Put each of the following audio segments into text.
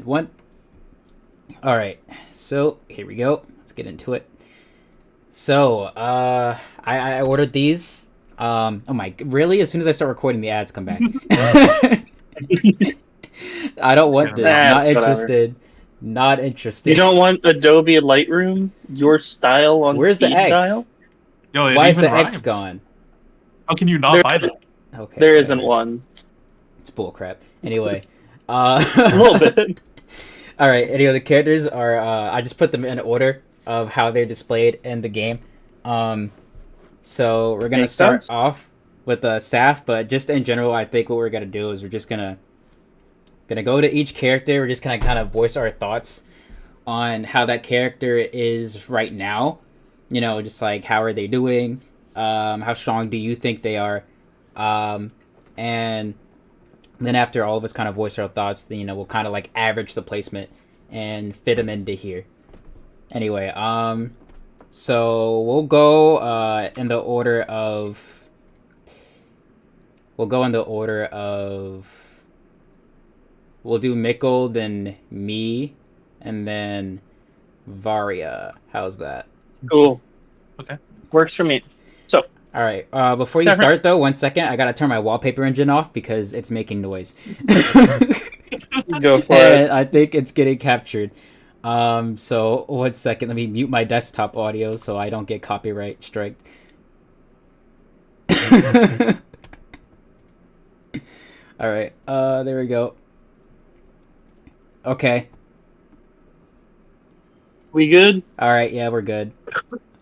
and one. All right, so here we go. Let's get into it. So, I ordered these. Oh my, really? As soon as I start recording, the ads come back. I don't want Yeah, this. no. Not That's whatever. interested. Not You interested. don't want Adobe Lightroom, your style on Where's the speed X? dial? Yo, it Why is even the X rhymes. gone? How can you not There, buy that? Okay, there isn't whatever. one. It's bullcrap. Anyway, A little bit. all right. Anyway, the characters are. I just put them in order of how they're displayed in the game. Um, so we're gonna Makes start sense. off with Saf, but just in general, I think what we're gonna do is we're just gonna go to each character. We're just gonna kind of voice our thoughts on how that character is right now. You know, just like how are they doing? How strong do you think they are? Um, and then after all of us kind of voice our thoughts, then, we'll kind of like average the placement and fit them into here. Anyway, so we'll go in the order of we'll do Mickle, then me, and then Varia. How's that? Cool. Okay. Works for me. So, All right. Before you Saffron, start, though, 1 second, I gotta turn my wallpaper engine off because it's making noise, go for it. and I think it's getting captured. So 1 second, let me mute my desktop audio so I don't get copyright striked. All right. There we go. Okay. We good? All right. Yeah, we're good.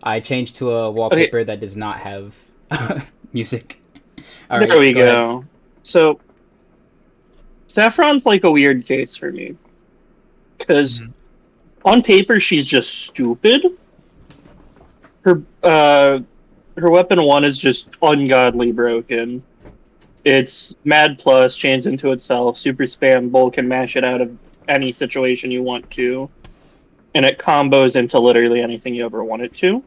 I changed to a Okay, wallpaper that does not have music. All there right. we Go ahead. go. So, Saffron's like a weird case for me. Because Mhm. on paper, she's just stupid. Her, her weapon one is just ungodly broken. It's Mad Plus, chains into itself, super spam, bull can mash it out of any situation you want to, and it combos into literally anything you ever want it to,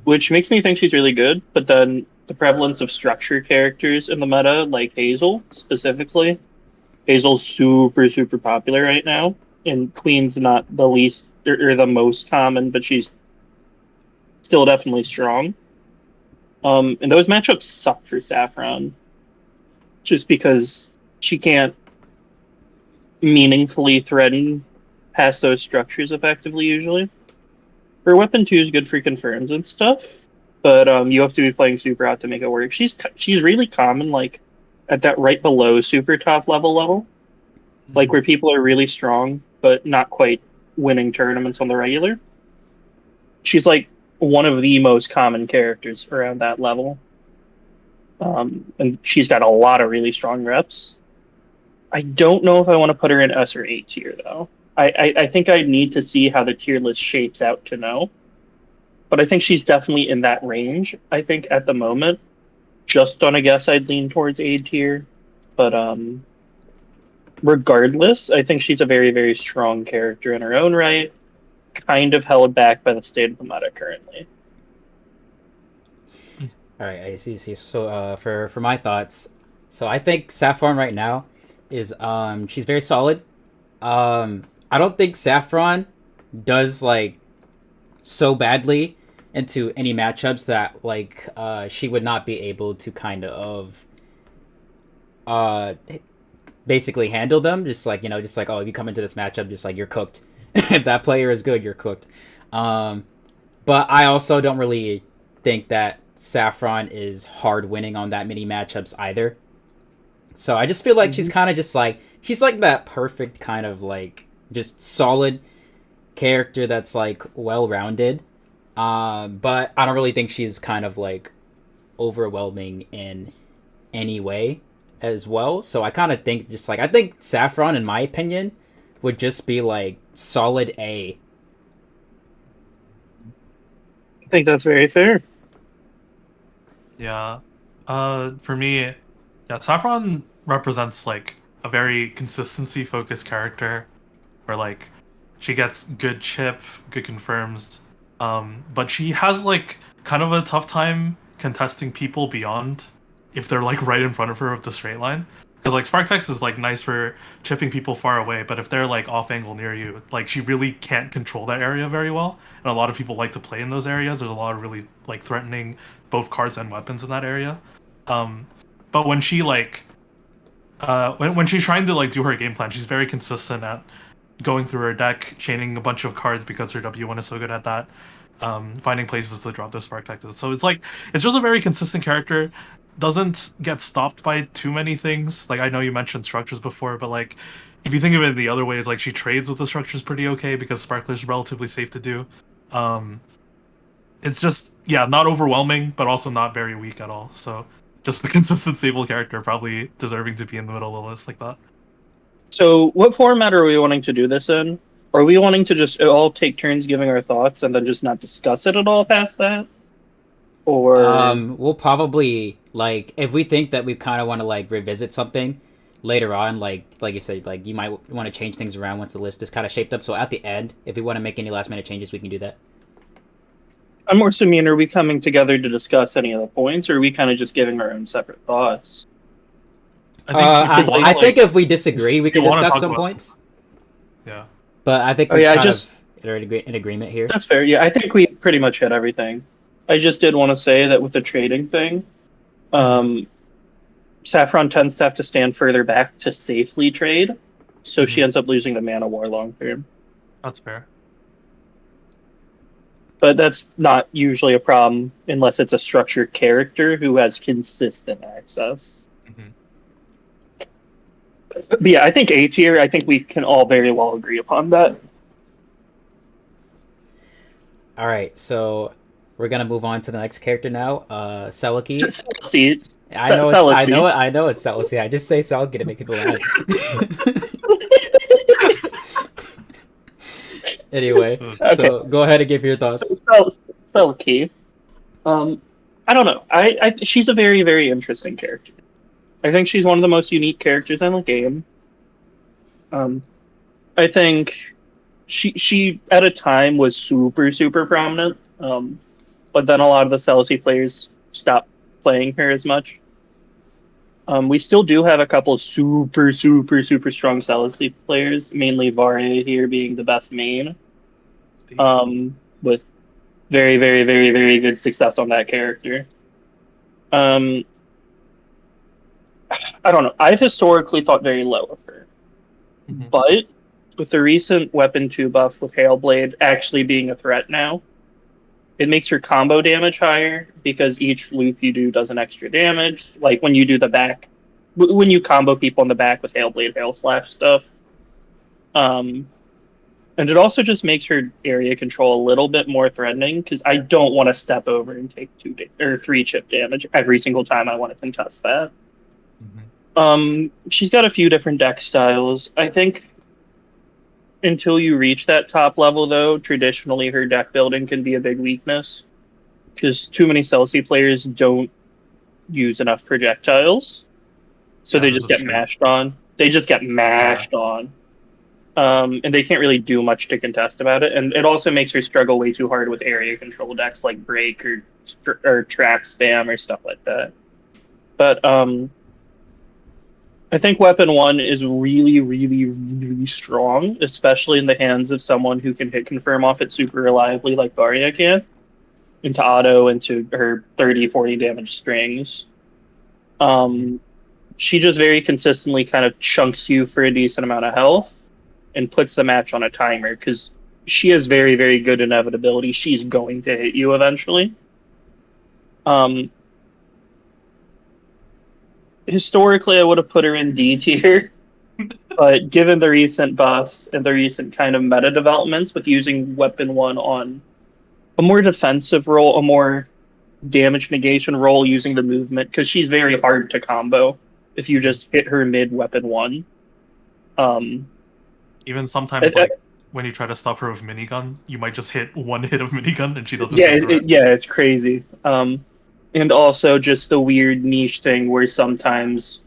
which makes me think she's really good. But then the prevalence of structure characters in the meta, like Hazel specifically, Hazel's super, super popular right now, and Queen's not the least or the most common, but she's still definitely strong. And those matchups suck for Saffron just because she can't meaningfully threaten past those structures effectively usually. Her weapon two is good for confirms and stuff, but you have to be playing super out to make it work. She's really common like at that right below super top level, like where people are really strong but not quite winning tournaments on the regular. She's like one of the most common characters around that level, and she's got a lot of really strong reps. I don't know if I want to put her in S or A tier though. I think I need to see how the tier list shapes out to know. But I think she's definitely in that range. I think at the moment, just on a guess, I'd lean towards A tier. But regardless, I think she's a very, very strong character in her own right, kind of held back by the state of the meta currently. All right, I see. So, for my thoughts, so I think Saffron right now is she's very solid. I don't think Saffron does like so badly into any matchups that like she would not be able to kind of uh basically handle them. Just like just like, oh, if you come into this matchup, just like you're cooked. If that player is good, you're cooked. Um, but I also don't really think that Saffron is hard winning on that many matchups either. So I just feel like she's Mhm. kind of just like she's like that perfect kind of like just solid character that's like well rounded. But I don't really think she's kind of like overwhelming in any way as well. So I kind of think just like I think Saffron, in my opinion, would just be like solid A. I think that's very fair. Yeah. For me, yeah, Saffron represents like a very consistency focused character where like she gets good chip, good confirms, but she has like kind of a tough time contesting people beyond if they're like right in front of her with the straight line. Because like Sparktex is like nice for chipping people far away, but if they're like off angle near you, like she really can't control that area very well. And a lot of people like to play in those areas. There's a lot of really like threatening both cards and weapons in that area. Um, but when she like when she's trying to like do her game plan, she's very consistent at going through her deck, chaining a bunch of cards because her W1 is so good at that. Finding places to drop those spark taxes. So it's like it's just a very consistent character. Doesn't get stopped by too many things. Like I know you mentioned structures before, but like if you think of it the other way, it's like she trades with the structures pretty okay because Sparkler's relatively safe to do. Um, it's just not overwhelming, but also not very weak at all. So just the consistent stable character, probably deserving to be in the middle of the list like that. So, what format are we wanting to do this in? Are we wanting to just all take turns giving our thoughts and then just not discuss it at all past that? Or We'll probably like if we think that we kind of want to like revisit something later on, like you said, like you might want to change things around once the list is kind of shaped up. So at the end, if we want to make any last minute changes, we can do that. I'm more so mean, are we coming together to discuss any of the points, or are we kind of just giving our own separate thoughts? I think if we disagree, we can discuss some points. Yeah. But I think we are in agreement here. That's fair. Yeah, I think we pretty much hit everything. I just did want to say that with the trading thing, Saffron tends to have to stand further back to safely trade, so she ends up losing the mana war long term. That's fair. But that's not usually a problem unless it's a structured character who has consistent access. But yeah, I think A tier, I think we can all very well agree upon that. All right, so we're gonna move on to the next character now. Seliki. I know it's Seliki. I just say Seliki to make people mad. Anyway, okay. So go ahead and give your thoughts. Seliki. I don't know. She's a very, very interesting character. I think she's one of the most unique characters in the game. I think she at a time was super, super prominent. But then a lot of the Seliki players stopped playing her as much. We still do have a couple of super, super, super strong Seliki players, mainly Varia here being the best main. With very, very, very, very good success on that character. I don't know. I've historically thought very low of her. But with the recent Weapon 2 buff with Hailblade actually being a threat now, it makes her combo damage higher because each loop you do does an extra damage. Like when you do the back, when you combo people in the back with Hailblade, Hail Slash stuff. And it also just makes her area control a little bit more threatening because I don't want to step over and take 3 chip damage every single time I want to contest that. She's got a few different deck styles. I think until you reach that top level, though, traditionally her deck building can be a big weakness because too many Selkie players don't use enough projectiles, so they just get mashed on. They just get mashed on. And they can't really do much to contest about it. And it also makes her struggle way too hard with area control decks like Break or Trap Spam or stuff like that. But I think Weapon 1 is really, really, really strong, especially in the hands of someone who can hit confirm off it super reliably like Varia can, into auto, into her 30, 40 damage strings. She just very consistently kind of chunks you for a decent amount of health and puts the match on a timer because she has very, very good inevitability. She's going to hit you eventually. Historically, I would have put her in D tier, but given the recent buffs and the recent kind of meta developments with using Weapon 1 on a more defensive role, a more damage negation role using the movement, because she's very hard to combo if you just hit her mid Weapon 1. Even sometimes, like when you try to stop her with minigun, you might just hit one hit of minigun and she doesn't. It's crazy. And also just the weird niche thing where sometimes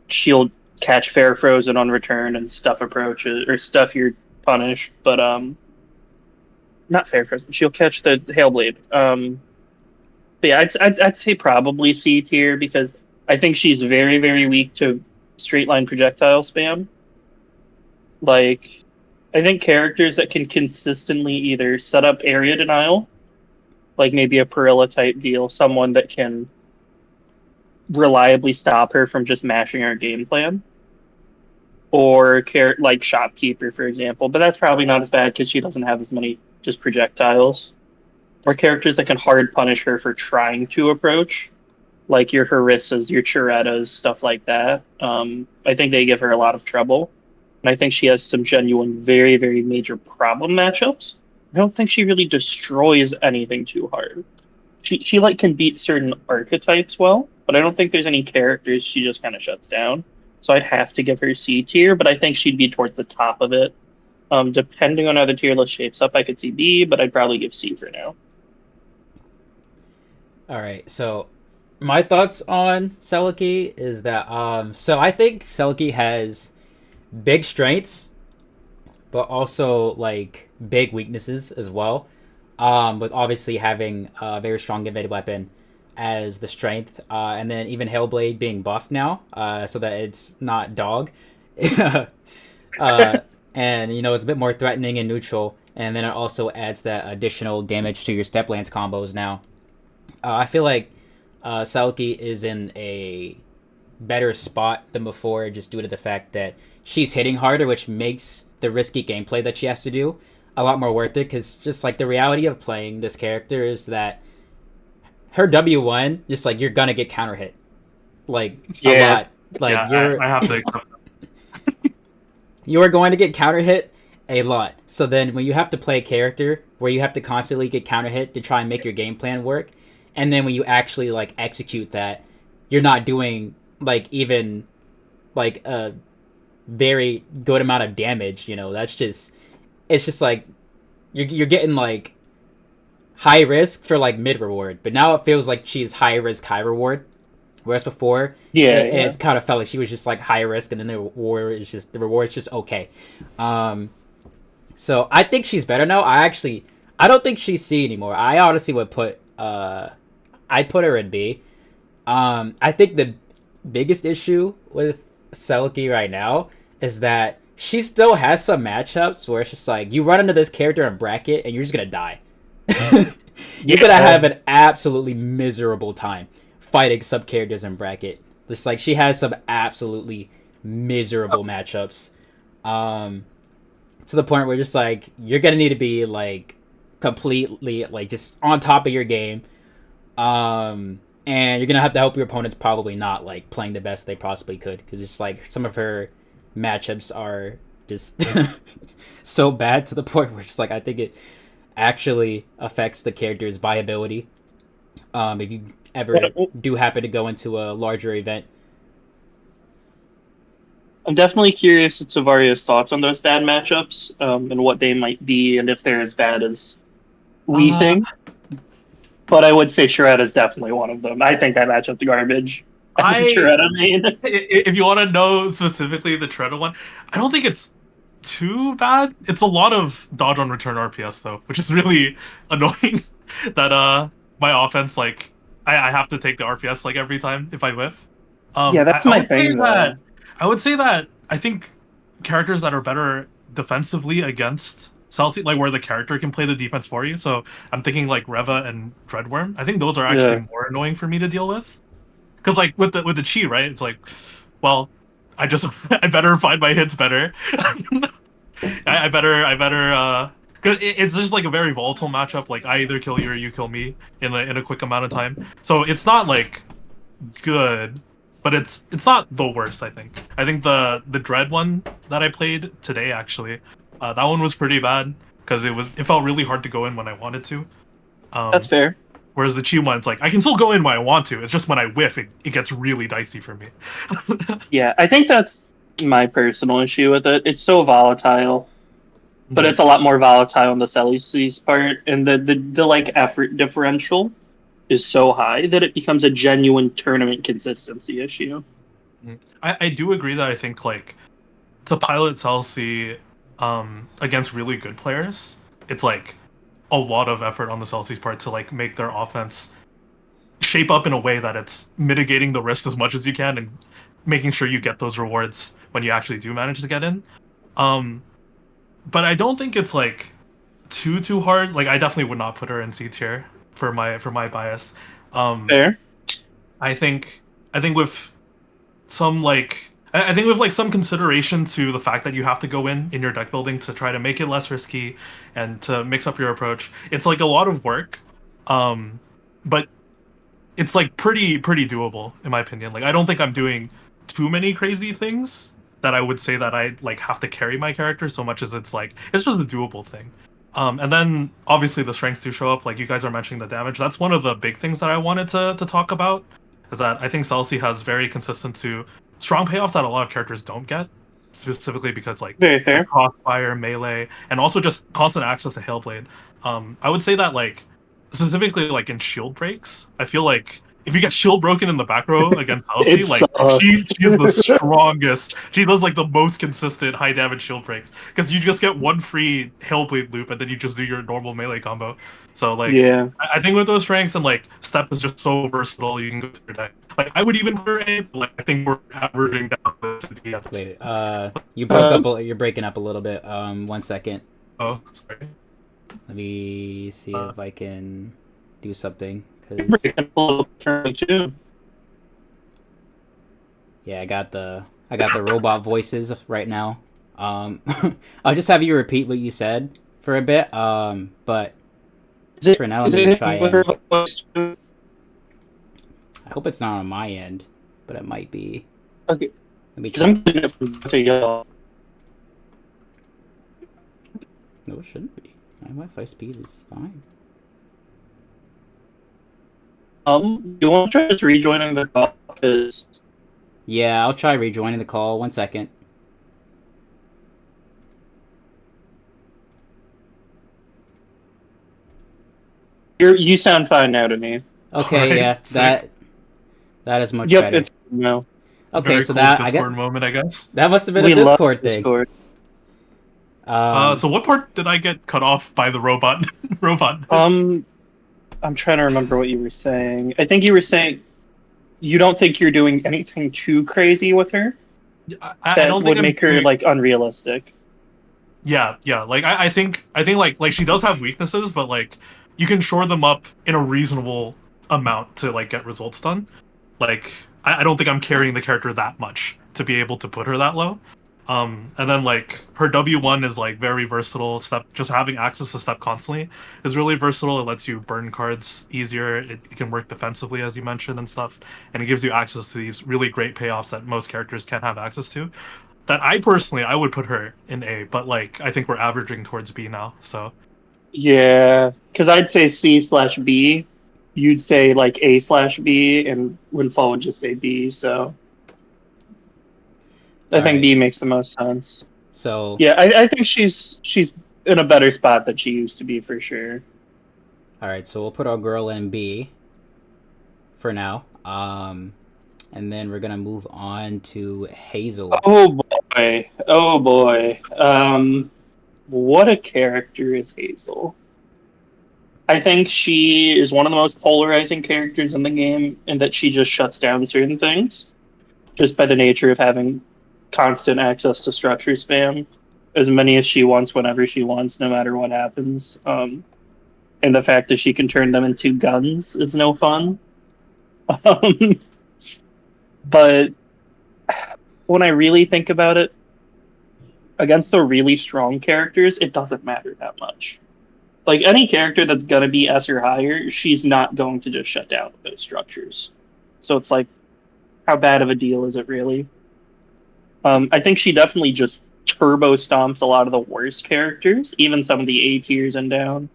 she'll catch Fair Frozen on return and stuff approaches or stuff you're punished, but not Fair Frozen. She'll catch the Hailblade. But yeah, I'd say probably C tier because I think she's very, very weak to straight line projectile spam. Like, I think characters that can consistently either set up area denial, like maybe a Perilla type deal, someone that can reliably stop her from just mashing her game plan, or like Shopkeeper, for example. But that's probably not as bad because she doesn't have as many just projectiles. Or characters that can hard punish her for trying to approach, like your Harissas, your Chirettas, stuff like that. I think they give her a lot of trouble. And I think she has some genuine, very, very major problem matchups. I don't think she really destroys anything too hard. She like can beat certain archetypes well, but I don't think there's any characters she just kind of shuts down. So I'd have to give her C tier, but I think she'd be towards the top of it. Depending on how the tier list shapes up, I could see B, but I'd probably give C for now. All right, so my thoughts on Selkie is that so I think Selkie has big strengths, but also like big weaknesses as well. With obviously having a very strong evade weapon as the strength, and then even Hailblade being buffed now, so that it's not dog, uh, and you know it's a bit more threatening and neutral, and then it also adds that additional damage to your step lance combos now. I feel like Selkie is in a better spot than before, just due to the fact that she's hitting harder, which makes the risky gameplay that she has to do a lot more worth it. Because just like the reality of playing this character is that her W1, just like you're gonna get counter hit, like a lot. Like yeah, I have to accept you are going to get counter hit a lot. So then when you have to play a character where you have to constantly get counter hit to try and make your game plan work, and then when you actually like execute that, you're not doing like even like a very good amount of damage. You know, that's just it's just like you're getting like high risk for like mid reward, but now it feels like she's high risk, high reward. Whereas before, it kind of felt like she was just like high risk, and then the reward is just okay. So I think she's better now. I don't think she's C anymore. I honestly would put I'd put her in B. I think the biggest issue with Selkie right now is that she still has some matchups where it's just like you run into this character in bracket and you're just gonna die. You're gonna have an absolutely miserable time fighting sub characters in bracket. Just like she has some absolutely miserable matchups. To the point where just like you're gonna need to be like completely like just on top of your game. And you're gonna have to help your opponents probably not like playing the best they possibly could, because it's like some of her matchups are just so bad to the point where it's like I think it actually affects the character's viability. If you ever do happen to go into a larger event. I'm definitely curious to Varia's thoughts on those bad matchups, and what they might be, and if they're as bad as we think. But I would say Shredda is definitely one of them. I think that matchup's garbage. As a Shredda main. If you want to know specifically the Shredda one, I don't think it's too bad. It's a lot of dodge on return RPS though, which is really annoying. That my offense like I have to take the RPS like every time if I whiff. Yeah, that's my thing. I would say that I think characters that are better defensively against Celsi, like where the character can play the defense for you. So I'm thinking like Reva and Dreadworm. I think those are actually more annoying for me to deal with. Because like with the chi, right? It's like, well, I better find my hits better. I better because it's just like a very volatile matchup. Like I either kill you or you kill me in a quick amount of time. So it's not like good, but it's not the worst. I think the Dread one that I played today actually, that one was pretty bad because it felt really hard to go in when I wanted to. That's fair. Whereas the Chi one, it's like I can still go in when I want to. It's just when I whiff, it gets really dicey for me. Yeah, I think that's my personal issue with it. It's so volatile, but it's a lot more volatile on the Celsius part, and the like effort differential is so high that it becomes a genuine tournament consistency issue. I do agree that I think like to pilot Celsi against really good players, it's like a lot of effort on the Celsius part to like make their offense shape up in a way that it's mitigating the risk as much as you can and making sure you get those rewards when you actually do manage to get in. But I don't think it's like too hard. Like I definitely would not put her in C tier for my bias. Fair. I think with some like I think with like some consideration to the fact that you have to go in your deck building to try to make it less risky and to mix up your approach. It's like a lot of work, but it's like pretty doable in my opinion. Like I don't think I'm doing too many crazy things that I would say that I like have to carry my character so much as it's like it's just a doable thing. And then obviously the strengths do show up. Like you guys are mentioning the damage. That's one of the big things that I wanted to talk about. Is that I think Celsi has very consistent to strong payoffs that a lot of characters don't get. Specifically because like Very fair. crossfire, melee, and also just constant access to Hailblade. I would say that like specifically like in shield breaks, I feel like if you get shield broken in the back row against It Celsi, like sucks. she's the strongest. She does like the most consistent high damage shield breaks because you just get one free Hailblade loop and then you just do your normal melee combo. So like Yeah. I think with those strengths and like step is just so versatile, you can go through your deck. Like I would even put A, but like I think we're averaging down to D at this. Wait, you broke up. You're breaking up a little bit. 1 second. Oh, sorry. Let me see if I can do something. You're Cause breaking up a little for me too. yeah, I got the robot voices right now. I'll just have you repeat what you said for a bit. But for now, let me try and. I hope it's not on my end, but it might be. Okay. Let me Because try. I'm getting it from to y'all. No, it shouldn't be. My Wi-Fi speed is fine. You want to try just rejoining the call? Because Yeah, I'll try rejoining the call. 1 second. you sound fine now to me. Okay, Alright, yeah, sick. that is much Yep, better. it's no. Okay, Very so cool that Discord moment, I guess. that must have been We a love Discord thing. Discord. So what part did I get cut off by the robot? robot. I'm trying to remember what you were saying. I think you were saying you don't think you're doing anything too crazy with her I that don't would think I'm make her doing... like unrealistic. Yeah. Like I think like she does have weaknesses, but like you can shore them up in a reasonable amount to like get results done. Like I don't think I'm carrying the character that much to be able to put her that low. And then like her W1 is like very versatile. Step, just having access to step constantly is really versatile. It lets you burn cards easier. It can work defensively as you mentioned and stuff, and it gives you access to these really great payoffs that most characters can't have access to. That I would put her in A, but like I think we're averaging towards B now. So Yeah, because I'd say C/B. You'd say like A/B, and Windfall would just say B. So I All think right. B makes the most sense. So Yeah, I think she's in a better spot than she used to be for sure. all right. So we'll put our girl in B for now. And then we're gonna move on to Hazel. Oh boy, oh boy. What a character is Hazel. I think she is one of the most polarizing characters in the game, in that she just shuts down certain things, just by the nature of having constant access to structure spam, as many as she wants, whenever she wants, no matter what happens. And the fact that she can turn them into guns is no fun. Um, but when I really think about it, against the really strong characters, it doesn't matter that much. Like any character that's gonna be S or higher, she's not going to just shut down those structures. So it's like, how bad of a deal is it really? I think she definitely just turbo stomps a lot of the worst characters, even some of the A tiers and down.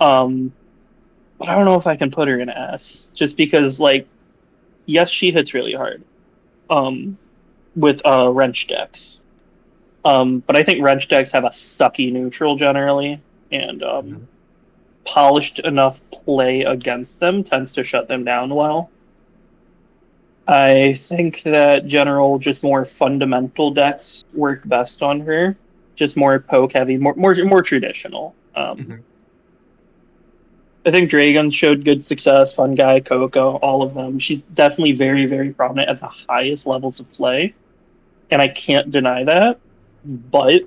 But I don't know if I can put her in S, just because like, yes, she hits really hard. With wrench decks. But I think wrench decks have a sucky neutral generally, and polished enough play against them tends to shut them down well. I think that general, just more fundamental decks work best on her. Just more poke heavy, more traditional. I think Dragon showed good success. Fun guy, Coco, all of them. She's definitely very, very prominent at the highest levels of play, and I can't deny that. But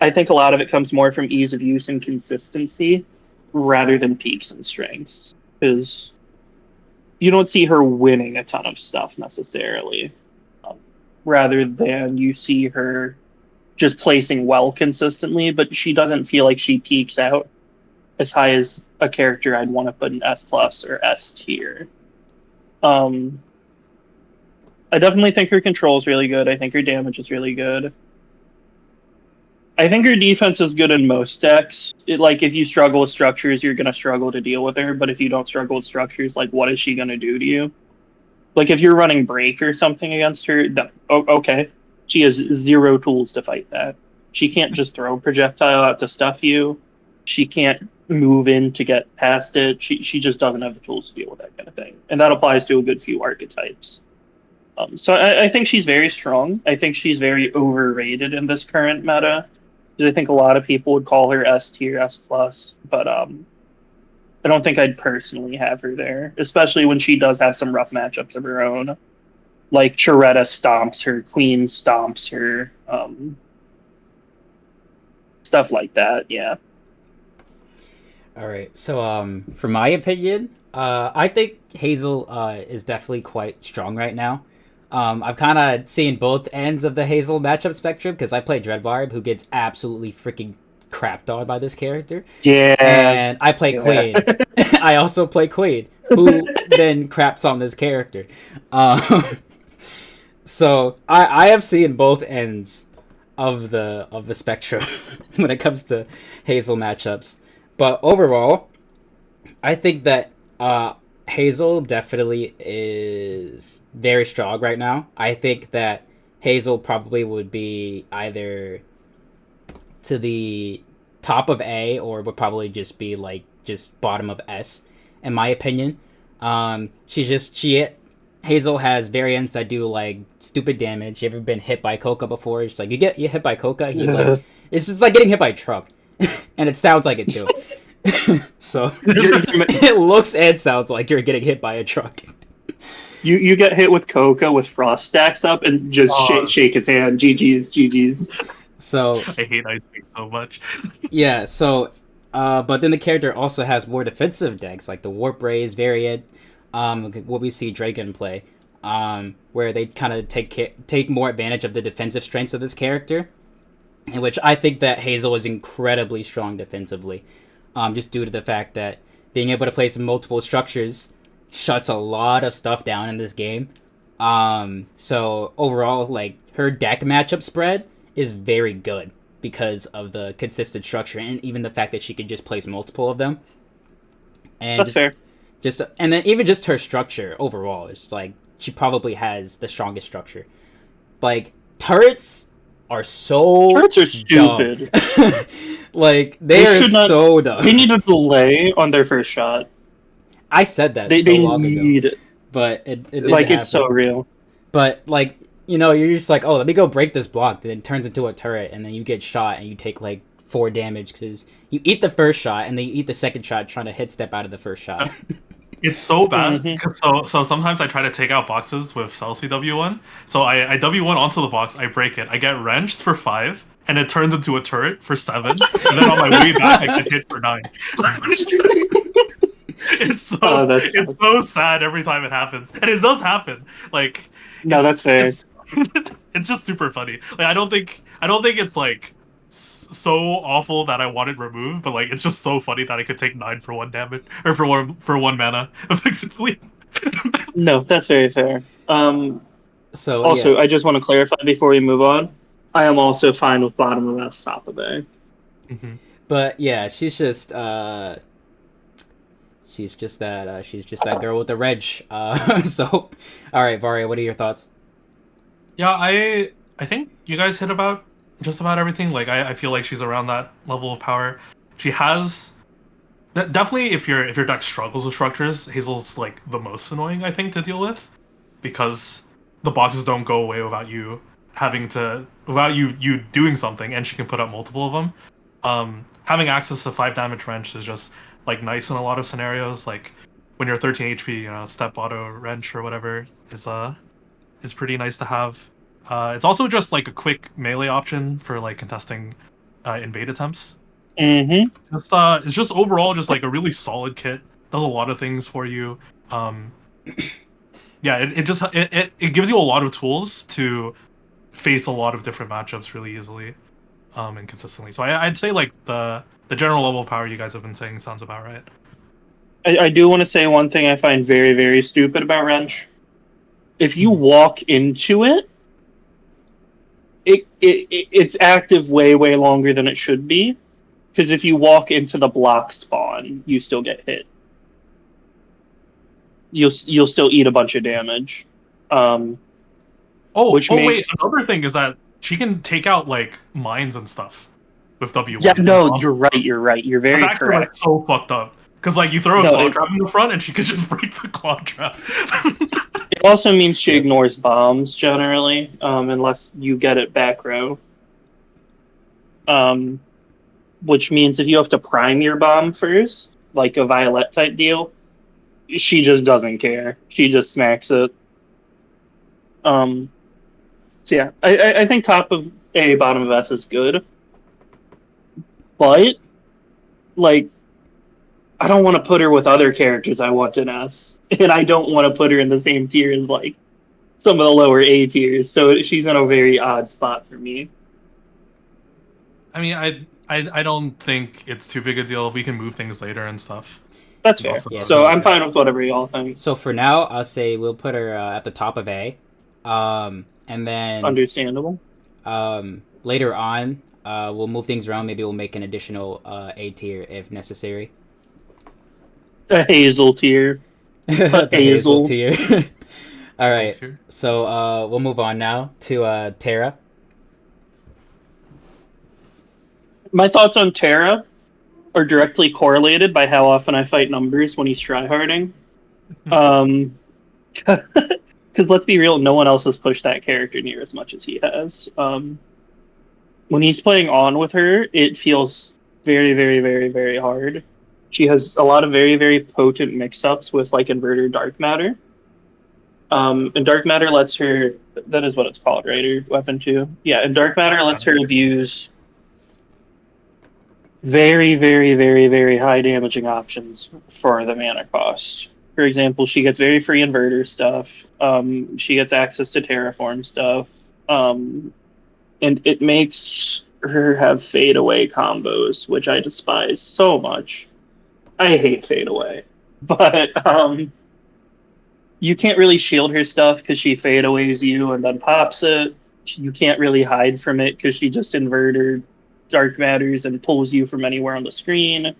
I think a lot of it comes more from ease of use and consistency rather than peaks and strengths. Because you don't see her winning a ton of stuff necessarily, um, rather than you see her just placing well consistently, but she doesn't feel like she peaks out as high as a character I'd want to put in S plus or S tier. Um, I definitely think her control is really good. I think her damage is really good. I think her defense is good in most decks. Like if you struggle with structures, you're gonna struggle to deal with her. But if you don't struggle with structures, like what is she gonna do to you? Like if you're running break or something against her, okay, she has zero tools to fight that. She can't just throw projectile out to stuff you. She can't move in to get past it. She just doesn't have the tools to deal with that kind of thing, and that applies to a good few archetypes. So I think she's very strong. I think she's very overrated in this current meta. I think a lot of people would call her S tier, S plus, but I don't think I'd personally have her there, especially when she does have some rough matchups of her own. Like Charetta stomps her, Queen stomps her, stuff like that. Yeah. All right. So, for my opinion, I think Hazel is definitely quite strong right now. I've kind of seen both ends of the Hazel matchup spectrum because I play Dreadvibe, who gets absolutely freaking crapped on by this character, Yeah. and I play Yeah. Queen. I also play Queen, who then craps on this character. Um, so I have seen both ends of the spectrum when it comes to Hazel matchups. But overall, I think that Hazel definitely is very strong right now. I think that Hazel probably would be either to the top of A or would probably just be like just bottom of S, in my opinion. She Hazel has variants that do like stupid damage. You ever been hit by Coca before? It's like you hit by Coca, he like it's just like getting hit by a truck, and it sounds like it too. So it looks and sounds like you're getting hit by a truck. You get hit with Coca with frost stacks up and just shake his hand. GG's, GG's. So I hate Ice Beam so much. yeah, so but then the character also has more defensive decks like the Warp Rays, Varia, what we see Dragon play, where they kind of take more advantage of the defensive strengths of this character, in which I think that Hazel is incredibly strong defensively, just due to the fact that being able to place multiple structures shuts a lot of stuff down in this game. So overall, like her deck matchup spread is very good because of the consistent structure and even the fact that she could just place multiple of them. And That's fair. And then even just her structure overall is like she probably has the strongest structure. Like turrets are stupid. Like they are so dumb. They need a delay on their first shot. I said that they long need ago, but it didn't like happen. It's so real. But like you're just like, oh, let me go break this block. Then it turns into a turret, and then you get shot, and you take like 4 damage because you eat the first shot, and then you eat the second shot trying to hit step out of the first shot. It's so bad. So sometimes I try to take out boxes with Celsi W1. So I W1 onto the box, I break it, I get wrenched for 5, and it turns into a turret for 7, and then on my way back I get hit for 9. It's so sad every time it happens, and it does happen. Like no, that's fair. It's just super funny. Like I don't think it's like so awful that I want it removed, but like it's just so funny that I could take 9 for 1 damage or for one mana effectively. No, that's very fair. So also, yeah. I just want to clarify before we move on. I am also fine with bottom of S, top of A. Mm-hmm. But yeah, she's just that girl with the reg. So all right, Varia, what are your thoughts? Yeah, I think you guys hit about just about everything. Like I feel like she's around that level of power. She has definitely if your deck struggles with structures, Hazel's like the most annoying I think to deal with, because the boxes don't go away without you doing something, and she can put up multiple of them. Having access to 5 damage wrench is just like nice in a lot of scenarios. Like when you're 13 HP, step auto wrench or whatever is pretty nice to have. It's also just like a quick melee option for like contesting invade attempts. Mm-hmm. It's just overall just like a really solid kit. Does a lot of things for you. Um, yeah, it gives you a lot of tools to face a lot of different matchups really easily, and consistently. So I'd say like the general level of power you guys have been saying sounds about right. I do want to say one thing I find very, very stupid about Wrench. If you walk into it, it's active way, way longer than it should be. Because if you walk into the block spawn, you still get hit. You'll still eat a bunch of damage. Oh, Which wait, makes another thing is that she can take out like mines and stuff with W1. yeah, no, you're right. You're right. You're That's very actually like correct. so fucked up. Because like you throw a No, claw it, trap in the front and she could just break the claw trap. it also means she Yep. ignores bombs generally, unless you get it back row. Um, which means if you have to prime your bomb first, like a Violet type deal, she just doesn't care. She just smacks it. Um, so yeah, I think top of A, bottom of S is good, but like I don't want to put her with other characters I want in S, and I don't want to put her in the same tier as like some of the lower A tiers. So she's in a very odd spot for me. I mean, I don't think it's too big a deal if we can move things later and stuff. That's And fair. also, Yeah, So so I'm fine with whatever y'all think. so for now, I'll say we'll put her at the top of A, and then Understandable. later on, we'll move things around. Maybe we'll make an additional A tier if necessary. A Hazel tier. The Hazel Hazel. tier. All right. tier. So we'll move on now to Terra. My thoughts on Terra are directly correlated by how often I fight numbers when he's tryharding. Because let's be real, no one else has pushed that character near as much as he has. When he's playing on with her, it feels very, very, very, very hard. She has a lot of very, very potent mix-ups with like inverter dark matter. And dark matter lets her. That is what it's called, right? Or weapon two. Yeah, and dark matter lets her abuse very, very, very, very high damaging options for the mana cost. For example, she gets very free inverter stuff. She gets access to terraform stuff. And it makes her have fade away combos, which I despise so much. I hate fade away. But you can't really shield her stuff because she fadeaways you and then pops it. You can't really hide from it because she just inverted dark matters and pulls you from anywhere on the screen.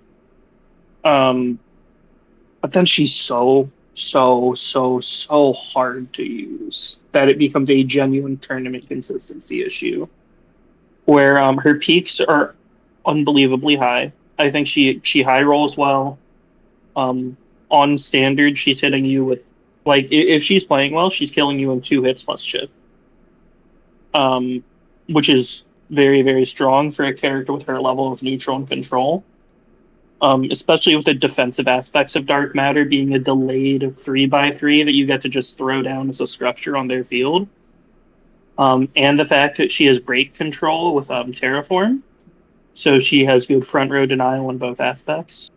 But then she's so hard to use that it becomes a genuine tournament consistency issue. Where her peaks are unbelievably high. I think she high rolls well. On standard, she's hitting you with if she's playing well, she's killing you in 2 hits plus chip. Which is very, very strong for a character with her level of neutral and control. Especially with the defensive aspects of dark matter being a delayed 3x3 that you get to just throw down as a structure on their field. And the fact that she has break control with Terraform. So she has good front row denial in both aspects.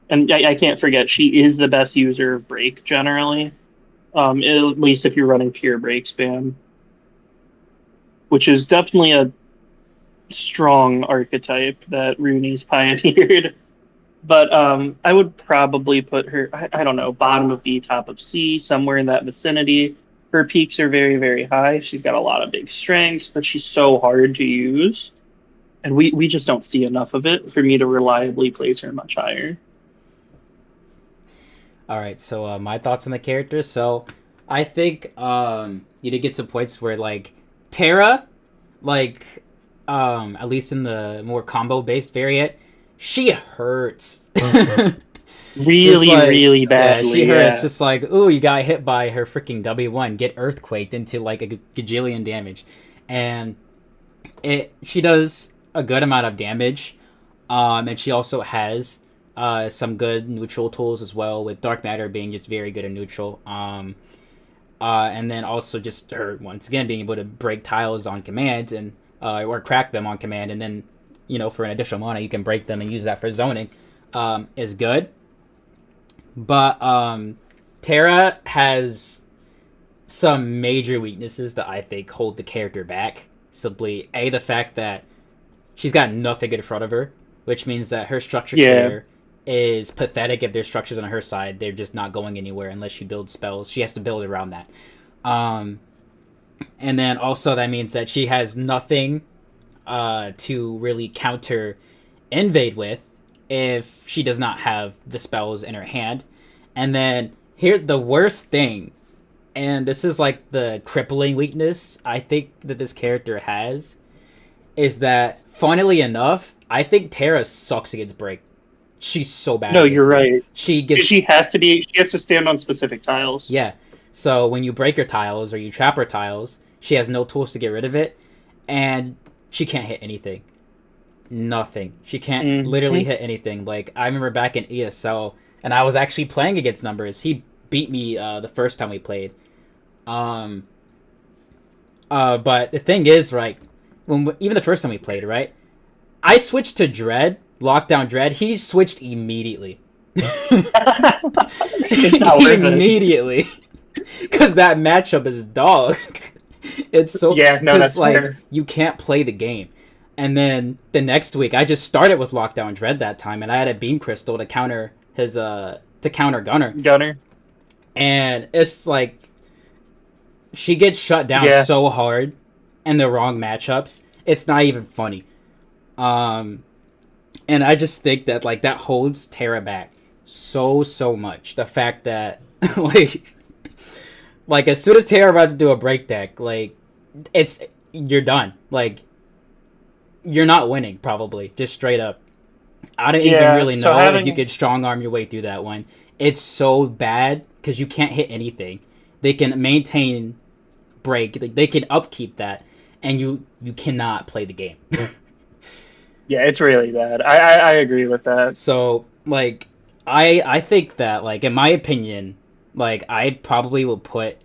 And I can't forget, she is the best user of break generally. At least if you're running pure break spam. Which is definitely a strong archetype that Rooney's pioneered. But I would probably put her, I don't know, bottom of B, top of C, somewhere in that vicinity. Her peaks are very, very high. She's got a lot of big strengths, but she's so hard to use. And we just don't see enough of it for me to reliably place her much higher. All right. So my thoughts on the character. So I think you did get some points where like Terra, like at least in the more combo based variant, she hurts. Really, like, really badly. Yeah, she hurts. Just like, ooh, you got hit by her freaking W1, get earthquaked into like a gajillion damage, and she does a good amount of damage, and she also has some good neutral tools as well, with dark matter being just very good in neutral. And then also just her once again being able to break tiles on command and or crack them on command, and then for an additional mana you can break them and use that for zoning, is good. But Terra has some major weaknesses that I think hold the character back. Simply, the fact that she's got nothing in front of her, which means that her structure clear is pathetic. If there's structures on her side, they're just not going anywhere unless she builds spells. She has to build around that. And then also that means that she has nothing to really counter invade with if she does not have the spells in her hand. And then here, the worst thing, and this is like the crippling weakness I think that this character has, is that, funnily enough, I think Terra sucks against break. She's so bad. No, you're right. It. She has to stand on specific tiles. Yeah. So when you break her tiles or you trap her tiles, she has no tools to get rid of it, and she can't hit anything. Nothing. She can't literally hit anything. Like, I remember back in ESL, and I was actually playing against Numbers. He beat me the first time we played. But the thing is, right, even the first time we played, right, I switched to Dread, Lockdown Dread. He switched immediately. Immediately. Because that matchup is dog. It's so... Yeah, no, that's like, fair. You can't play the game. And then the next week, I just started with Lockdown Dread that time, and I had a Beam Crystal to counter his... to counter Gunner. And it's like... She gets shut down so hard in the wrong matchups. It's not even funny. And I just think that, like, that holds Terra back so much. The fact that, like as soon as Terra runs to do a break deck, like, you're done. Like, you're not winning, probably. Just straight up. I don't even really know if you could strong arm your way through that one. It's so bad because you can't hit anything. They can maintain break. They can upkeep that, and you cannot play the game. Yeah, it's really bad. I agree with that. So, like, I think that, like, in my opinion, like, I probably will put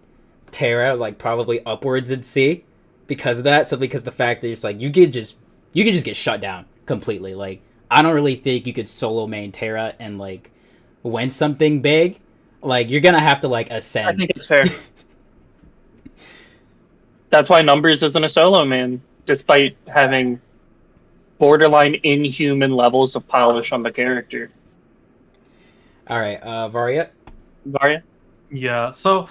Terra, like, probably upwards in C because of that. So because the fact that it's like you could just get shut down completely. Like, I don't really think you could solo main Terra and, like, win something big. Like, you're gonna have to, like, ascend. I think it's fair. That's why Numbers isn't a solo man, despite having borderline inhuman levels of polish on the character. All right, Varia? Yeah, so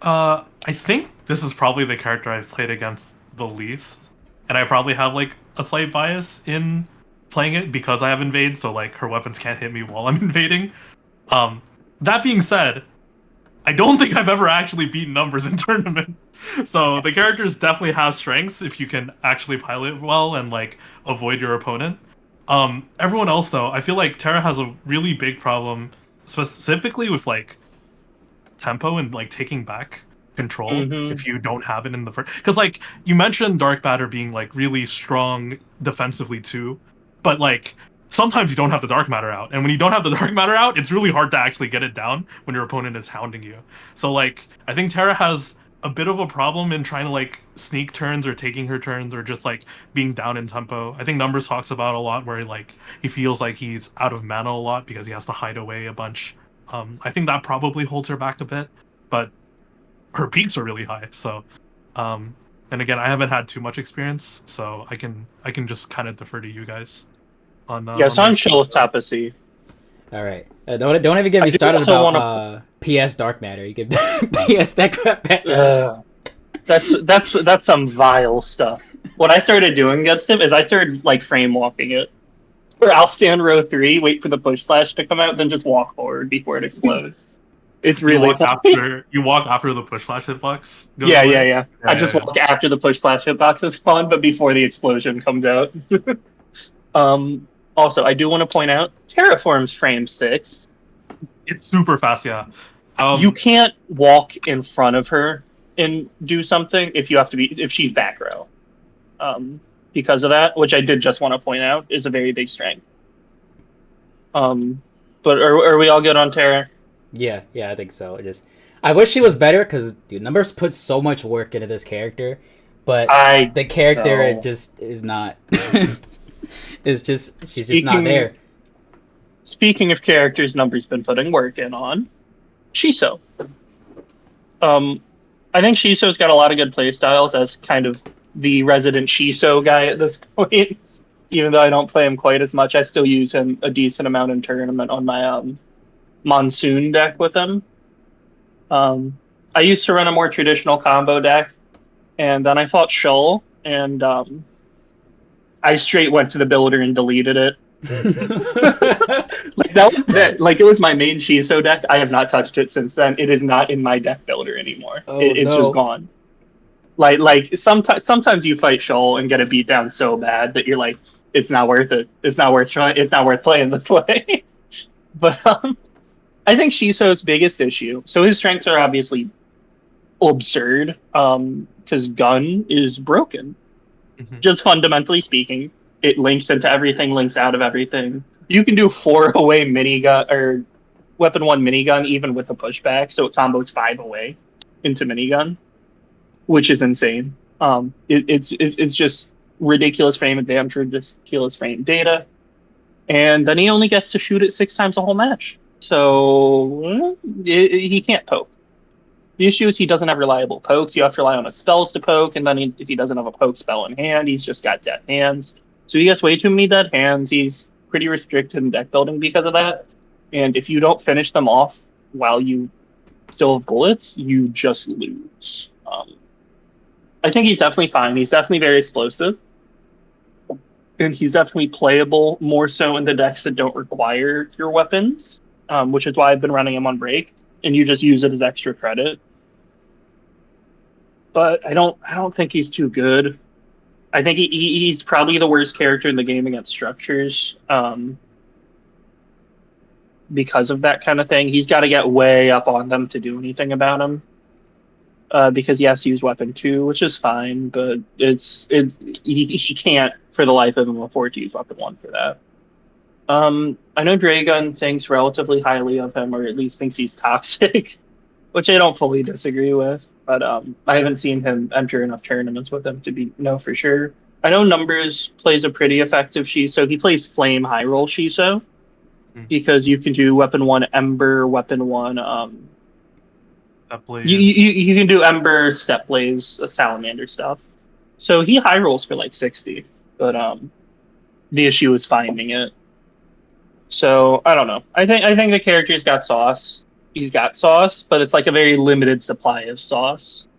I think this is probably the character I've played against the least, and I probably have, like, a slight bias in playing it because I have invade, so, like, her weapons can't hit me while I'm invading. That being said, I don't think I've ever actually beaten Numbers in tournament. So the characters definitely has strengths if you can actually pilot well and, like, avoid your opponent. Everyone else, though, I feel like Terra has a really big problem, specifically with, like, tempo and, like, taking back control if you don't have it in the first. Because, like, you mentioned Dark Matter being, like, really strong defensively too, but, like, sometimes you don't have the Dark Matter out, and when you don't have the Dark Matter out, it's really hard to actually get it down when your opponent is hounding you. So, like, I think Terra has a bit of a problem in trying to, like, sneak turns or taking her turns or just, like, being down in tempo. I think Numbers talks about a lot where, like, he feels like he's out of mana a lot because he has to hide away a bunch. I think that probably holds her back a bit, but her peaks are really high. So, and again, I haven't had too much experience, so I can just kind of defer to you guys. So I'm chill with top of C. All right. Don't even get me started about PS Dark Matter. You can PS that crap back. That's some vile stuff. What I started doing against him is I started, like, frame walking it. Or I'll stand row 3, wait for the push slash to come out, then just walk forward before it explodes. It's really funny. You walk after the push slash hitbox? Yeah. I just walk after the push slash hitbox is spawned, but before the explosion comes out. Also, I do want to point out, Terraform's frame 6. It's super fast, yeah. You can't walk in front of her and do something if she's back row. Because of that, which I did just want to point out, is a very big strength. But are we all good on Terra? Yeah, I think so. I wish she was better because dude, Numbers put so much work into this character, but I the character it know. just is not. It's just she's just not Speaking there. speaking of characters, Number's been putting work in on Shiso. Um, I think Shiso's got a lot of good playstyles as kind of the resident Shiso guy at this point. Even though I don't play him quite as much, I still use him a decent amount in tournament on my monsoon deck with him. Um, I used to run a more traditional combo deck, and then I fought Shull, and I straight went to the builder and deleted it. Like it was my main Shiso deck. I have not touched it since then. It is not in my deck builder anymore. Oh It's just no. gone. Like sometimes you fight Shoal and get a beat down so bad that you're like, it's not worth it. It's not worth trying. It's not worth playing this way. But I think Shiso's biggest issue. So his strengths are obviously absurd. Because gun is broken. Mhm. Just fundamentally speaking, it links into everything, links out of everything. You can do 4 away minigun or weapon 1 minigun even with the pushback, so it combos 5 away into minigun, which is insane. It's just ridiculous frame advantage, ridiculous frame data, and then he only gets to shoot it 6 times a whole match. So he can't poke. The issue is he doesn't have reliable pokes. You have to rely on his spells to poke, and then if he doesn't have a poke spell in hand, he's just got dead hands. So he gets way too many dead hands. He's pretty restricted in deck building because of that. And if you don't finish them off while you still have bullets, you just lose. I think he's definitely fine. He's definitely very explosive. And he's definitely playable more so in the decks that don't require your weapons, which is why I've been running him on break. And you just use it as extra credit. But I don't think he's too good. I think he's probably the worst character in the game against structures. Because of that kind of thing, he's got to get way up on them to do anything about him. Because he has to use weapon 2, which is fine, but he can't for the life of him afford to use weapon 1 for that. I know Dragon thinks relatively highly of him, or at least thinks he's toxic, which I don't fully disagree with. But I haven't seen him enter enough tournaments with him to know for sure. I know Numbers plays a pretty effective Shiso. He plays Flame High Roll Shiso because you can do weapon 1 Ember, weapon 1. You can do Ember, Step Blaze, Salamander stuff. So he high rolls for like 60, but the issue is finding it. So I don't know. I think the character's got sauce. He's got sauce, but it's like a very limited supply of sauce.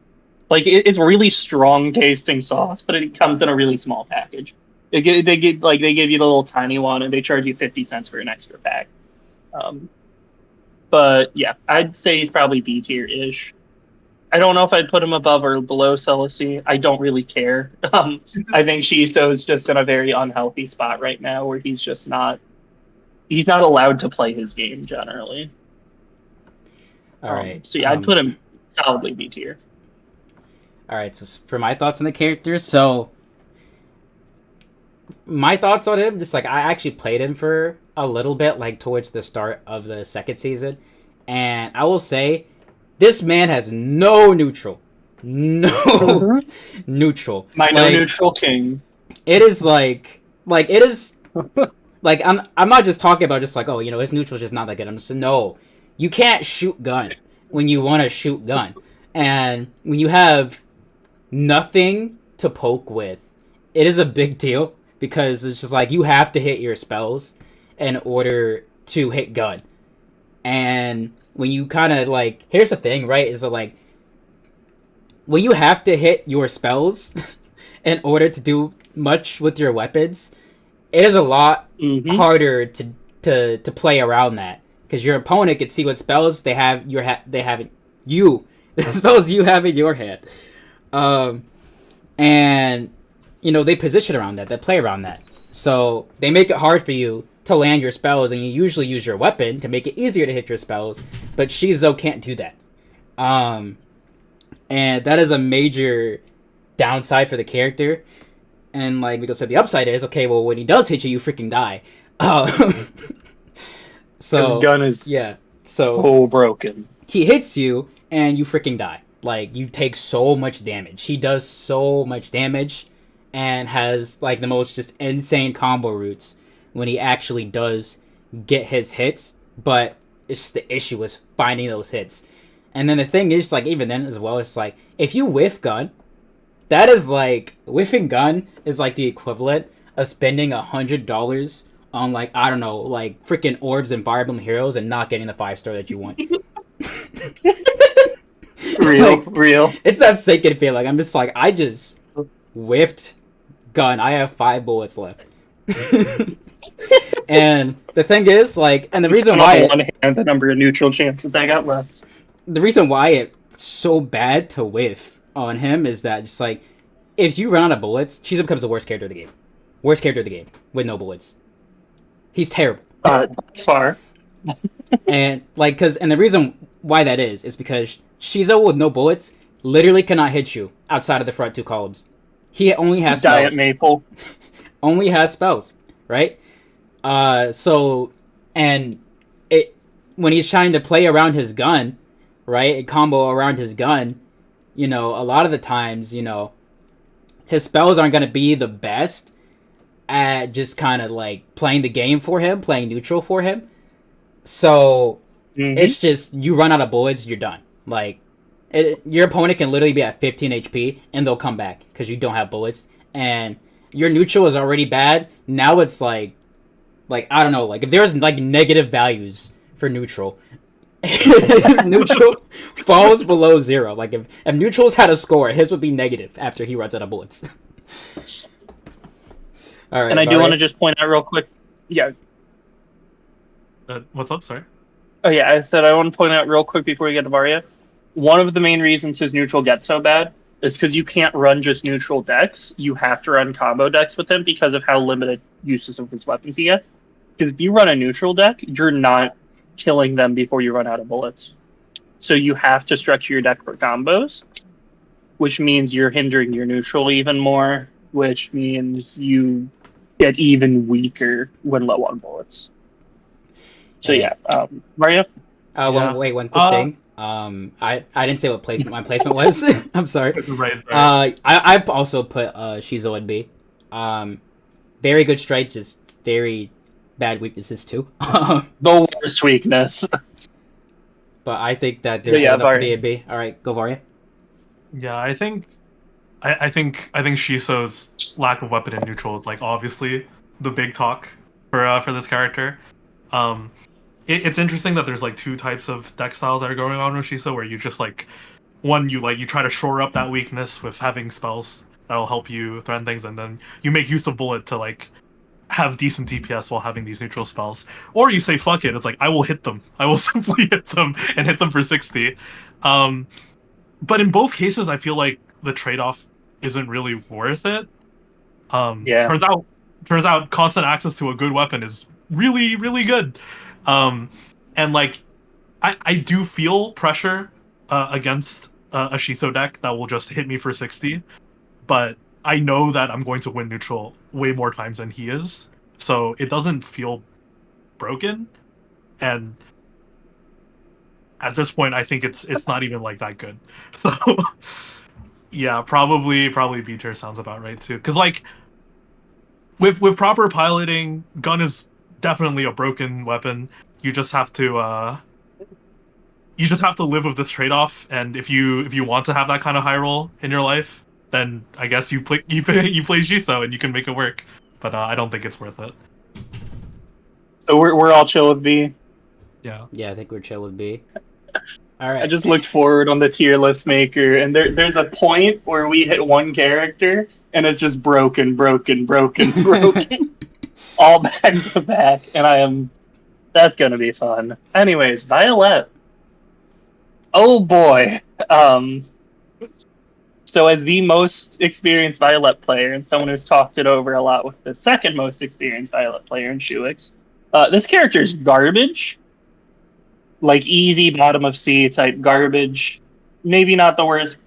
Like it's really strong tasting sauce, but it comes in a really small package. They give you the little tiny one, and they charge you 50 cents for an extra pack. But yeah, I'd say he's probably B tier ish. I don't know if I'd put him above or below Celicy. I don't really care. I think Shisto's just in a very unhealthy spot right now, where he's just not. He's not allowed to play his game generally. All right. So yeah, I'd put him solidly B tier. All right. So for my thoughts on the character, so my thoughts on him, just like I actually played him for a little bit, like towards the start of the second season, and I will say, this man has no neutral, neutral. My no neutral king. It is like it is. Like I'm not just talking about just like, oh, his neutral's just not that good. I'm just no, you can't shoot gun when you want to shoot gun, and when you have nothing to poke with, it is a big deal because it's just like you have to hit your spells in order to hit gun, and when you kind of like, here's the thing, right? Is that like when you have to hit your spells in order to do much with your weapons, it is a lot harder to play around that because your opponent can see what spells they have the spells you have in your hand, and they position around that, they play around that, so they make it hard for you to land your spells, and you usually use your weapon to make it easier to hit your spells, but Shizo can't do that, and that is a major downside for the character. And like Mickle said, the upside is, okay, well, when he does hit you, you freaking die. His So gun is yeah, so so broken. he hits you and you freaking die. Like you take so much damage. He does so much damage and has like the most just insane combo routes when he actually does get his hits, but it's the issue is finding those hits. And then the thing is like even then as well, it's like if you whiff gun, that is like whiffing gun is like the equivalent of spending $100 on like I don't know like freaking orbs and Fire Emblem Heroes and not getting the 5-star that you want. Real, Like real. it's that sinking feeling. I'm just like I just whiffed gun. I have 5 bullets left. And the thing is like and the reason why on one hand the number of neutral chances I got left. the reason why it's so bad to whiff on him is that just like if you run out of bullets, Chizo becomes the worst character of the game. Worst character of the game with no bullets. He's terrible. Far. And like and the reason why that is because Shizo with no bullets literally cannot hit you outside of the front 2 columns. He only has Diet spells. Maple. Only has spells, right? So and it when he's trying to play around his gun, right? A combo around his gun, you know, a lot of the times, you know, his spells aren't gonna be the best at just kind of like playing the game for him, playing neutral for him. So it's just you run out of bullets, you're done. Like your opponent can literally be at 15 HP and they'll come back because you don't have bullets, and your neutral is already bad. Now it's like I don't know, like if there's like negative values for neutral, his neutral falls below 0. Like if neutrals had a score, his would be negative after he runs out of bullets. All right, and I do want to just point out real quick. Yeah. What's up? Sorry. Oh yeah, I said I want to point out real quick before we get to Varia. One of the main reasons his neutral gets so bad is because you can't run just neutral decks. You have to run combo decks with him because of how limited uses of his weapons he gets. Because if you run a neutral deck, you're not killing them before you run out of bullets. So you have to structure your deck for combos, which means you're hindering your neutral even more, which means you get even weaker when low on bullets. So yeah, Varia? Yeah. One quick thing. I didn't say what placement my placement was. I'm sorry. Right. I also put Shizo in B. Very good strike, just very bad weaknesses too. The worst weakness. But I think that they're good enough to be a B. All right, go Varia. Yeah, I think Shiso's lack of weapon in neutral is like obviously the big talk for this character. It's interesting that there's like 2 types of deck styles that are going on with Shiso, where you just like one you try to shore up that weakness with having spells that'll help you threaten things, and then you make use of bullet to like have decent DPS while having these neutral spells, or you say fuck it, it's like I will hit them, I will simply hit them and hit them for 60. But in both cases, I feel like the trade-off isn't really worth it. Yeah. Turns out constant access to a good weapon is really, really good. And like, I do feel pressure against a Shiso deck that will just hit me for 60, but I know that I'm going to win neutral way more times than he is, so it doesn't feel broken. And at this point, I think it's not even like that good. So yeah, probably B tier sounds about right too. Because like with proper piloting, gun is definitely a broken weapon. You just have to live with this trade-off, and if you want to have that kind of high roll in your life, then I guess you play Shiso and you can make it work. But I don't think it's worth it. So we're all chill with B. Yeah. Yeah, I think we're chill with B. All right. I just looked forward on the tier list maker, and there's a point where we hit one character, and it's just broken, all back to back, and that's gonna be fun. Anyways, Violet. Oh boy. So as the most experienced Violet player, and someone who's talked it over a lot with the second most experienced Violet player in Shuix, this character is garbage. Like easy bottom of C type garbage. Maybe not the worst,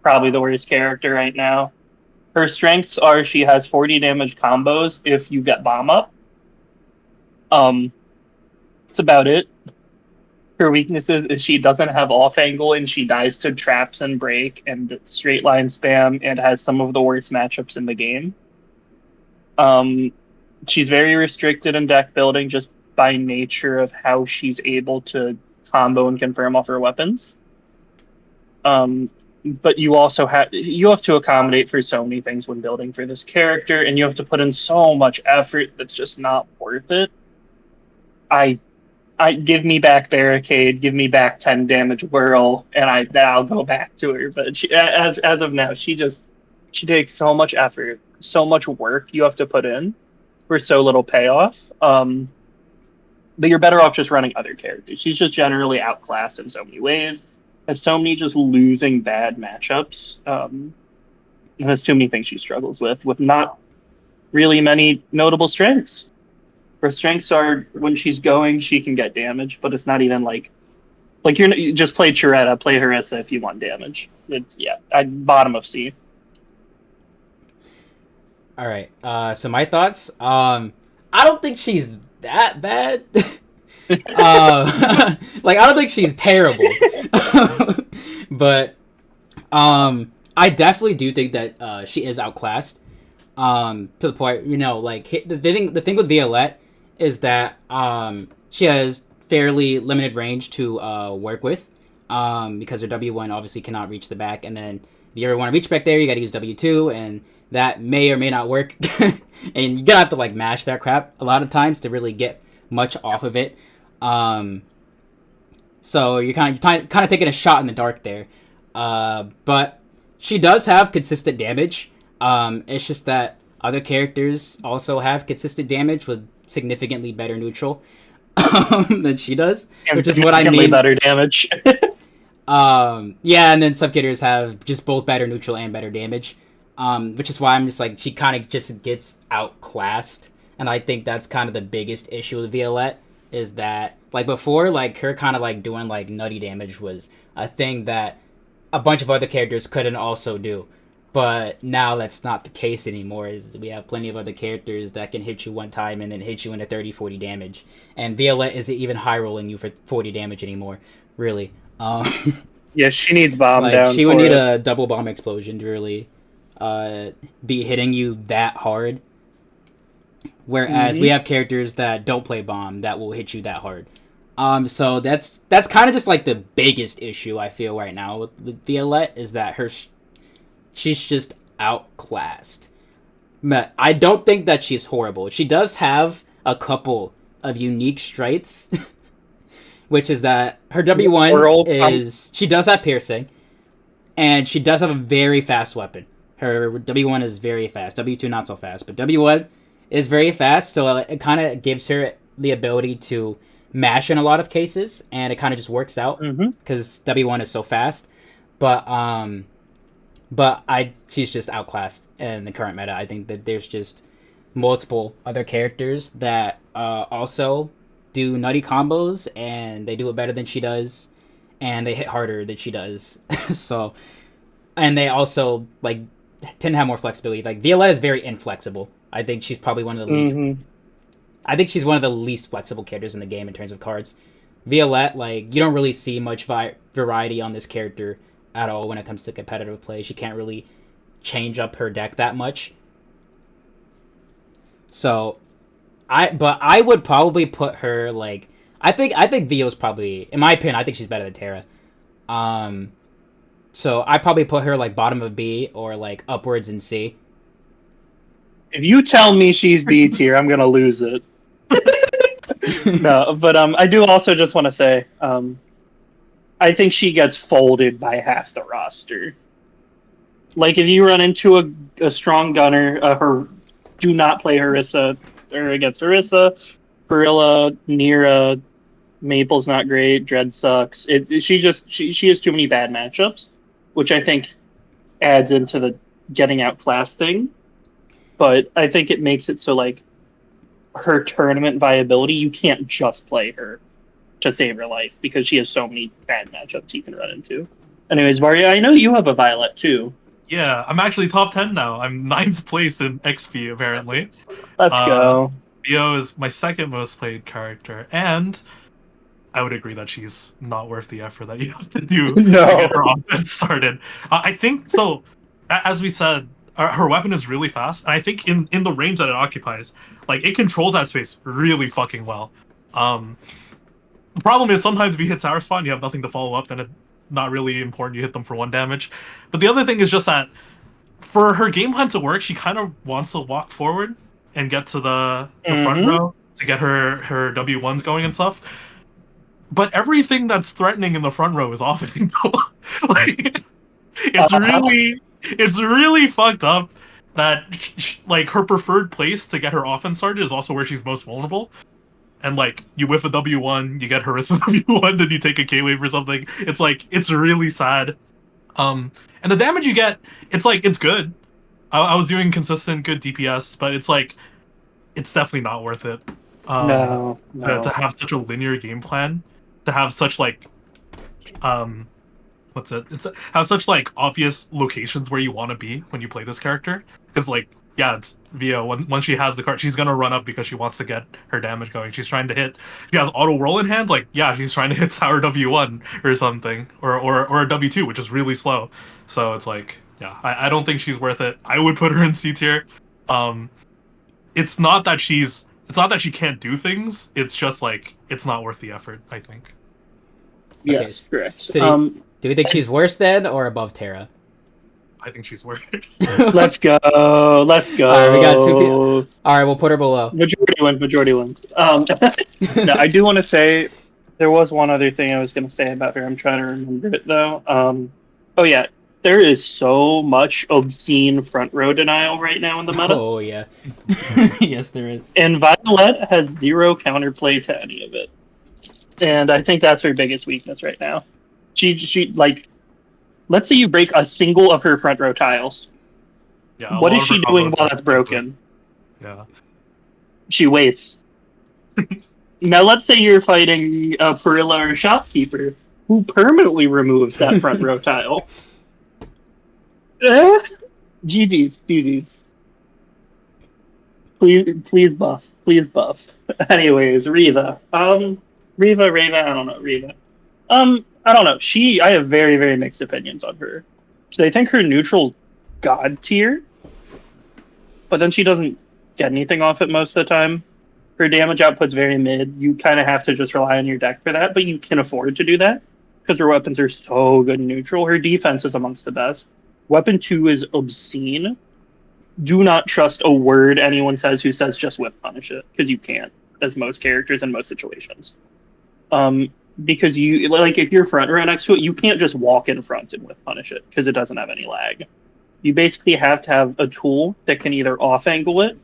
probably the worst character right now. Her strengths are she has 40 damage combos if you get bomb up. That's about it. Her weaknesses is she doesn't have off angle and she dies to traps and break and straight line spam and has some of the worst matchups in the game. Um, she's very restricted in deck building just by nature of how she's able to combo and confirm off her weapons. But you also have to accommodate for so many things when building for this character, and you have to put in so much effort that's just not worth it. I give me back barricade, give me back 10 damage whirl, and I'll go back to her. But as of now, she takes so much effort, so much work you have to put in for so little payoff. That you're better off just running other characters. She's just generally outclassed in so many ways. Has so many just losing bad matchups. Has too many things she struggles with not really many notable strengths. Her strengths are when she's going, she can get damage, but it's not even like you just play Chiretta, play Harissa if you want damage. Bottom of C. All right. So my thoughts. I don't think she's that bad. Like I don't think she's terrible. But I definitely do think that she is outclassed. To the point, like the thing with Violette is that she has fairly limited range to work with because her W1 obviously cannot reach the back, and then if you ever want to reach back there, you got to use W2, and that may or may not work, and you're gonna have to like mash that crap a lot of times to really get much off of it. So you're kind of taking a shot in the dark there, but she does have consistent damage. It's just that other characters also have consistent damage with significantly better neutral than she does, And which is what I mean. Better damage. Yeah, and then some characters have just both better neutral and better damage, which is why I'm just like she kind of just gets outclassed, and I think that's kind of the biggest issue with Violette is that like before, like her kind of like doing like nutty damage was a thing that a bunch of other characters couldn't also do. But now that's not the case anymore. Is we have plenty of other characters that can hit you one time and then hit you into 30, 40 damage. And Violette isn't even high rolling you for 40 damage anymore, really. Yeah, she needs bomb like, down. She would need a double bomb explosion to really be hitting you that hard. Whereas we have characters that don't play bomb that will hit you that hard. So that's kind of just like the biggest issue I feel right now with Violette is that she's just outclassed. But I don't think that she's horrible. She does have a couple of unique strengths, which is that her W1 is... She does have piercing, and she does have a very fast weapon. Her W1 is very fast. W2 not so fast, but W1 is very fast, so it kind of gives her the ability to mash in a lot of cases, and it kind of just works out because W1 is so fast. But she's just outclassed in the current meta. I think that there's just multiple other characters that also do nutty combos, and they do it better than she does, and they hit harder than she does. So, and they also like tend to have more flexibility. Like Violette is very inflexible. I think she's probably one of the least. I think she's one of the least flexible characters in the game in terms of cards. Violette, like you don't really see much variety on this character at all when it comes to competitive play. She can't really change up her deck that much. So, I would probably put her like I think Vio's probably, in my opinion, I think she's better than Terra. So I probably put her like bottom of B or like upwards in C. If you tell me she's B tier, I'm gonna lose it. No, but I do also just want to say, I think she gets folded by half the roster. Like if you run into a strong gunner, do not play Harissa or against Harissa, Barilla, Nira, Maple's not great, Dread sucks. She has too many bad matchups, which I think adds into the getting outclassed thing. But I think it makes it so like her tournament viability, you can't just play her to save her life because she has so many bad matchups you can run into. Anyways, Varia, I know you have a Violet too. Yeah, I'm actually top 10 now. I'm 9th place in XP, apparently. Let's go. Bio is my second most played character, and I would agree that she's not worth the effort that you have to do to No. get her offense started. I think so. As we said, her weapon is really fast, and I think in the range that it occupies, like it controls that space really fucking well. Um, the problem is sometimes if you hit sour spot and you have nothing to follow up, then it's not really important. You hit them for 1 damage. But the other thing is just that for her game plan to work, she kind of wants to walk forward and get to the front Mm-hmm. row to get her W1s going and stuff. But everything that's threatening in the front row is offing. Like Uh-huh. it's really fucked up that like her preferred place to get her offense started is also where she's most vulnerable. And like you whiff a W1, you get Harissa W1, then you take a K wave or something. It's like it's really sad. And the damage you get, it's like it's good. I was doing consistent good DPS, but it's like it's definitely not worth it. Um, No, to no. have such a linear game plan, to have such like um what's it? It's have such like obvious locations where you want to be when you play this character. Because like yeah, it's Via. When she has the card, she's gonna run up because she wants to get her damage going. She's trying to hit. She has auto roll in hand. Like yeah, she's trying to hit Sour W1 or something, or a W2, which is really slow. So it's like yeah, I don't think she's worth it. I would put her in C tier. Um, it's not that she can't do things. It's just like it's not worth the effort. I think. Okay, Yes, correct. so do we think she's worse than or above Terra? I think she's worse. Let's go. Let's All right, we got two people. go. All right, we'll put her below. Majority wins. Majority wins. No, I do want to say there was one other thing I was going to say about her. I'm trying to remember it though. Oh yeah, there is so much obscene front row denial right now in the meta, Oh yeah, yes there is. and Violet has zero counterplay to any of it, and I think that's her biggest weakness right now. She like, let's say you break a single of her front row tiles. Yeah, a What lot is of her she doing combos while are that's stupid. broken? Yeah. She waits. Now, let's say you're fighting a Perilla or Shopkeeper who permanently removes that front row tile. GG's, GG's. Please buff. Please buff. Anyways, Riva. Riva, I don't know, Riva. I don't know. I have very, very mixed opinions on her. So I think her neutral god tier, but then she doesn't get anything off it most of the time. Her damage output's very mid. You kind of have to just rely on your deck for that, but you can afford to do that because her weapons are so good in neutral. Her defense is amongst the best. Weapon 2 is obscene. Do not trust a word anyone says who says just whip punish it, because you can't, as most characters in most situations. Because you like if you're front row next to it, you can't just walk in front and whip punish it because it doesn't have any lag. You basically have to have a tool that can either off angle it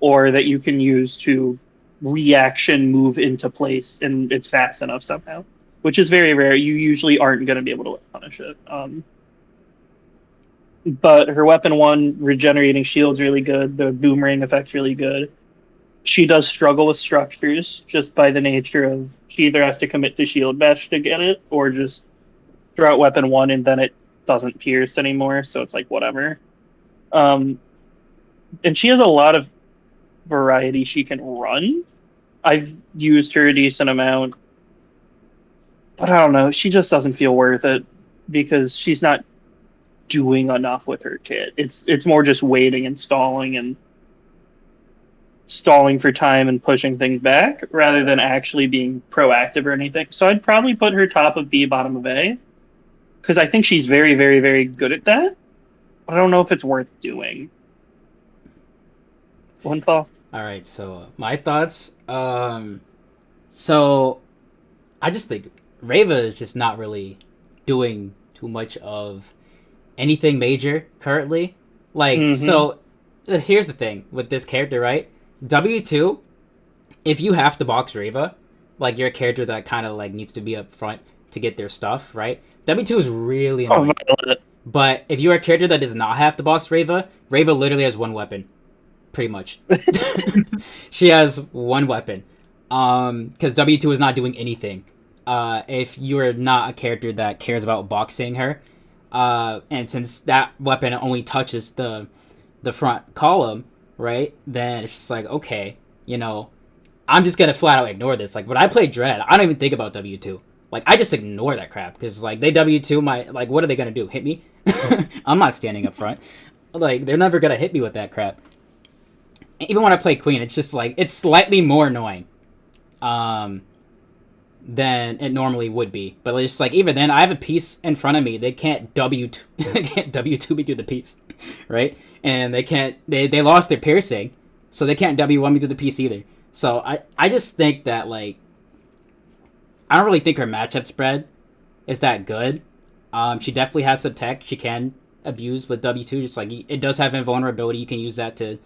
or that you can use to reaction move into place and it's fast enough somehow, which is very rare. You usually aren't going to be able to whip punish it. But her weapon 1 regenerating shield's really good. The boomerang effect's really good. She does struggle with structures just by the nature of she either has to commit to shield bash to get it or just throw out weapon 1 and then it doesn't pierce anymore. So it's like whatever. And she has a lot of variety she can run. I've used her a decent amount, but I don't know. She just doesn't feel worth it because she's not doing enough with her kit. It's more just waiting and stalling for time and pushing things back rather than actually being proactive or anything. So I'd probably put her top of B, bottom of A, because I think she's very, very, very good at that. But I don't know if it's worth doing. Windfall. All right, so my thoughts. So I just think Reva is just not really doing too much of anything major currently. Like, Mm-hmm. so here's the thing with this character, right? W2, if you have to box Reva, like you're a character that kind of like needs to be up front to get their stuff, right? W2 is really Oh, annoying. Violet. But if you're a character that does not have to box Reva, Reva literally has one weapon. Pretty much. She has one weapon. Because W2 is not doing anything. If you're not a character that cares about boxing her, and since that weapon only touches the front column, right? Then it's just like, okay, you know, I'm just gonna flat out ignore this. Like when I play Dread, I don't even think about W2. Like I just ignore that crap because like they W2 my like what are they gonna do? Hit me? I'm not standing up front. Like they're never gonna hit me with that crap. Even when I play Queen, it's just like it's slightly more annoying. Than it normally would be. But it's like even then, I have a piece in front of me. They can't they can't W2 me through the piece, right? And they can't they lost their piercing, so they can't W1 me through the piece either. So I just think that like I don't really think her matchup spread is that good. She definitely has some tech she can abuse with W2. Just like it does have invulnerability, you can use that to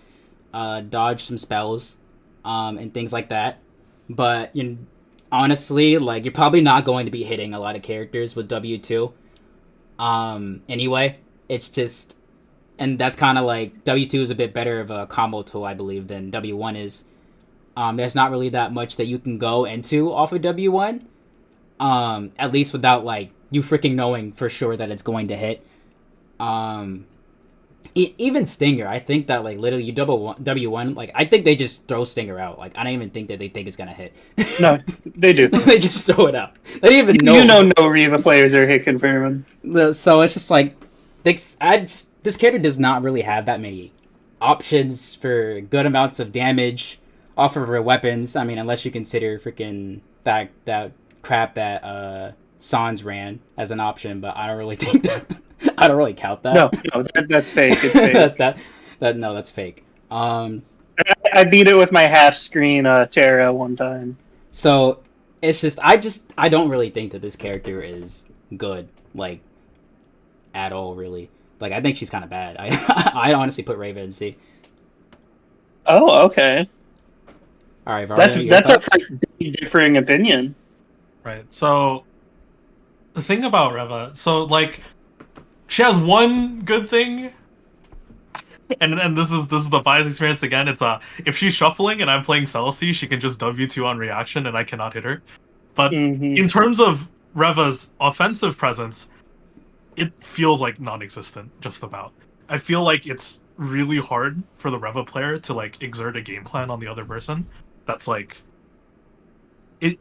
dodge some spells, and things like that. But you know, honestly, like you're probably not going to be hitting a lot of characters with W2. Anyway, it's just, and that's kind of like W2 is a bit better of a combo tool, I believe, than W1 is. There's not really that much that you can go into off of W1. At least without like you freaking knowing for sure that it's going to hit. Even Stinger, I think that like literally you W1, like I think they just throw Stinger out. Like I don't even think that they think it's gonna hit. No, they do. They just throw it out. They don't even know. You know, no Riva players are hit confirming. So it's just like this character does not really have that many options for good amounts of damage off of her weapons. I mean, unless you consider freaking that crap that Sans ran as an option, but I don't really think that. I don't really count that. No, that's fake. It's fake. No, that's fake. I beat it with my half screen Terra one time. So it's just I don't really think that this character is good, like at all, really. Like I think she's kind of bad. I honestly put Raven in C. Oh, okay. All right, Varia, that's our first differing opinion. Right. So the thing about Reva, so like she has one good thing, and this is the bias experience again. It's if she's shuffling and I'm playing Celestia, she can just W2 on reaction and I cannot hit her. But in terms of Reva's offensive presence, it feels like non-existent, just about. I feel like it's really hard for the Reva player to like exert a game plan on the other person. That's like it.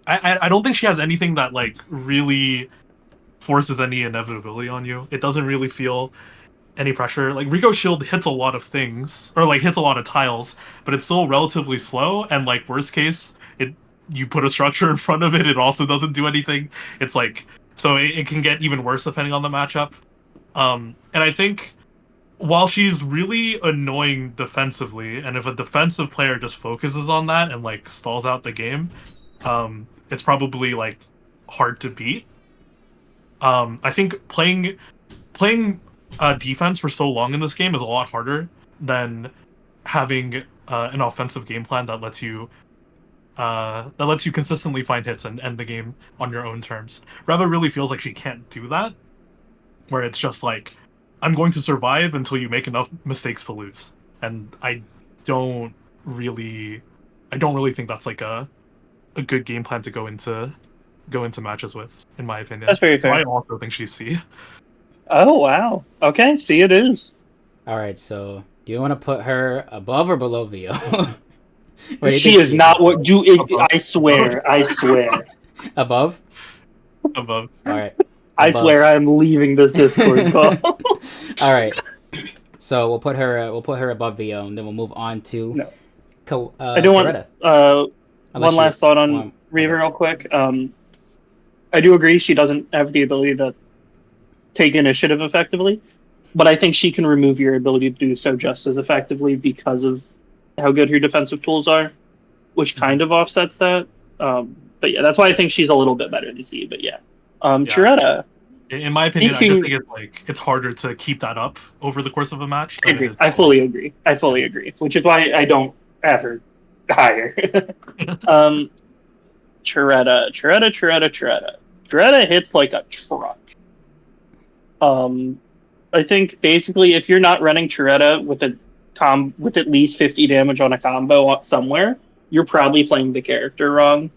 I don't think she has anything that like really forces any inevitability on you. It doesn't really feel any pressure. Like Rico Shield hits a lot of things, or like hits a lot of tiles, but it's still relatively slow. And like worst case, you put a structure in front of it, it also doesn't do anything. It's like so it can get even worse depending on the matchup. And I think while she's really annoying defensively, and if a defensive player just focuses on that and like stalls out the game, it's probably like hard to beat. I think playing defense for so long in this game is a lot harder than having an offensive game plan that lets you consistently find hits and end the game on your own terms. Reva really feels like she can't do that, where it's just like I'm going to survive until you make enough mistakes to lose, and I don't really think that's like a good game plan to go into matches with, in my opinion. That's very fair. I also think she's C. Oh wow. Okay, C it is. All right, so do you want to put her above or below VO? She is not what do. I swear. I swear. Above. Above. All right. I swear I'm leaving this Discord call. All right. So we'll put her above VO, and then we'll move on to. No. I do want one last thought on Reaver real quick. I do agree she doesn't have the ability to take initiative effectively, but I think she can remove your ability to do so just as effectively because of how good her defensive tools are, which kind of offsets that. But yeah, that's why I think she's a little bit better to see. But yeah, Chiretta. In my opinion, I just think it's harder to keep that up over the course of a match. I fully agree. Which is why I don't have her higher. Chiretta. Chiretta hits like a truck. I think basically if you're not running Chiretta with with at least 50 damage on a combo somewhere, you're probably playing the character wrong.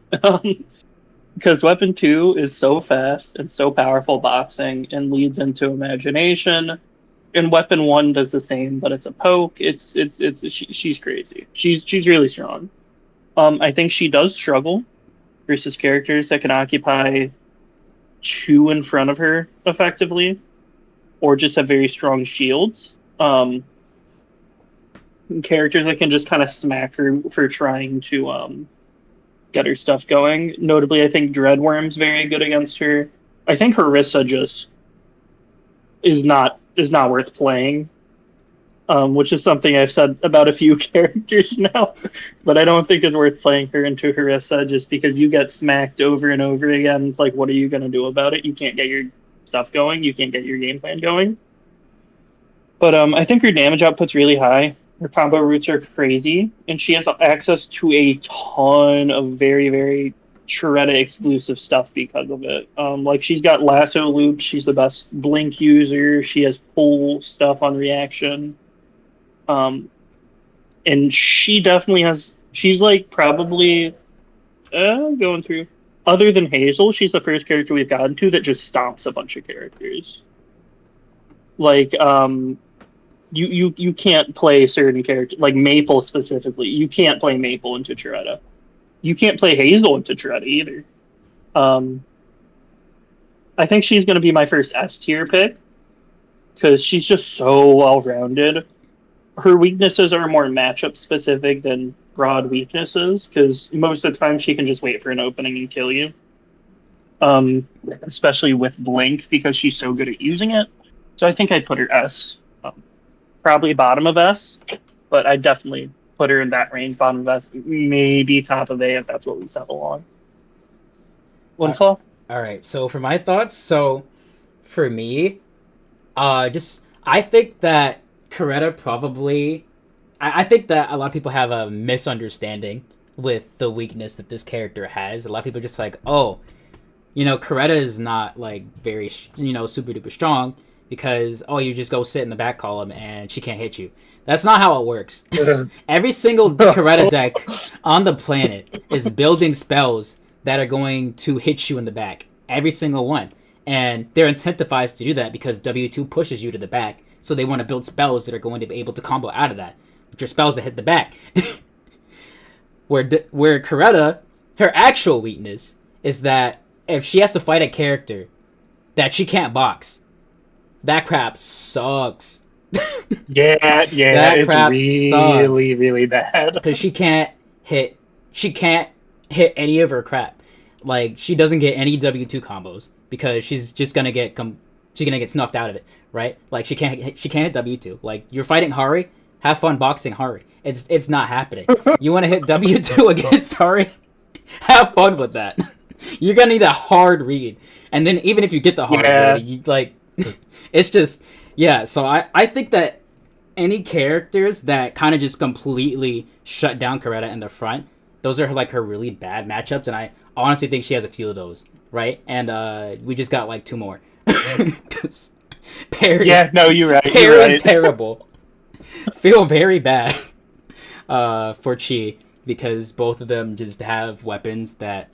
Because Weapon 2 is so fast and so powerful boxing and leads into imagination. And Weapon 1 does the same, but it's a poke. She's crazy. She's really strong. I think she does struggle versus characters that can occupy two in front of her effectively, or just have very strong shields. Characters that can just kind of smack her for trying to get her stuff going. Notably, I think Dreadworm's very good against her. I think Harissa just is not worth playing, which is something I've said about a few characters now. But I don't think it's worth playing her into Harissa just because you get smacked over and over again. It's like, what are you going to do about it? You can't get your stuff going. You can't get your game plan going. But I think her damage output's really high. Her combo routes are crazy, and she has access to a ton of very, very Shredda exclusive stuff because of it. Like she's got lasso loop. She's the best blink user. She has pull stuff on reaction. And she definitely has. She's like probably going through. Other than Hazel, she's the first character we've gotten to that just stomps a bunch of characters. Like you can't play certain characters like Maple specifically. You can't play Maple into Shredda. You can't play Hazel into Shredda either. I think she's going to be my first S tier pick because she's just so well rounded. Her weaknesses are more matchup specific than broad weaknesses because most of the time she can just wait for an opening and kill you. Especially with Blink because she's so good at using it. So I think I'd put her S. Probably bottom of S, but I definitely put her in that range, bottom of S, maybe top of A if that's what we settle on. Windfall? All right. So for my thoughts, so for me, I think that Coretta probably, I think that a lot of people have a misunderstanding with the weakness that this character has. A lot of people are just like, oh, Coretta is not like very, super duper strong because, oh, you just go sit in the back column and she can't hit you. That's not how it works. Every single Coretta deck on the planet is building spells that are going to hit you in the back. Every single one. And they're incentivized to do that because W2 pushes you to the back. So they want to build spells that are going to be able to combo out of that, which are spells that hit the back. Where Coretta, her actual weakness is that if she has to fight a character that she can't box, that crap sucks. Yeah, that it's crap really, sucks. really bad. Because she can't hit any of her crap. Like, she doesn't get any W2 combos because she's just gonna get snuffed out of it, right? Like, she can't hit W2. Like, you're fighting Hari, have fun boxing Hari. It's not happening. You want to hit W2 against Hari? Have fun with that. You're gonna need a hard read, and then even if you get the hard read, it's just So I think that any characters that kind of just completely shut down Coretta in the front, those are like her really bad matchups, and I honestly think she has a few of those, right? And we just got like two more. Perry, you're right. Perry and Terrible feel very bad for Chi because both of them just have weapons that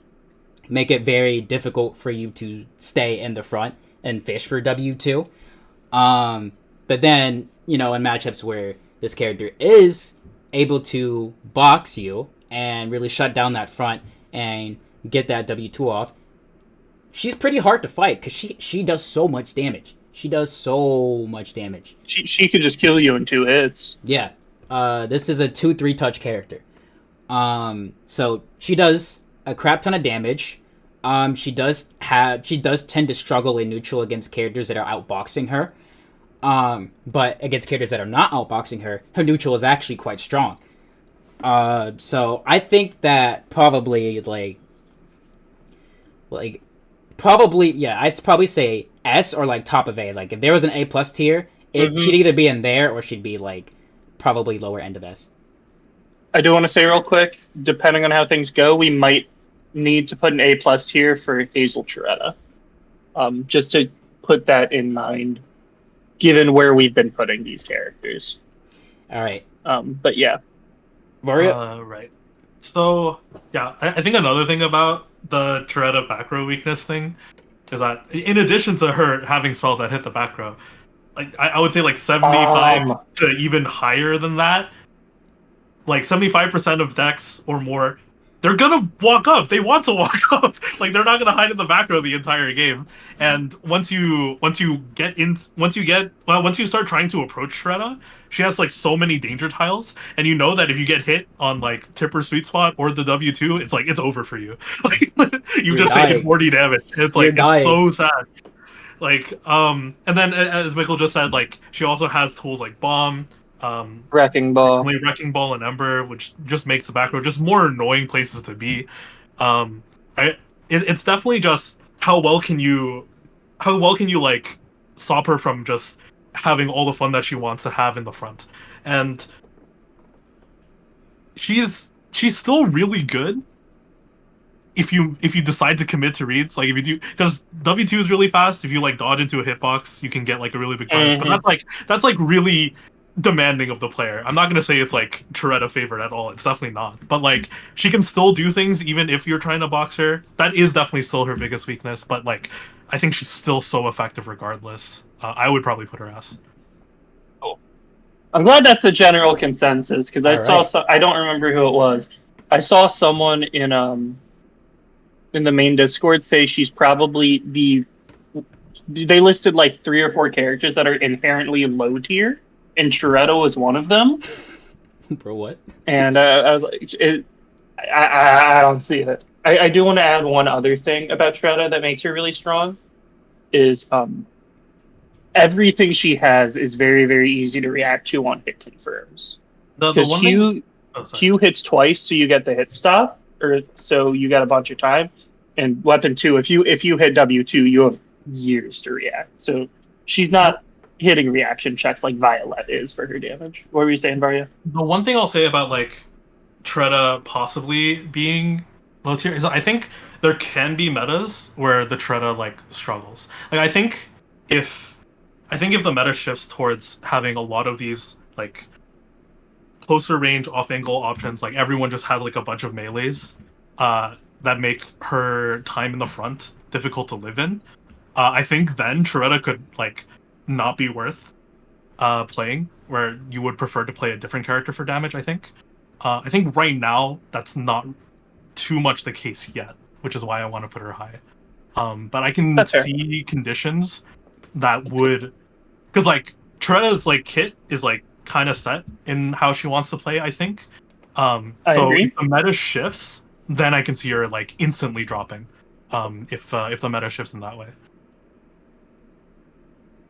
make it very difficult for you to stay in the front and fish for W2. But then, in matchups where this character is able to box you and really shut down that front and get that W2 off, she's pretty hard to fight because she does so much damage. She does so much damage. She could just kill you in 2 hits. Yeah. This is a 2-3 touch character. So she does a crap ton of damage. She does tend to struggle in neutral against characters that are outboxing her. But against characters that are not outboxing her, her neutral is actually quite strong. So I think that probably I'd probably say S or like top of A. Like if there was an A+ tier, she'd either be in there or she'd be like probably lower end of S. I do want to say real quick, depending on how things go, we might need to put an A+ tier for Hazel Shredda. Just to put that in mind, given where we've been putting these characters. All right. But yeah. Varia? Right. So, yeah, I think another thing about the Shredda back row weakness thing is that in addition to her having spells that hit the back row, like I would say like 75 to even higher than that, like 75% of decks or more they're gonna walk up. They want to walk up. Like they're not gonna hide in the back row the entire game. And once you start trying to approach Shredda, she has like so many danger tiles, and you know that if you get hit on like Tipper Sweet Spot or the W2, it's like it's over for you. Like you've You're just taken dying. 40 damage. It's You're like it's dying. so sad. Like and then as Mickle just said, like she also has tools like bomb, Wrecking ball. only wrecking ball and ember, which just makes the back row just more annoying places to be. um it's definitely just how well can you like stop her from just having all the fun that she wants to have in the front. And she's still really good if you decide to commit to reads. Like if you do, because W2 is really fast. If you like dodge into a hitbox, you can get like a really big punish. But that's like really demanding of the player. I'm not gonna say it's like Toretta favorite at all. It's definitely not. But like she can still do things even if you're trying to box her. That is definitely still her biggest weakness. But like I think she's still so effective regardless. I would probably put her ass. Cool. I'm glad that's the general consensus because I All saw right. I don't remember who it was. I saw someone in the main Discord say she's probably they listed like 3 or 4 characters that are inherently low tier, and Toretto was one of them. Bro, what? And I was like, I don't see it. I do want to add one other thing about Toretto that makes her really strong is everything she has is very, very easy to react to on hit confirms. The Because one thing. Oh, sorry. Q hits twice, so you get the hit stop, or so you get a bunch of time. And weapon 2, if you hit W2, you have years to react. So she's not hitting reaction checks like Violet is for her damage. What were you saying, Varia? The one thing I'll say about like Tretta possibly being low tier is I think there can be metas where the Tretta like struggles. Like if if the meta shifts towards having a lot of these like closer range off angle options, like everyone just has like a bunch of melees that make her time in the front difficult to live in. I think then Tretta could like not be worth playing, where you would prefer to play a different character for damage. I think right now that's not too much the case yet, which is why I want to put her high. But I can That's fair. see conditions that would, because like Tretta's like kit is like kind of set in how she wants to play. I think. I So agree. if the meta shifts, then I can see her like instantly dropping. If the meta shifts in that way.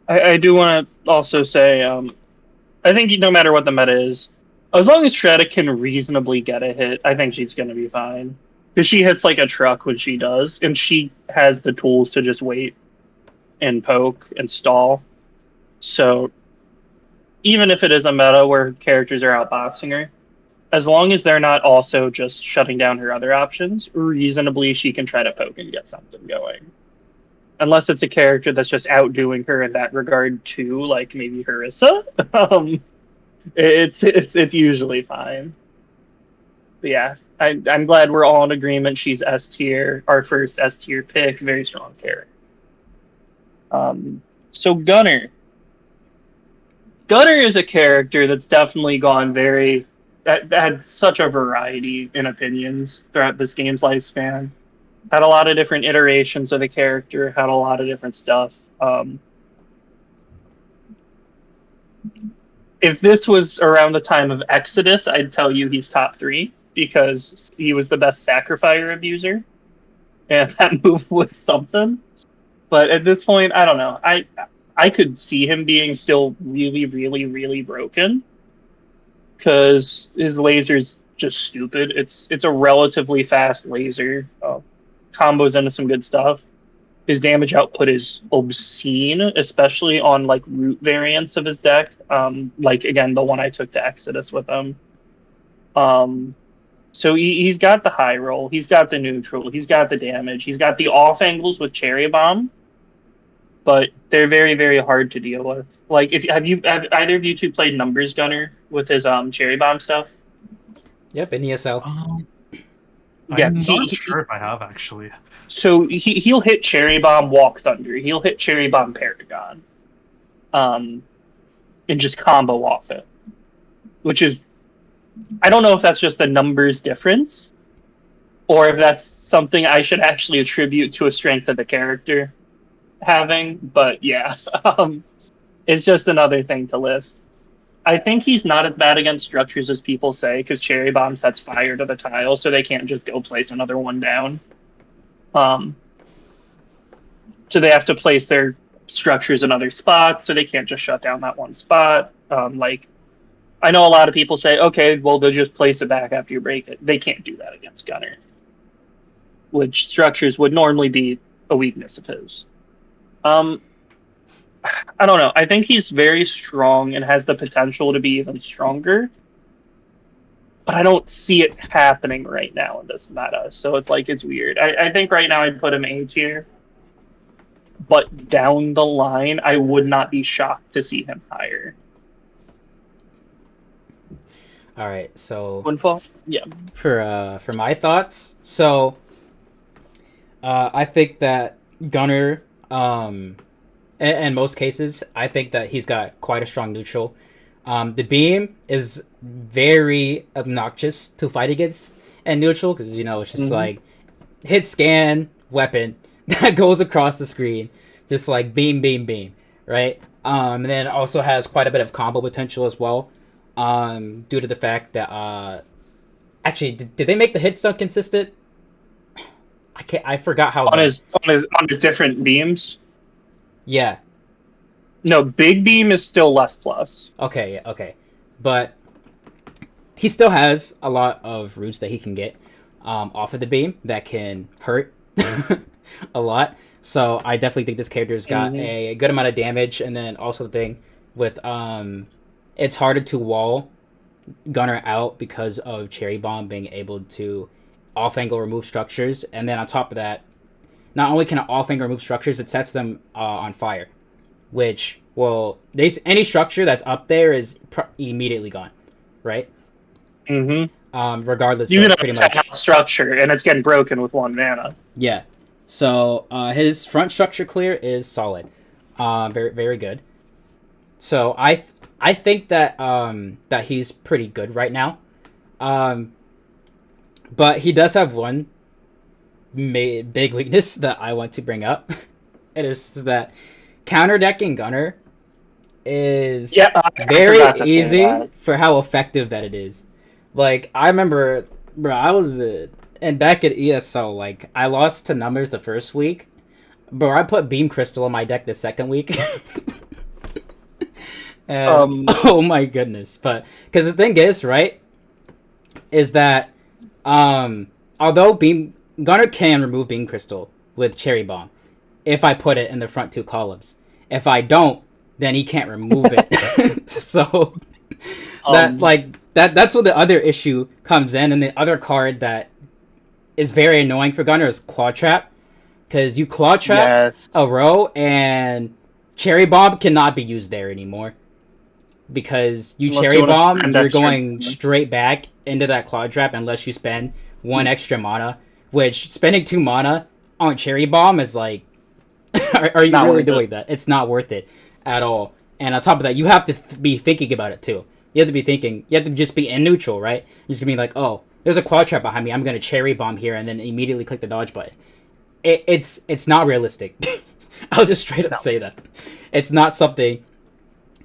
I do want to also say, I think no matter what the meta is, as long as Shredda can reasonably get a hit, I think she's going to be fine. Because she hits like a truck when she does, and she has the tools to just wait and poke and stall. So even if it is a meta where characters are outboxing her, as long as they're not also just shutting down her other options, reasonably she can try to poke and get something going. Unless it's a character that's just outdoing her in that regard too, like maybe Harissa. It's usually fine. But yeah, I'm glad we're all in agreement. She's S tier, our first S tier pick, very strong character. So Gunner. Gunner is a character that's definitely gone that had such a variety in opinions throughout this game's lifespan. Had a lot of different iterations of the character, had a lot of different stuff. If this was around the time of Exodus, I'd tell you he's top 3 because he was the best sacrificer abuser, and that move was something. But at this point, I don't know. I could see him being still really, really, really broken because his laser's just stupid. It's a relatively fast laser. Combos into some good stuff. His damage output is obscene, especially on like root variants of his deck. Like again, the one I took to Exodus with him. So he's got the high roll, he's got the neutral, he's got the damage, he's got the off angles with Cherry Bomb, but they're very, very hard to deal with. Like, if have either of you two played Numbers Gunner with his Cherry Bomb stuff? Yep, in ESL. Yeah, I'm not sure if I have actually. so he'll hit Cherry Bomb Walk Thunder, he'll hit Cherry Bomb Paragon, and just combo off it, which is, I don't know if that's just the numbers difference, or if that's something I should actually attribute to a strength of the character having. But yeah, it's just another thing to list. I think he's not as bad against structures as people say, because Cherry Bomb sets fire to the tile, so they can't just go place another one down. Um, so they have to place their structures in other spots, so they can't just shut down that one spot. Like, I know a lot of people say, okay, well, they'll just place it back after you break it. They can't do that against Gunner, which structures would normally be a weakness of his. I don't know. I think he's very strong and has the potential to be even stronger, but I don't see it happening right now in this meta. So it's like, it's weird. I think right now I'd put him A tier, but down the line, I would not be shocked to see him higher. All right, so Windfall? Yeah. for my thoughts, so I think that Gunner, in most cases, I think that he's got quite a strong neutral. The beam is very obnoxious to fight against and neutral because it's just like hit scan weapon that goes across the screen, just like beam beam beam, right? And then it also has quite a bit of combo potential as well, due to the fact that actually did they make the hit stun consistent? I forgot how on his different beams. Yeah. No, big beam is still less plus. Okay, yeah, okay. But he still has a lot of roots that he can get off of the beam that can hurt a lot. So I definitely think this character's got a good amount of damage, and then also the thing with it's harder to wall Gunner out because of Cherry Bomb being able to off angle remove structures, and then on top of that, not only can it off angle remove structures, it sets them on fire, which any structure that's up there is immediately gone, right? Regardless you of can pretty have much structure, and it's getting broken with 1 mana. Yeah. So his front structure clear is solid, very very good. So I think that that he's pretty good right now, but he does have one big weakness that I want to bring up. It is that counterdecking Gunner is very easy for how effective that it is. Like, I remember, bro, I was and back at ESL, like, I lost to numbers the first week, but I put Beam Crystal on my deck the second week. And, oh my goodness. But because the thing is, right, is that although Gunner can remove Beam Crystal with Cherry Bomb if I put it in the front 2 columns. If I don't, then he can't remove it. So that's where the other issue comes in. And the other card that is very annoying for Gunner is Claw Trap, because you Claw Trap a row and Cherry Bomb cannot be used there anymore, because you Cherry Bomb, you're going straight back into that Claw Trap unless you spend 1 extra mana, which spending 2 mana on Cherry Bomb is like, are you really doing that? It's not worth it at all. And on top of that, you have to be thinking about it too. You have to be thinking, you have to just be in neutral, right? You're just gonna be like, oh, there's a Claw Trap behind me, I'm gonna Cherry Bomb here and then immediately click the dodge button. It's not realistic. I'll just straight up say that. It's not something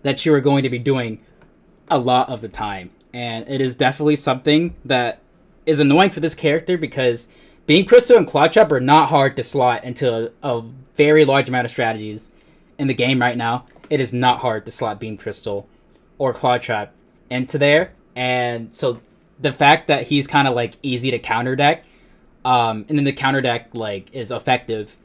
that you are going to be doing a lot of the time. And it is definitely something that is annoying for this character, because Beam Crystal and Claw Trap are not hard to slot into a very large amount of strategies in the game right now. It is not hard to slot Beam Crystal or Claw Trap into there. And so the fact that he's kind of like easy to counter deck, and then the counter deck like is effective,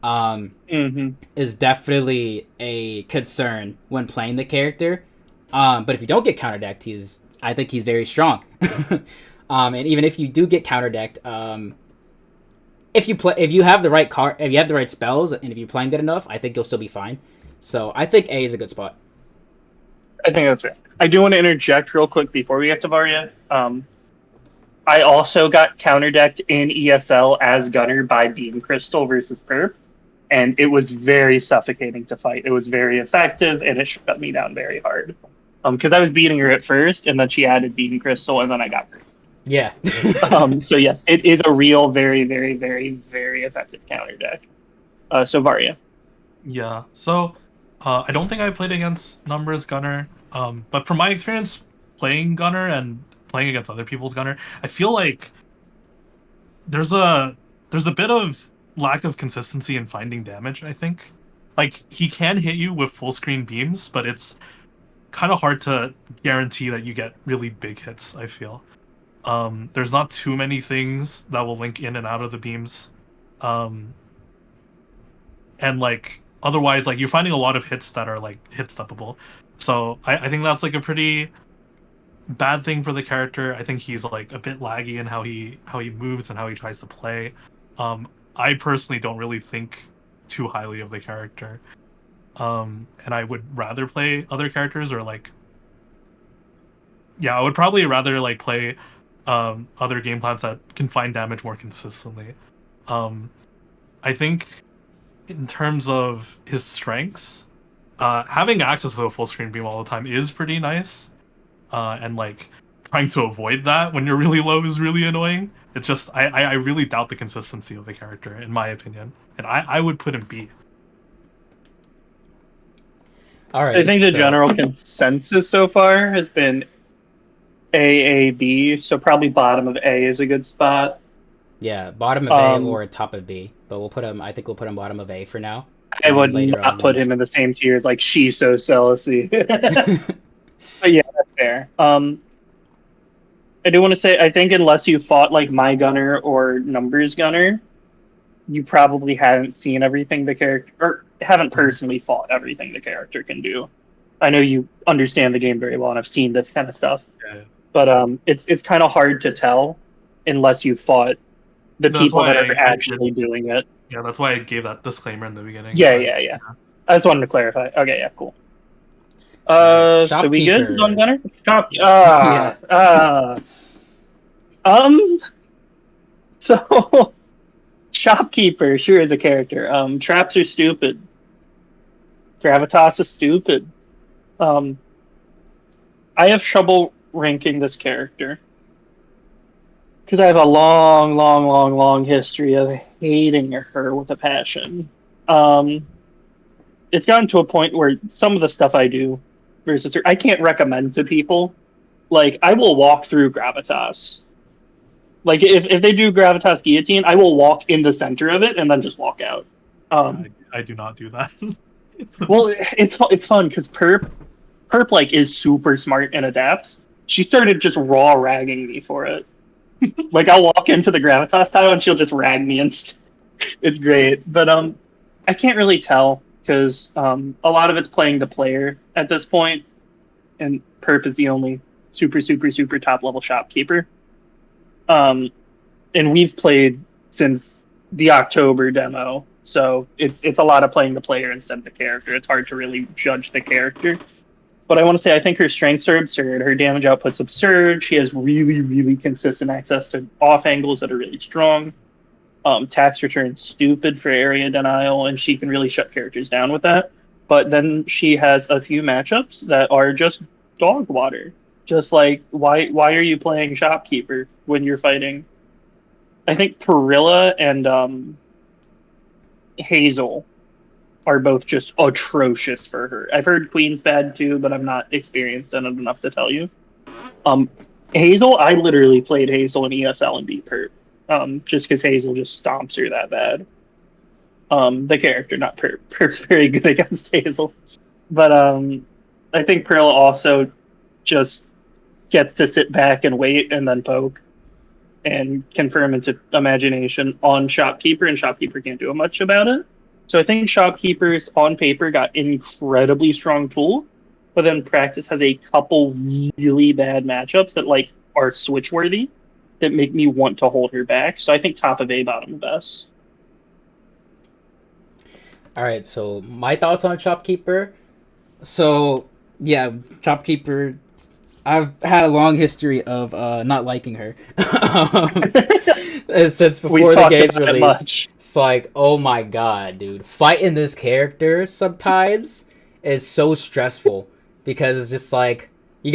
is definitely a concern when playing the character. But if you don't get counter decked, I think he's very strong. And even if you do get counter decked, if you have the right card, if you have the right spells, and if you're playing good enough, I think you'll still be fine. So I think A is a good spot. I think that's right. I do want to interject real quick before we get to Varia. I also got counterdecked in ESL as Gunner by Beam Crystal versus Perp, and it was very suffocating to fight. It was very effective, and it shut me down very hard. Because I was beating her at first, and then she added Beam Crystal, and then I got her. Yeah. So yes, it is a real, very, very, very, very effective counter deck. So Varia. Yeah. So, I don't think I played against Numbers Gunner. But from my experience playing Gunner and playing against other people's Gunner, I feel like there's a there's a bit of lack of consistency in finding damage, I think. Like he can hit you with full screen beams, but it's kind of hard to guarantee that you get really big hits, I feel. There's not too many things that will link in and out of the beams. Um, and like otherwise like you're finding a lot of hits that are like hit steppable. So I think that's like a pretty bad thing for the character. I think he's like a bit laggy in how he moves and how he tries to play. I personally don't really think too highly of the character. And I would rather play other characters or like yeah, I would probably rather like play other game plans that can find damage more consistently. Um, I think in terms of his strengths, having access to a full screen beam all the time is pretty nice. And like trying to avoid that when you're really low is really annoying. It's just I really doubt the consistency of the character in my opinion, and I would put him B. All I right. think the So general consensus so far has been A, so probably bottom of A is a good spot. yeah, bottom of A Um, or top of B, but we'll put him. I think we'll put him bottom of A for now, I and then would later not on put we'll. him in the same tier as like Shiso Celicy. But yeah, that's fair. I do want to say, I think unless you fought like My Gunner or Numbers Gunner, you probably haven't seen everything the character, or haven't personally fought everything the character can do. I know you understand the game very well and have seen this kind of stuff, Yeah. but it's kind of hard to tell unless you fought the That's people why that are I did. actually doing it. Yeah, that's why I gave that disclaimer in the beginning. Yeah, But yeah, yeah. I just wanted to clarify. Okay, yeah, cool. All right, So we good on shopkeeper. Gunner? Shop. Yeah. Um. So shopkeeper sure is a character. Traps are stupid. Gravitas is stupid. Um. I have trouble ranking this character because I have a long, long, long, long history of hating her with a passion. Um. It's gotten to a point where some of the stuff I do versus her, I can't recommend to people. Like, I will walk through Gravitas. Like, if they do Gravitas Guillotine, I will walk in the center of it and then just walk out. yeah, Um, I do not do that. well, it's fun because Perp like is super smart and adapts. She started just raw ragging me for it. Like, I'll walk into the Gravitas tile and she'll just rag me and it's great. But I can't really tell because a lot of it's playing the player at this point, and Perp is the only super, super, super top level shopkeeper. And we've played since the October demo, so it's a lot of playing the player instead of the character. It's hard to really judge the character. But I want to say I think her strengths are absurd. Her damage output's absurd. She has really, really consistent access to off angles that are really strong. Tax return stupid for area denial, and she can really shut characters down with that. But then she has a few matchups that are just dog water. Just like why are you playing shopkeeper when you're fighting? I think Perilla and Hazel are both just atrocious for her. I've heard Queen's bad too, but I'm not experienced in it enough to tell you. Um, Hazel, I literally played Hazel in ESL and beat Perp. Just because Hazel just stomps her that bad. The character, not Perp. Perp's very good against Hazel. But I think Pearl also just gets to sit back and wait and then poke and confirm into imagination on Shopkeeper, and Shopkeeper can't do much about it. So I think Shopkeepers on paper got incredibly strong tool, but then practice has a couple really bad matchups that like are switch worthy that make me want to hold her back. So I think top of A, bottom of S. All right. So my thoughts on shopkeeper. So yeah, shopkeeper. I've had a long history of not liking her since We've before the talked game's about it release. much. It's like, oh my god, dude, fighting this character sometimes is so stressful because it's just like you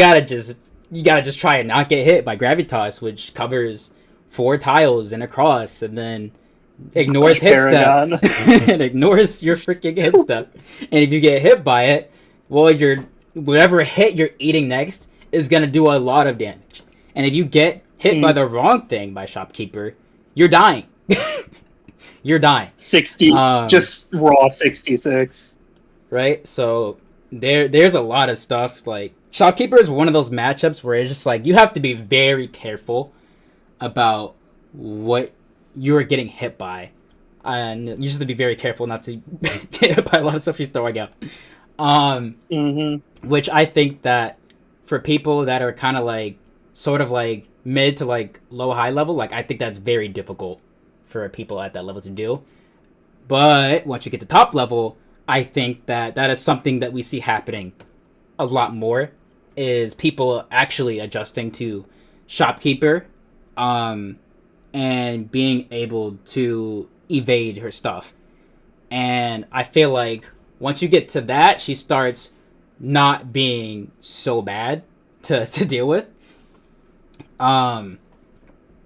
you gotta just try and not get hit by Gravitas, which covers 4 tiles and a cross, and then ignores hit step Paragon. and ignores your freaking hit step. And if you get hit by it, well, your whatever hit you're eating next is gonna do a lot of damage. And if you get hit by the wrong thing by Shopkeeper, you're dying. You're dying. 60, just raw 66. Right? So there's a lot of stuff. Like, Shopkeeper is one of those matchups where it's just like, you have to be very careful about what you're getting hit by. And you just have to be very careful not to get hit by a lot of stuff she's throwing out. Which I think that for people that are kind of like, sort of like mid to like low high level, like, I think that's very difficult for people at that level to do. But once you get to top level, I think that that is something that we see happening a lot more, is people actually adjusting to Shopkeeper, and being able to evade her stuff. And I feel like once you get to that, she starts not being so bad to deal with. And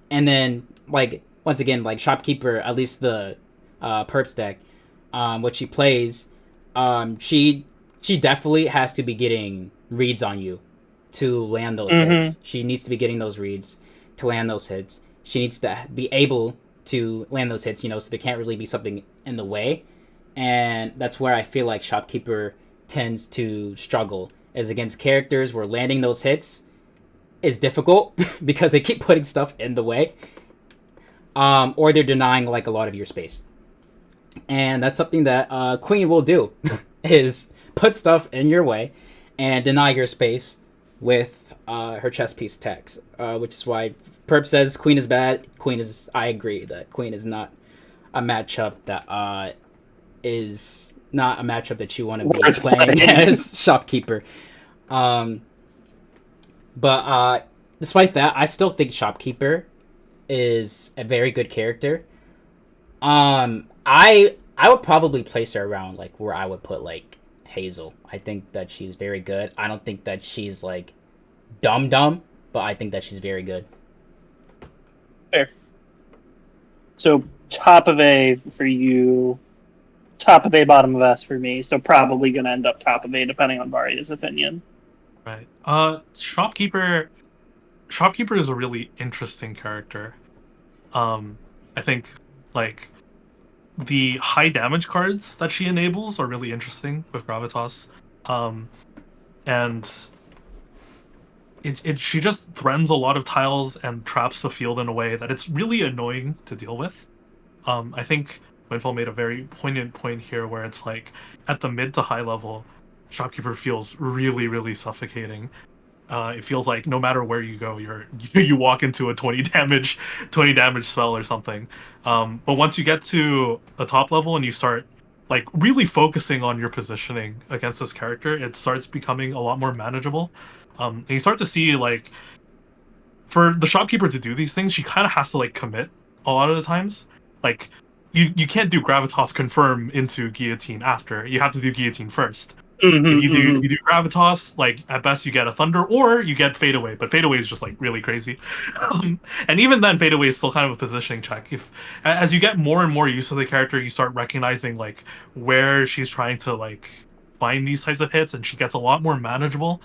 then, like, once again, like, Shopkeeper, at least the perps deck, what she plays, she definitely has to be getting reads on you to land those hits. She needs to be getting those reads to land those hits. She needs to be able to land those hits, so there can't really be something in the way. And that's where I feel like Shopkeeper tends to struggle, is against characters where landing those hits is difficult because they keep putting stuff in the way, or they're denying like a lot of your space. And that's something that Queen will do, is put stuff in your way and deny your space with her chess piece attacks, which is why Perp says Queen is bad. I agree that Queen is not a matchup that is not a matchup that you want to be playing as Shopkeeper. But despite that, I still think Shopkeeper is a very good character. I would probably place her around like where I would put like Hazel. I think that she's very good. I don't think that she's like dumb, but I think that she's very good. Fair. So top of A for you, top of A, bottom of S for me. So probably gonna end up top of A depending on Varia's opinion. Right. Shopkeeper is a really interesting character. I think like the high damage cards that she enables are really interesting with Gravitas. And she just threatens a lot of tiles and traps the field in a way that it's really annoying to deal with. I think Windfall made a very poignant point here where it's like at the mid to high level, Shopkeeper feels really, really suffocating. It feels like no matter where you go, you walk into a 20 damage spell or something. But once you get to the top level and you start like really focusing on your positioning against this character, it starts becoming a lot more manageable. And you start to see like for the Shopkeeper to do these things, she kind of has to like commit a lot of the times. Like you can't do Gravitas confirm into Guillotine after. You have to do Guillotine first. If you do Gravitas, like at best you get a Thunder or you get Fade Away, but Fade Away is just like really crazy. And even then, Fade Away is still kind of a positioning check. If as you get more and more used to the character, you start recognizing like where she's trying to like find these types of hits, and she gets a lot more manageable.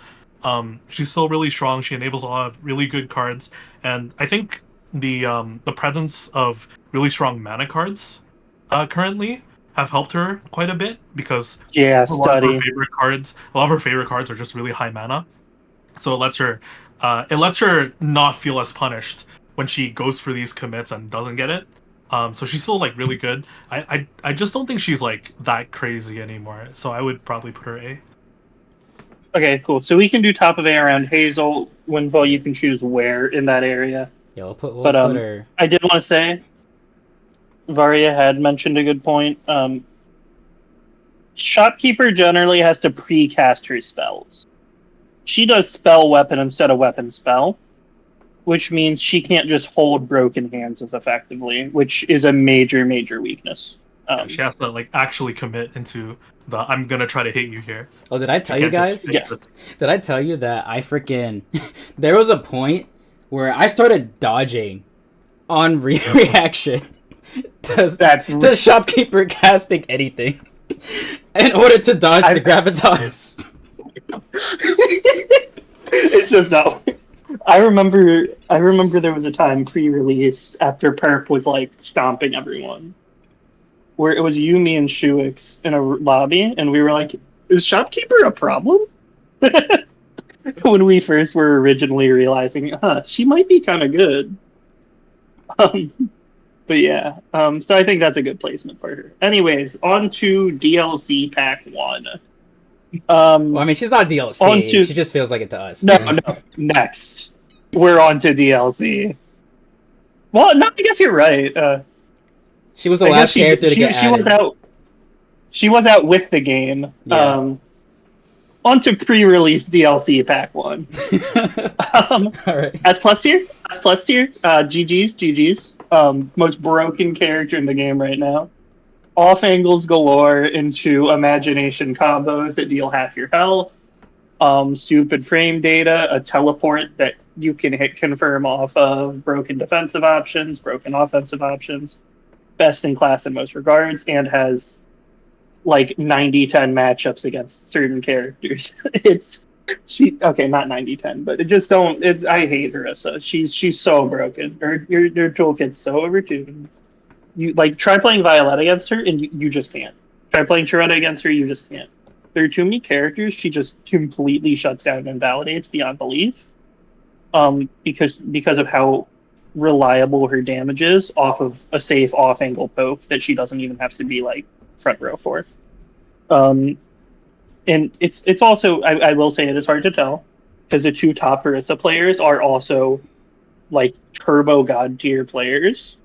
She's still really strong. She enables a lot of really good cards, and I think the presence of really strong mana cards currently have helped her quite a bit because a lot of her favorite cards are just really high mana. So it lets her not feel as punished when she goes for these commits and doesn't get it. So she's still like really good. I just don't think she's like that crazy anymore. So I would probably put her A. Okay, cool. So we can do top of A around Hazel. Windfall, you can choose where in that area. Yeah, we'll put her. I did want to say, Varia had mentioned a good point. Shopkeeper generally has to pre-cast her spells. She does spell weapon instead of weapon spell, which means she can't just hold broken hands as effectively, which is a major, major weakness. She has to like actually commit into the I'm gonna try to hit you here. Oh, did I She tell you can't just guys? fix it. Did I tell you that I freaking... there was a point where I started dodging on reaction to shopkeeper casting anything in order to dodge the gravitas. It's just not. I remember there was a time pre-release after Perp was like stomping everyone, where it was you, me, and Shuix in a lobby, and we were like, "Is shopkeeper a problem?" When we first were originally realizing, she might be kind of good. But yeah, so I think that's a good placement for her. Anyways, on to DLC Pack 1. Well, I mean, she's not DLC. She just feels like it to us. No. Next, we're on to DLC. Well, no, I guess you're right. She was the last character to get added. She was out. She was out with the game. Yeah. On to pre-release DLC Pack 1. All right. As plus tier. GG's. Most broken character in the game right now. Off angles galore into imagination combos that deal half your health. Stupid frame data, a teleport that you can hit confirm off of broken defensive options, broken offensive options. Best in class in most regards, and has like 90-10 matchups against certain characters. Not 90-10, but it just don't. I hate Harissa. She's so broken. Your toolkit's so overtuned. You like try playing Violetta against her, and you just can't. Try playing Charetta against her, you just can't. There are too many characters. She just completely shuts down and invalidates beyond belief. Because of how reliable her damage is off of a safe off-angle poke that she doesn't even have to be like front row for. And it's also I will say it is hard to tell because the two top Harissa players are also like turbo god tier players.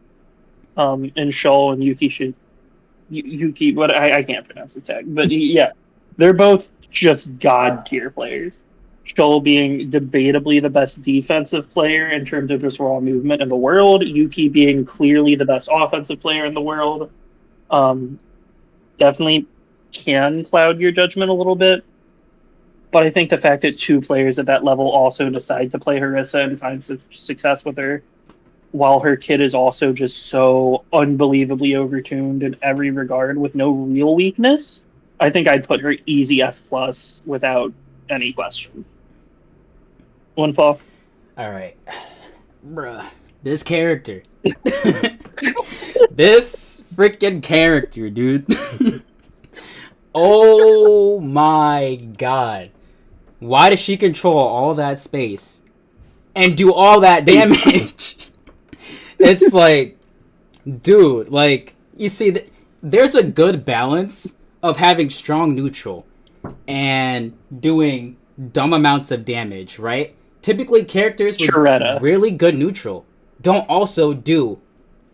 And Shul and Yuki, what I can't pronounce the tag, but yeah, they're both just god tier players. Shul being debatably the best defensive player in terms of just raw movement in the world. Yuki being clearly the best offensive player in the world. Definitely can cloud your judgment a little bit. But I think the fact that two players at that level also decide to play Harissa and find success with her, while her kit is also just so unbelievably overtuned in every regard with no real weakness, I think I'd put her easy S+ without any question. Windfall. All right. Bruh. This character. This freaking character, dude. Oh my god. Why does she control all that space and do all that damage? It's like, dude, like, you see, there's a good balance of having strong neutral and doing dumb amounts of damage, right? Typically, characters with really good neutral don't also do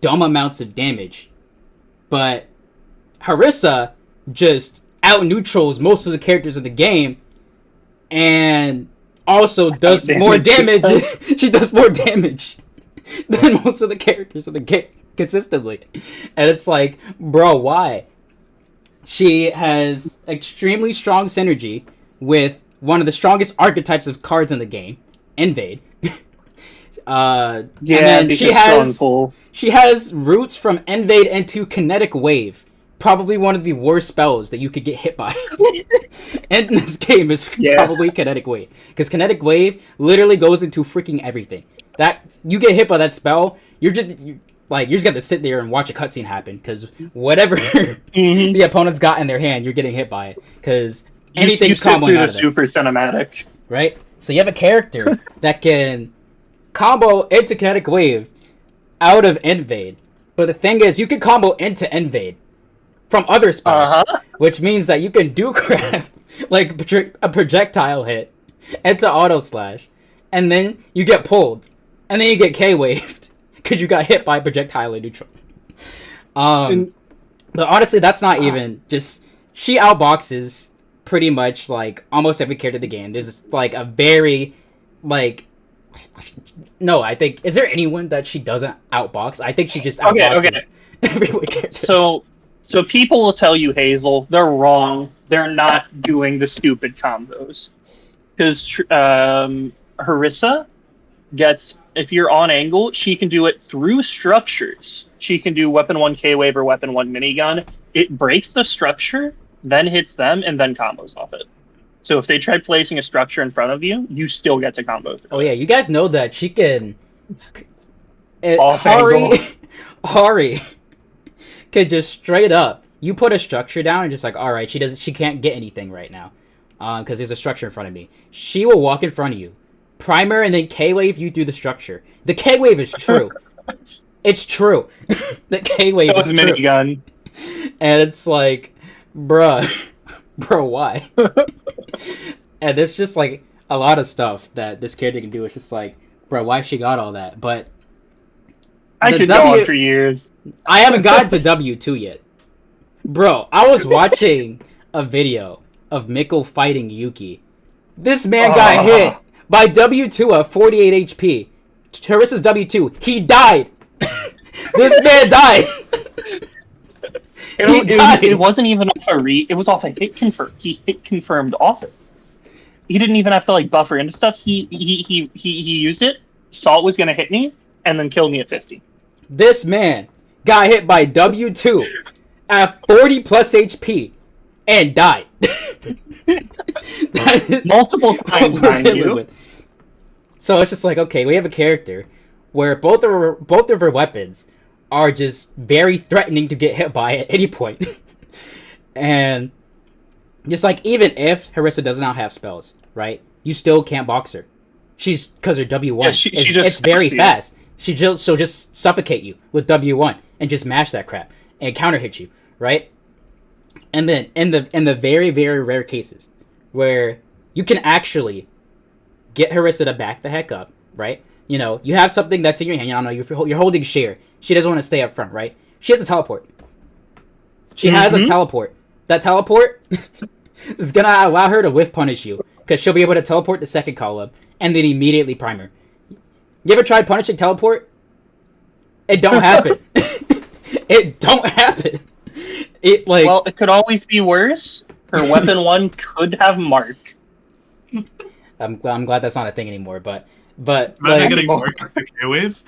dumb amounts of damage. But Harissa just out-neutrals most of the characters in the game and also does more damage. She does more damage than most of the characters in the game consistently. And it's like, bro, why? She has extremely strong synergy with one of the strongest archetypes of cards in the game, Invade. She has roots from Invade into Kinetic Wave. Probably one of the worst spells that you could get hit by in this game is probably Kinetic Wave. Because Kinetic Wave literally goes into freaking everything. That you get hit by that spell, you're just gonna sit there and watch a cutscene happen. Because whatever the opponent's got in their hand, you're getting hit by it. Because anything's comboing through out the of super cinematic, right? So you have a character that can combo into Kinetic Wave out of Invade. But the thing is, you can combo into Invade from other spells, which means that you can do crap like a projectile hit into auto slash, and then you get pulled, and then you get K-waved because you got hit by projectile neutral. But honestly, that's not even just she outboxes pretty much like almost every character in the game. There's like a very like. No, I think... Is there anyone that she doesn't outbox? I think she just outboxes every character. So, So people will tell you, Hazel, they're wrong. They're not doing the stupid combos. Because Harissa gets, if you're on angle, she can do it through structures. She can do weapon 1 K-Wave or weapon 1 minigun. It breaks the structure, then hits them, and then combos off it. So if they try placing a structure in front of you, you still get to combo through Oh yeah, it. you guys know that she can. Off angle. Hari could just straight up. You put a structure down and just like, all right, she can't get anything right now, because there's a structure in front of me. She will walk in front of you, primer, and then K-wave you through the structure. The K-wave is true. It's true. The K-wave So is it's true. minigun. And it's like, bruh, bro, why? And there's just like a lot of stuff that this character can do. It's just like, bro, why she got all that? But I the could go on for years. I haven't gotten to W2 yet. Bro, I was watching a video of Mickle fighting Yuki. This man got hit by W2 at 48 HP. Harissa's W2. He died. This man died. It wasn't even off a read. It was off a hit confirm. He hit confirmed off it. He didn't even have to like buffer into stuff. He used it, saw it was gonna hit me, and then killed me at 50. This man got hit by W2 at 40 plus HP and died. Multiple times, mind you. With. So it's just like, okay, we have a character where both of her weapons are just very threatening to get hit by at any point. And just like, even if Harissa does not have spells, right, you still can't box her. She's, because her W1 it's very fast. She'll just suffocate you with W1 and just mash that crap and counter hit you, right? And then in the very, very rare cases where you can actually get Harissa to back the heck up, right? You know, you have something that's in your hand. I don't know, you're holding Sheer. She doesn't want to stay up front, right? She has a teleport. She has a teleport. That teleport is going to allow her to whiff punish you, because she'll be able to teleport the second column and then immediately primer. You ever tried punishing teleport? It don't happen. It don't happen. Well, it could always be worse. Her weapon 1 could have mark. I'm glad that's not a thing anymore, but imagine getting marked with the K-wave.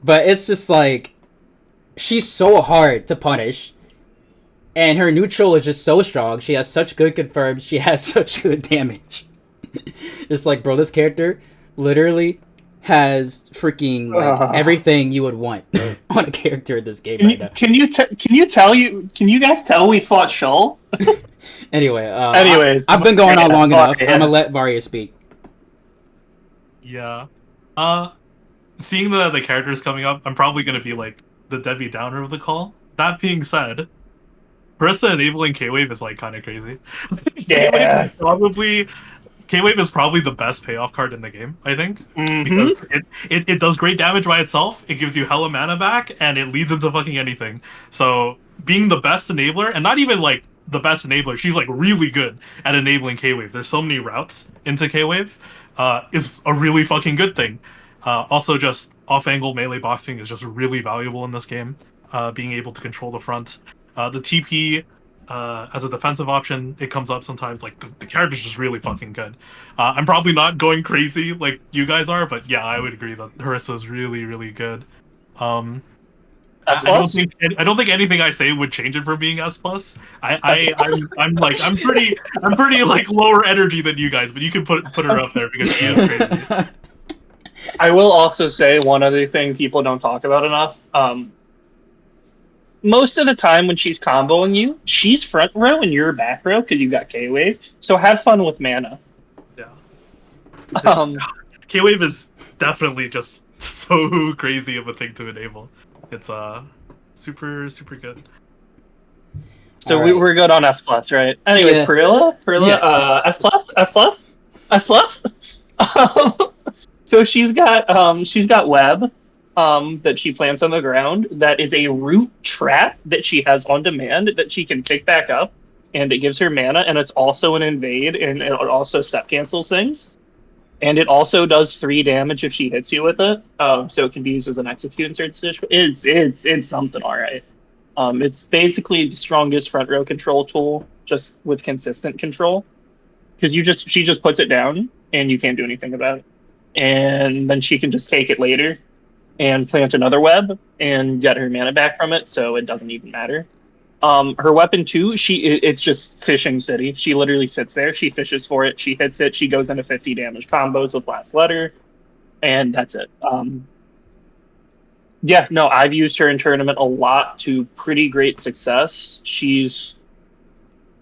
But it's just like, she's so hard to punish, and her neutral is just so strong. She has such good confirms. She has such good damage. It's like, bro, this character literally has freaking everything you would want on a character in this game right now. Can you guys tell we fought Shull? Anyways, I've been going on long enough. I'm gonna let Varia speak. Yeah. Seeing the characters coming up, I'm probably gonna be like the Debbie Downer of the call. That being said, Harissa enabling K-Wave is like kind of crazy. Yeah. K-Wave is probably the best payoff card in the game, I think. Because it does great damage by itself, it gives you hella mana back, and it leads into fucking anything. So, being the best enabler, and not even like the best enabler, she's like really good at enabling K-Wave. There's so many routes into K-Wave, is a really fucking good thing. Also, just off-angle melee boxing is just really valuable in this game. Being able to control the front. The TP, as a defensive option, it comes up sometimes. Like, the character's just really fucking good. I'm probably not going crazy like you guys are, but yeah, I would agree that Harissa is really, really good. I don't think anything I say would change it from being S+. I'm pretty like lower energy than you guys, but you can put her up there because she is crazy. I will also say one other thing people don't talk about enough. Most of the time when she's comboing you, she's front row and you're back row because you got K-Wave. So have fun with mana. Yeah. K-Wave is definitely just so crazy of a thing to enable. It's super, super good. So we're good on S+, right? Anyways, Yeah. Perilla, Yeah. S+. So she's got web that she plants on the ground that is a root trap that she has on demand that she can pick back up, and it gives her mana, and it's also an invade, and it also step cancels things. And it also does 3 damage if she hits you with it, so it can be used as an execute in certain situations. It's something, all right. It's basically the strongest front row control tool, just with consistent control. Because she just puts it down and you can't do anything about it. And then she can just take it later and plant another web and get her mana back from it, so it doesn't even matter. Her weapon too, it's just fishing city. She literally sits there, she fishes for it, she hits it, she goes into 50 damage combos with last letter, and that's it. Yeah, no, I've used her in tournament a lot to pretty great success. She's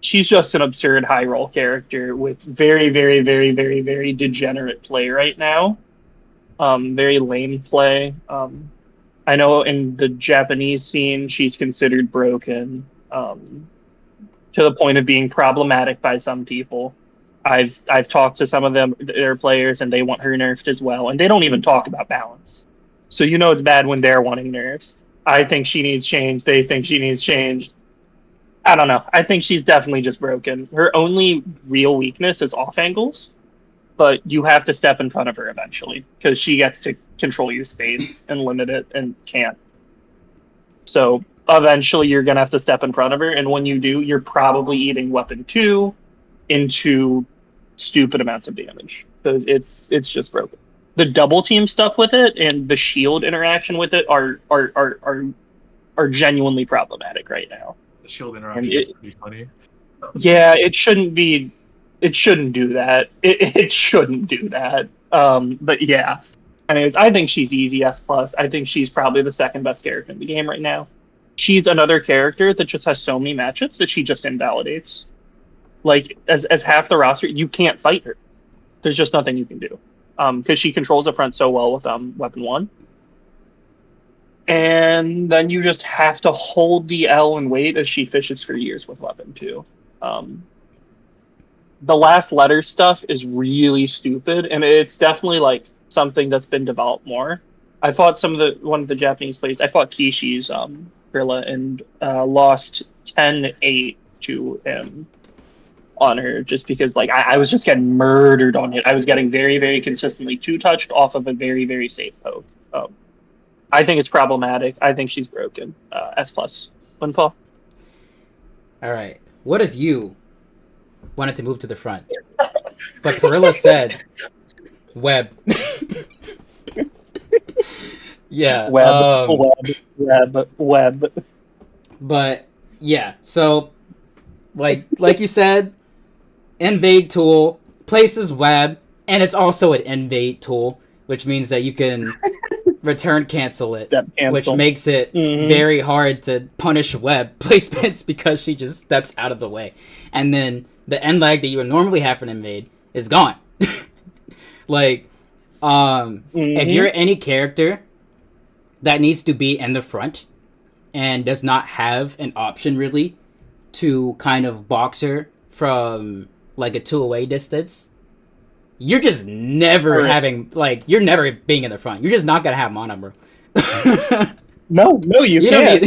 just an absurd high roll character with very, very, very, very, very degenerate play right now. Very lame play. I know in the Japanese scene, she's considered broken, to the point of being problematic by some people. I've talked to some of their players, and they want her nerfed as well, and they don't even talk about balance. So you know it's bad when they're wanting nerfs. I think she needs change. They think she needs change. I don't know. I think she's definitely just broken. Her only real weakness is off angles, but you have to step in front of her eventually because she gets to control your space and limit it and can't. So eventually you're going to have to step in front of her. And when you do, you're probably eating weapon 2 into stupid amounts of damage because it's just broken. The double team stuff with it and the shield interaction with it are genuinely problematic right now. The shield interaction is pretty funny. Yeah, it shouldn't be. It shouldn't do that. It shouldn't do that. But yeah. Anyways, I think she's easy S plus. I think she's probably the second best character in the game right now. She's another character that just has so many matchups that she just invalidates. Like as half the roster, you can't fight her. There's just nothing you can do. Because she controls the front so well with weapon 1. And then you just have to hold the L and wait as she fishes for years with weapon 2. The last letter stuff is really stupid, and it's definitely like something that's been developed more. I fought one of the Japanese players. I fought Kishi's Grilla and lost 10-8 to him on her just because like I was just getting murdered on it. I was getting very, very consistently two-touched off of a very, very safe poke. I think it's problematic. I think she's broken. S plus. Windfall. All right. What if you wanted to move to the front, but Perilla said web? Yeah. Web. But yeah. So, like you said, invade tool places web, and it's also an invade tool, which means that you can return cancel it, which makes it very hard to punish web placements because she just steps out of the way. And then the end lag that you would normally have for an invade is gone. Like, if you're any character that needs to be in the front and does not have an option really to kind of box her from like a 2-away distance, you're just never having, like, you're never being in the front. You're just not gonna have mana, bro. No, you can't.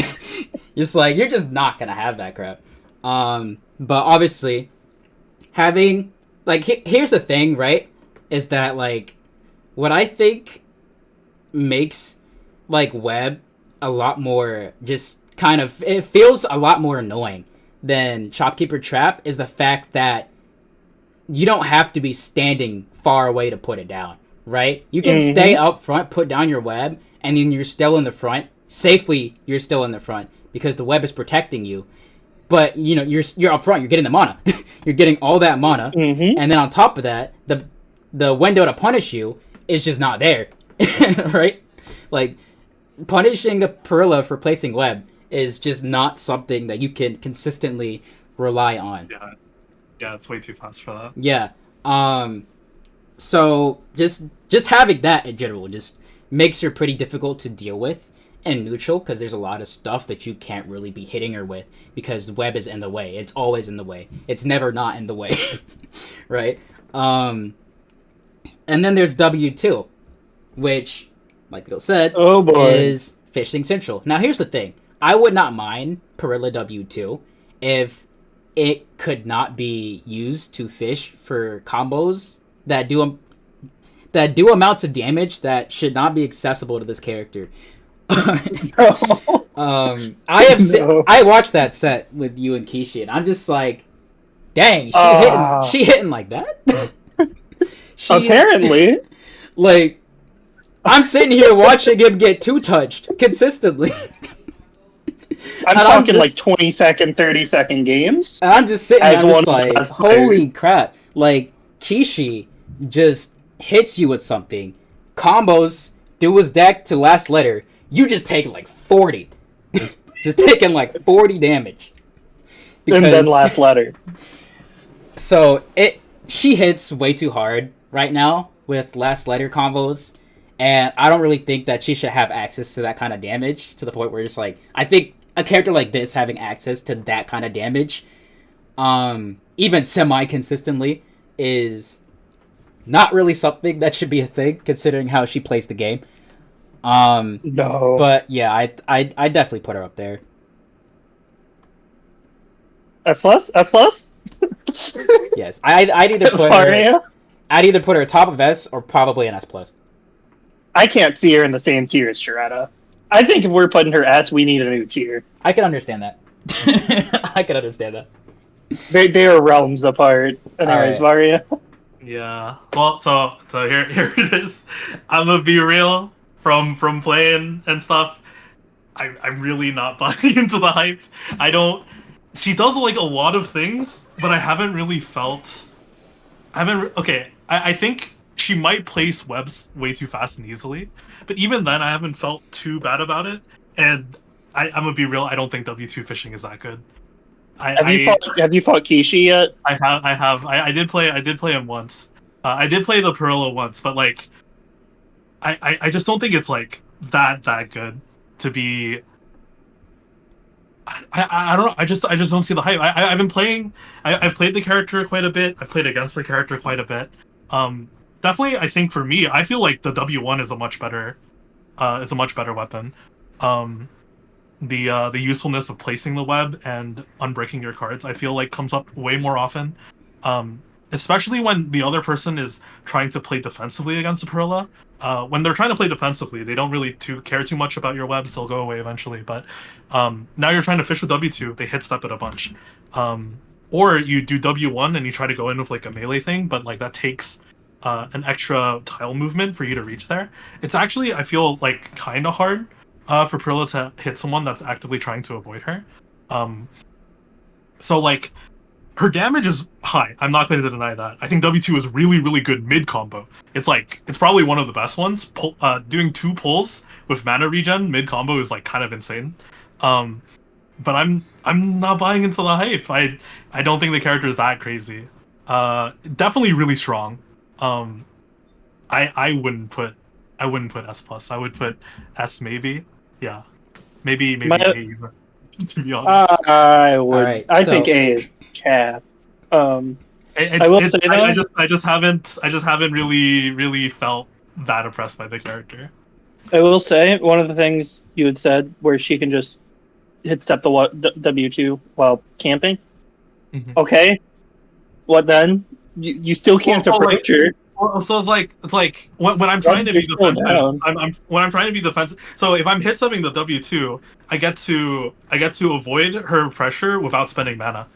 It's like, you're just not gonna have that crap. But obviously, having, like, here's the thing, right? Is that, like, what I think makes, like, web a lot more just kind of, it feels a lot more annoying than Shopkeeper Trap is the fact that you don't have to be standing far away to put it down, right? You can stay up front, put down your web, and then you're still in the front. Safely, you're still in the front because the web is protecting you. But, you know, you're up front, you're getting the mana. You're getting all that mana. And then on top of that, the window to punish you is just not there, right? Like, punishing a Perilla for placing web is just not something that you can consistently rely on. Yeah, it's way too fast for that. Yeah. So just having that in general just makes her pretty difficult to deal with in neutral because there's a lot of stuff that you can't really be hitting her with because web is in the way. It's always in the way. It's never not in the way. Right? And then there's W2, which, like Bill said, is Fishing Central. Now here's the thing. I would not mind Perilla W2 if it could not be used to fish for combos that do amounts of damage that should not be accessible to this character. No. I watched that set with you and Kishi, and I'm just like, dang, Ah, she hitting like that. she apparently. like I'm sitting here watching him get two touched consistently. I'm And talking like 20-second, 30-second games I'm just sitting here, as I'm one just of the like, best players. holy crap. Like, Kishi just hits you with something, combos through his deck to last letter. You just take like 40. Just taking like 40 damage. And then Because, last letter. so, she hits way too hard right now with last letter combos. And I don't really think that she should have access to that kind of damage to the point where it's like, I think a character like this having access to that kind of damage even semi-consistently is not really something that should be a thing considering how she plays the game. No. But yeah, I definitely put her up there. S plus? S plus? Yes, I'd either put her Varia? top of S or probably an S plus. I can't see her in the same tier as Shirata. I think if we're putting her S, we need a new tier. I can understand that. I can understand that. They are realms apart. Anyways, All Varia. Yeah. Well, so here it is. I'm gonna be real from playing and stuff. I'm really not buying into the hype. I don't. She does like a lot of things, but I haven't really felt. Okay, I think she might place webs way too fast and easily, but even then, I haven't felt too bad about it. And I'm gonna be real. I don't think W2 fishing is that good. Have you fought Kishi yet? I did play him once. I did play the Perilla once, but like, I just don't think it's like that good to be. I don't know. I just don't see the hype. I've been playing. I've played the character quite a bit. I've played against the character quite a bit. Definitely, I think for me, I feel like the W1 is a much better weapon. The usefulness of placing the web and unbreaking your cards, I feel like comes up way more often. Especially when the other person is trying to play defensively against the Perilla. When they're trying to play defensively, they don't really care too much about your webs. They'll go away eventually. But now you're trying to fish with W2, they hit step it a bunch. Or you do W1 and you try to go in with like a melee thing, but like that takes an extra tile movement for you to reach there. It's actually, I feel like, kind of hard for Perilla to hit someone that's actively trying to avoid her. So like, her damage is high. I'm not going to deny that. I think W2 is really, really good mid combo. It's probably one of the best ones. Doing 2 pulls with mana regen mid combo is like kind of insane. But I'm not buying into the hype. I don't think the character is that crazy. Definitely really strong. I wouldn't put S plus. I would put S maybe. Yeah, maybe A. To be honest, I would. Right, I so- think A is cap. I will say though, I just haven't really felt that impressed by the character. I will say one of the things you had said where she can just hit step the W2 while camping. Mhm. Okay, what then? You still can't Well, approach her. So it's like when I'm trying to be Once you're still defensive, down. when I'm trying to be defensive. So if I'm hit something the W2, I get to avoid her pressure without spending mana,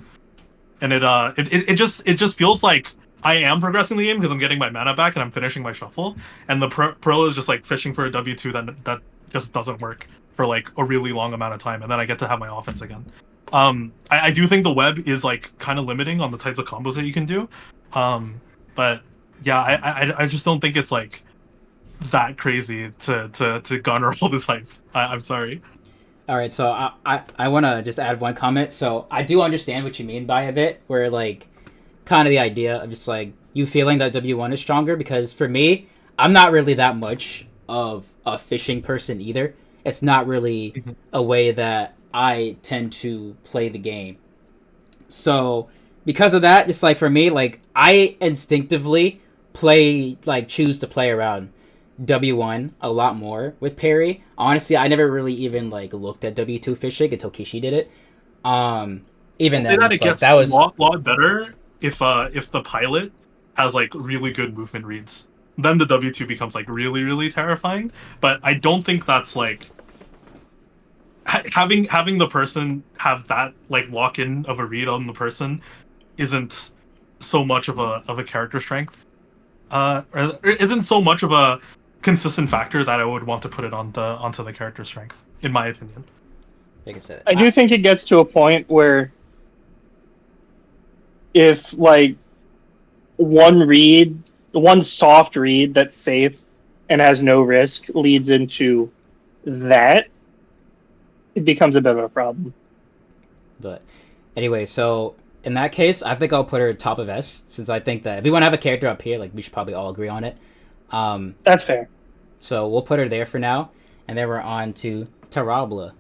and it just feels like I am progressing the game because I'm getting my mana back and I'm finishing my shuffle, and the Pearl is just like fishing for a W2 that just doesn't work for like a really long amount of time, and then I get to have my offense again. I do think the web is like kind of limiting on the types of combos that you can do, but yeah, I just don't think it's like that crazy to garner all this hype. I'm sorry. All right, so I want to just add one comment. So I do understand what you mean by a bit, where like kind of the idea of just like you feeling that W1 is stronger, because for me, I'm not really that much of a fishing person either. It's not really a way that I tend to play the game. So because of that, just like for me, like I instinctively choose to play around W1 a lot more with Perry. Honestly, I never really even like looked at W2 fishing until Kishi did it. Even then, That it's it gets that was a lot better if the pilot has like really good movement reads. Then the W2 becomes like really, really terrifying. But I don't think that's like having the person have that like lock in of a read on the person isn't so much of a character strength. Or isn't so much of a consistent factor that I would want to put it onto the character strength, in my opinion. Like I said, I do think it gets to a point where if like one soft read that's safe and has no risk leads into that, it becomes a bit of a problem. but anyway, so in that case, I think I'll put her top of S, since I think that if we want to have a character up here, like we should probably all agree on it. That's fair. So we'll put her there for now, and then we're on to Tarabla.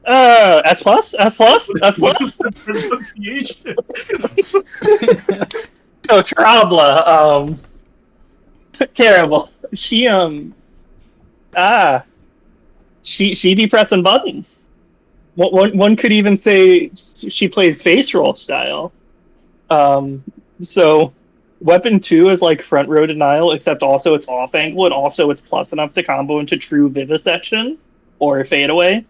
S plus, S plus, S What plus. is the pronunciation? No, Trabla. Terrible. She be pressing buttons. One could even say she plays face roll style. So weapon 2 is like front row denial, except also it's off angle, and also it's plus enough to combo into true vivisection or fadeaway,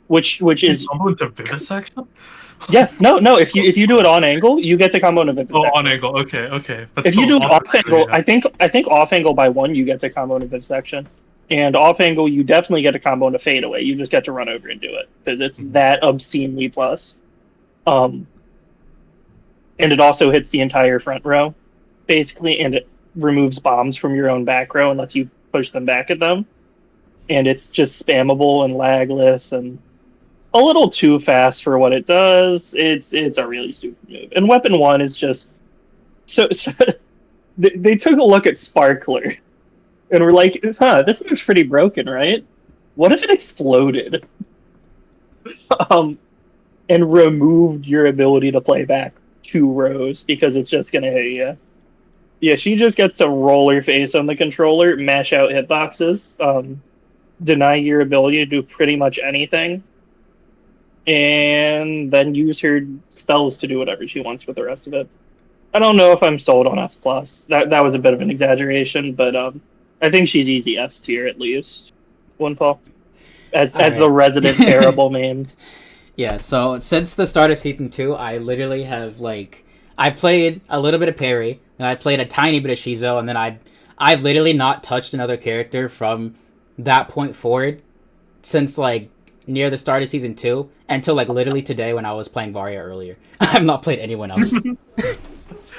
which is combo into vivisection? yeah, no. If you do it on angle, you get to combo into vivisection. Oh, on angle. Okay. But If you do it off angle, yeah. I think off angle by 1 you get to combo into vivisection, and off angle you definitely get to combo into fadeaway. You just get to run over and do it because it's that obscenely plus. And it also hits the entire front row, basically, and it removes bombs from your own back row and lets you push them back at them. And it's just spammable and lagless and a little too fast for what it does. It's a really stupid move. And weapon 1 is just so they took a look at Sparkler and were like, this move's pretty broken, right? What if it exploded? And removed your ability to play back 2 rows because it's just gonna hit you. Yeah, she just gets to roll her face on the controller, mash out hitboxes, deny your ability to do pretty much anything, and then use her spells to do whatever she wants with the rest of it. I don't know if I'm sold on S plus. That was a bit of an exaggeration, but I think she's easy S tier at least. Windfall, as All the right. resident terrible name. Yeah, so since the start of season 2, I literally have I played a little bit of Parry, and I played a tiny bit of Shizo, and then I've literally not touched another character from that point forward since near the start of season 2 until literally today when I was playing Varia earlier. I've not played anyone else. And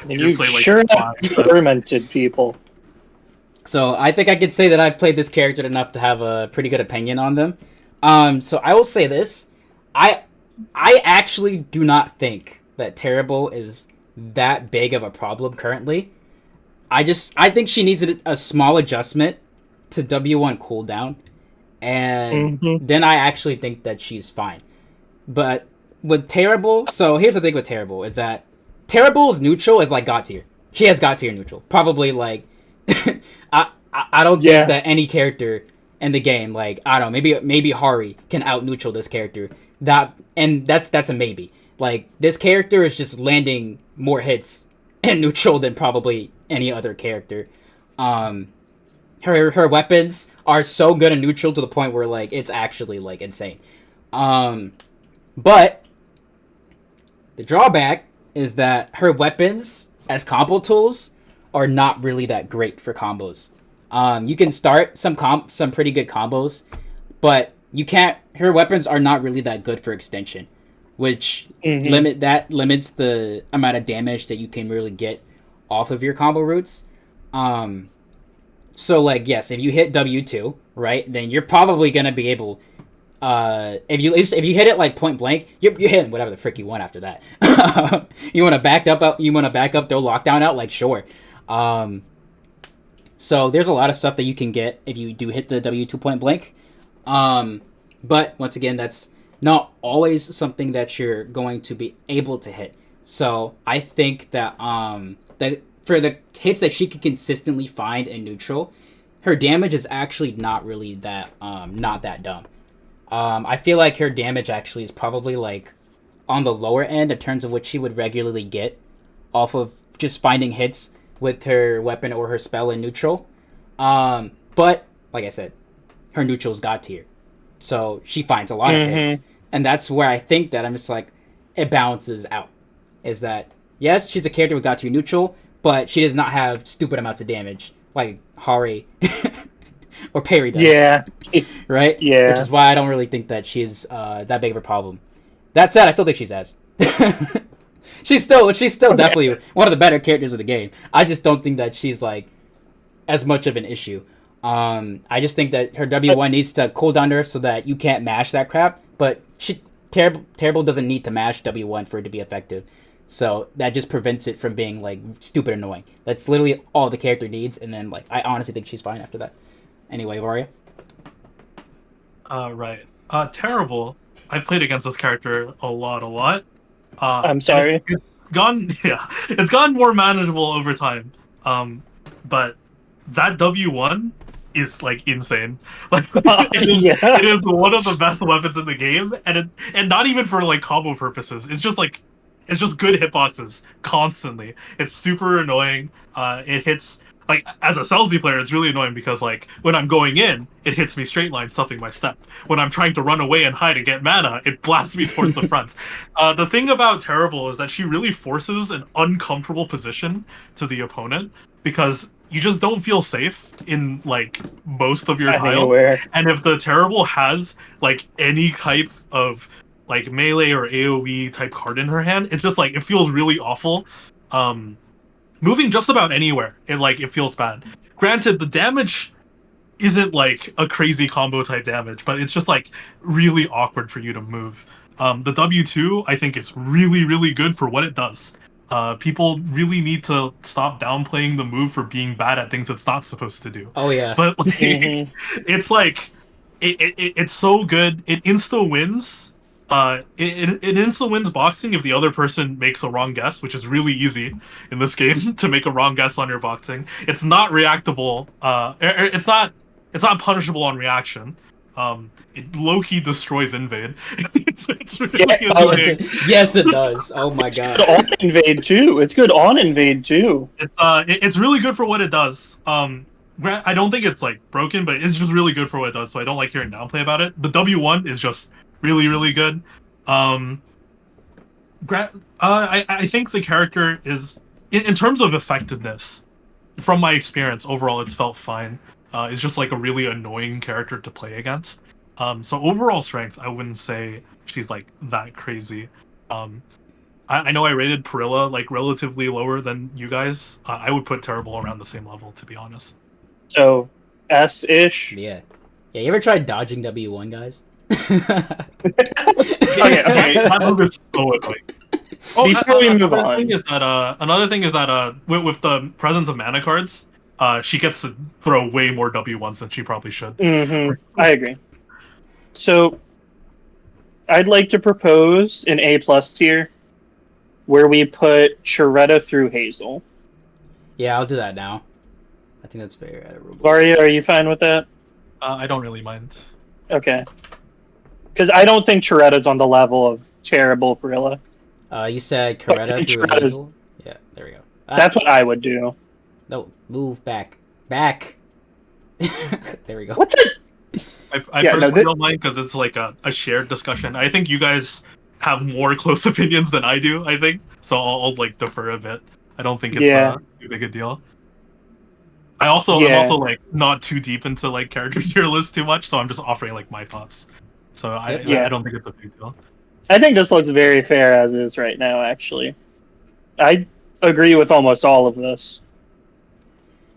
you sure have experimented, people. So I think I could say that I've played this character enough to have a pretty good opinion on them. So I will say this. I actually do not think that Terrible is that big of a problem currently. I think she needs a small adjustment to W1 cooldown, and then I actually think that she's fine. But with Terrible, so here's the thing with Terrible is that Terrible's neutral is God tier. She has God tier neutral. Probably I don't think that any character in the game, I don't know, maybe Hari can out neutral this character. That's a maybe. This character is just landing more hits in neutral than probably any other character. Her weapons are so good in neutral to the point where it's actually insane. But the drawback is that her weapons as combo tools are not really that great for combos. You can start some pretty good combos, but you can't. Her weapons are not really that good for extension, which limits the amount of damage that you can really get off of your combo routes. So yes, if you hit W2, right, then you're probably gonna be able. If you hit it point blank, you're hitting whatever the frick you want after that. You want to back up, throw lockdown out, sure. So there's a lot of stuff that you can get if you do hit the W2 point blank. But once again, that's not always something that you're going to be able to hit. So I think that that for the hits that she can consistently find in neutral, her damage is actually not really that not that dumb. I feel like her damage actually is probably on the lower end in terms of what she would regularly get off of just finding hits with her weapon or her spell in neutral. But like I said, her neutral's God tier. so she finds a lot of hits, and that's where I think that I'm just like, it balances out. Is that yes, she's a character with got to neutral, but she does not have stupid amounts of damage like Hari or Perry does. Yeah. Right? Yeah. Which is why I don't really think that she's that big of a problem. That said, I still think she's S. she's still definitely one of the better characters of the game. I just don't think that she's like as much of an issue. I just think that her W1 needs to cool down her so that you can't mash that crap. But terrible doesn't need to mash W1 for it to be effective. So that just prevents it from being like stupid annoying. That's literally all the character needs, and then like I honestly think she's fine after that. Anyway, Varia. Right. Terrible. I've played against this character a lot. I'm sorry. It's gone. Yeah, it's gone more manageable over time. But that W1 is like insane. Like it is one of the best weapons in the game, and not even for like combo purposes. It's just good hitboxes constantly. It's super annoying. It hits like as a Celsi player, it's really annoying because like when I'm going in, it hits me straight line, stuffing my step. When I'm trying to run away and hide and get mana, it blasts me towards the front. The thing about Terrible is that she really forces an uncomfortable position to the opponent because you just don't feel safe in like most of your tile. And if the Terrible has like any type of like melee or AoE type card in her hand, it's just like it feels really awful. Moving just about anywhere, it feels bad. Granted, the damage isn't like a crazy combo type damage, but it's just like really awkward for you to move. The W2 I think is really good for what it does. People really need to stop downplaying the move for being bad at things it's not supposed to do. Oh yeah. But like, it's like it's so good. It insta wins. It insta wins boxing if the other person makes a wrong guess, which is really easy in this game to make a wrong guess on your boxing. It's not reactable. It's not punishable on reaction. It low-key destroys invade. it's really annoying. Yes, it does. Oh my god. It's good on invade too. It's good on invade too. It's really good for what it does. I don't think it's like broken, but it's just really good for what it does. So I don't like hearing downplay about it. The W1 is just really good. I think the character is in terms of effectiveness. From my experience, overall, it's felt fine. It's just like a really annoying character to play against. So overall strength, I wouldn't say she's like that crazy. I know I rated Perilla like relatively lower than you guys. I would put Terrible around the same level, to be honest. So S-ish. Yeah. You ever tried dodging W1, guys? Okay. That move is so annoying. Before we move on, another thing is that with the presence of mana cards, she gets to throw way more W1s than she probably should. I agree. So, I'd like to propose an A+ tier where we put Chiretta through Hazel. Yeah, I'll do that now. I think that's very admirable. Varia, are you fine with that? I don't really mind. Okay. Because I don't think Chiretta's on the level of Terrible Perilla. You said Chiretta through Hazel? Yeah, there we go. That's what I would do. No, move back. Back! There we go. What the? I personally don't mind because it's like a shared discussion. I think you guys have more close opinions than I do, I think. So I'll like defer a bit. I don't think it's too big a deal. I'm also like not too deep into like character tier list too much, so I'm just offering like my thoughts. So I don't think it's a big deal. I think this looks very fair as is right now, actually. I agree with almost all of this.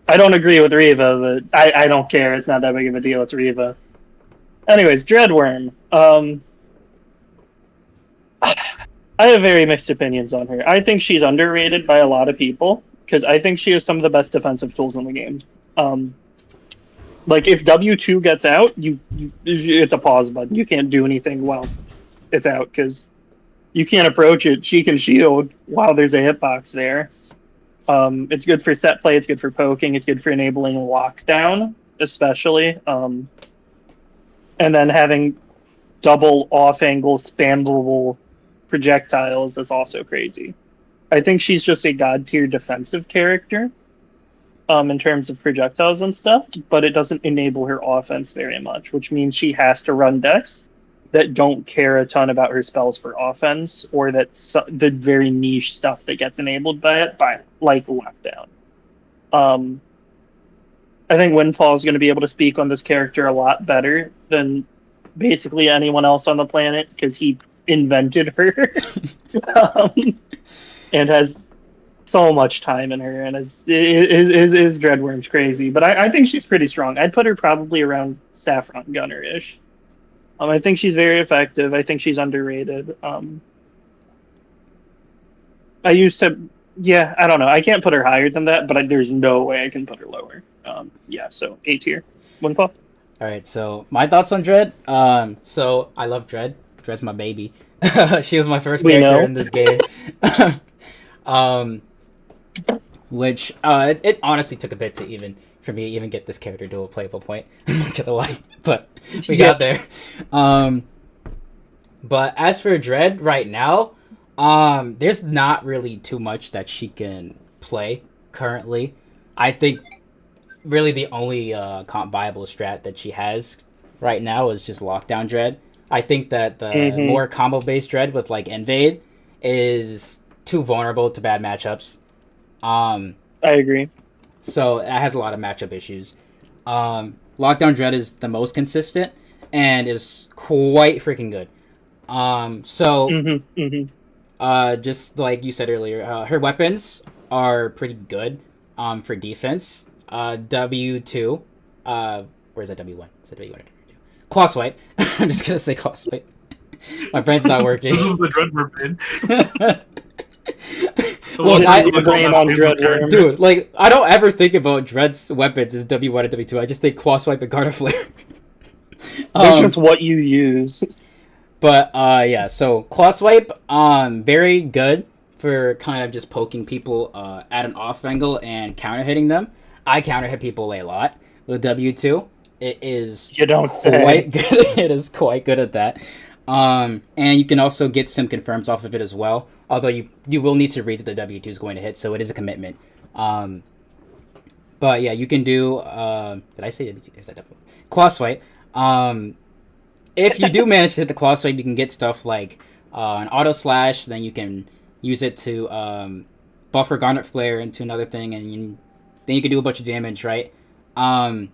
I don't agree with Riva, but I don't care. It's not that big of a deal. It's Riva. Anyways, Dreadworm. I have very mixed opinions on her. I think she's underrated by a lot of people, because I think she has some of the best defensive tools in the game. Like, if W2 gets out, it's a pause button. You can't do anything while it's out, because you can't approach it. She can shield while there's a hitbox there. It's good for set play, it's good for poking, it's good for enabling lockdown, especially. And then having double off-angle spammable projectiles is also crazy. I think she's just a god-tier defensive character. in terms of projectiles and stuff, but it doesn't enable her offense very much, which means she has to run decks that don't care a ton about her spells for offense, or the very niche stuff that gets enabled by it, by like lockdown. I think Windfall is going to be able to speak on this character a lot better than basically anyone else on the planet because he invented her and has so much time in her, and is Dreadworm's crazy. But I think she's pretty strong. I'd put her probably around Saffron Gunner ish. I think she's very effective. I think she's underrated. I used to, yeah, I don't know. I can't put her higher than that, but there's no way I can put her lower. Yeah, so A tier. Windfall. All right, so my thoughts on Dread. So I love Dread. Dread's my baby. She was my first character in this game. Which it honestly took a bit to for me to even get this character to a playable point. I'm not gonna lie, but we got there. But as for Dread right now, there's not really too much that she can play currently. I think really the only comp viable strat that she has right now is just Lockdown Dread. I think that the more combo based Dread with like Invade is too vulnerable to bad matchups. I agree. So it has a lot of matchup issues. Lockdown Dread is the most consistent and is quite freaking good. Just like you said earlier, her weapons are pretty good for defense. W2. Where's that W1? Is that W1 or W2? Claw Swipe. I'm just gonna say Claw Swipe. My brain's not working. This is the Dreadworm brain. Look, Dreadworm. Dude, like, I don't ever think about Dread's weapons as W1 and W2. I just think Claw Swipe and Garter Flare. They're just what you use. But, yeah, so Claw Swipe, very good for kind of just poking people at an off angle and counter hitting them. I counter hit people a lot with W2. It is quite good. It is quite good at that. And you can also get some confirms off of it as well. Although you will need to read that the W2 is going to hit, so it is a commitment. But yeah, you can do. Did I say W2? Is that W2? Claw Swipe. If you do manage to hit the Claw Swipe, you can get stuff like an Auto Slash. Then you can use it to buffer Garnet Flare into another thing, and then you can do a bunch of damage, right? And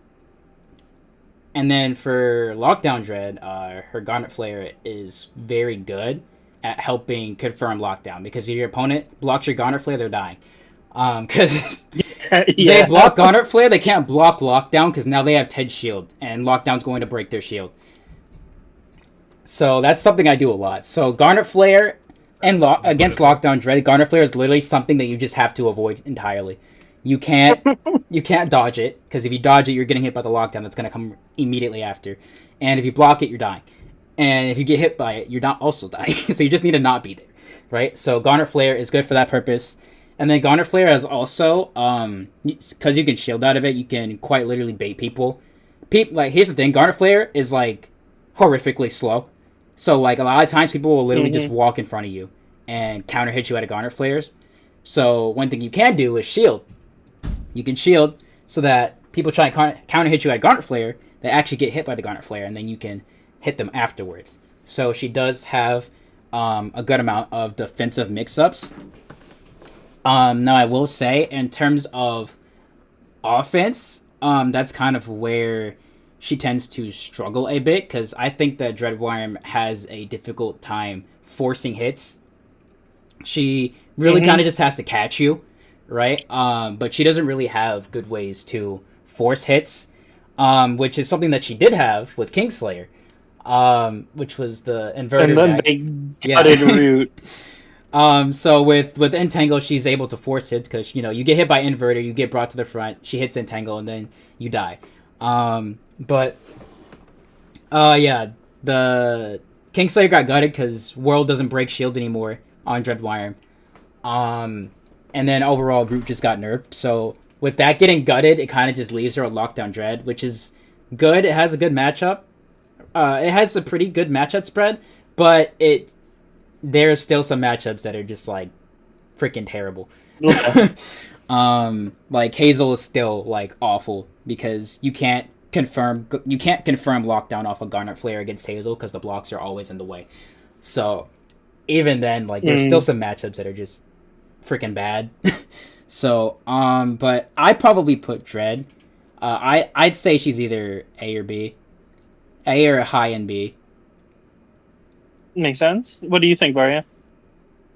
then for Lockdown Dread, her Garnet Flare is very good at helping confirm Lockdown, because if your opponent blocks your Garnet Flare, they're dying. Because they block Garnet Flare, they can't block Lockdown because now they have Ted's shield, and Lockdown's going to break their shield. So that's something I do a lot. So Garnet Flare and against Lockdown Dread, Garnet Flare is literally something that you just have to avoid entirely. You can't dodge it, because if you dodge it, you're getting hit by the Lockdown that's going to come immediately after. And if you block it, you're dying. And if you get hit by it, you're not also dying. So you just need to not be there, right? So Garnet Flare is good for that purpose. And then Garnet Flare is also, because you can shield out of it, you can quite literally bait people. Like, here's the thing, Garnet Flare is, like, horrifically slow. So, like, a lot of times people will literally just walk in front of you and counter hit you out of Garnet Flares. So one thing you can do is shield. You can shield so that people try and counter hit you at Garnet Flare, they actually get hit by the Garnet Flare, and then you can hit them afterwards. So she does have a good amount of defensive mix-ups. Now I will say, in terms of offense, that's kind of where she tends to struggle a bit, because I think that Dreadworm has a difficult time forcing hits. She really kind of just has to catch you, right? But she doesn't really have good ways to force hits, which is something that she did have with Kingslayer, which was the inverter. And then they gutted Root. So with Entangle, she's able to force hits, because, you know, you get hit by Inverter, you get brought to the front, she hits Entangle, and then you die. But yeah, the Kingslayer got gutted because World doesn't break shield anymore on Dreadworm. And then overall, Root just got nerfed. So with that getting gutted, it kind of just leaves her a Lockdown Dread, which is good. It has a good matchup. It has a pretty good matchup spread, but there's still some matchups that are just, like, freaking terrible. Like Hazel is still like awful because you can't confirm lockdown off a Garnet Flare against Hazel because the blocks are always in the way. So even then, like there's still some matchups that are just freaking bad. So but I probably put Dread. I'd say she's either A or B, A or high in B. Makes sense. What do you think, Varia?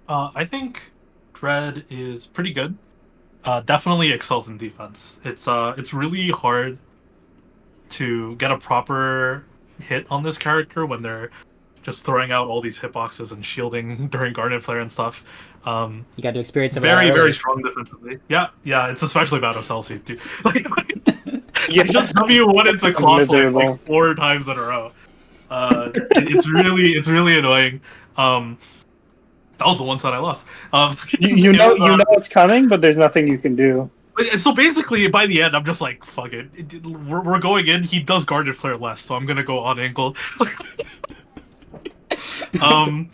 I think Dread is pretty good. Definitely excels in defense. It's really hard to get a proper hit on this character when they're just throwing out all these hitboxes and shielding during Garnet Flare and stuff. You got to experience it a lot Very, very earlier. strong defensively. Yeah, yeah, it's especially bad with Celsi too. Like, Yeah, I just W1 into sounds Crosslight miserable. like 4 times in a row. It's really annoying. That was the one side I lost. It was, You know it's coming, but there's nothing you can do. so basically, by the end, I'm just like, fuck it. We're going in. He does Guarded Flare less, so I'm gonna go on ankle. um,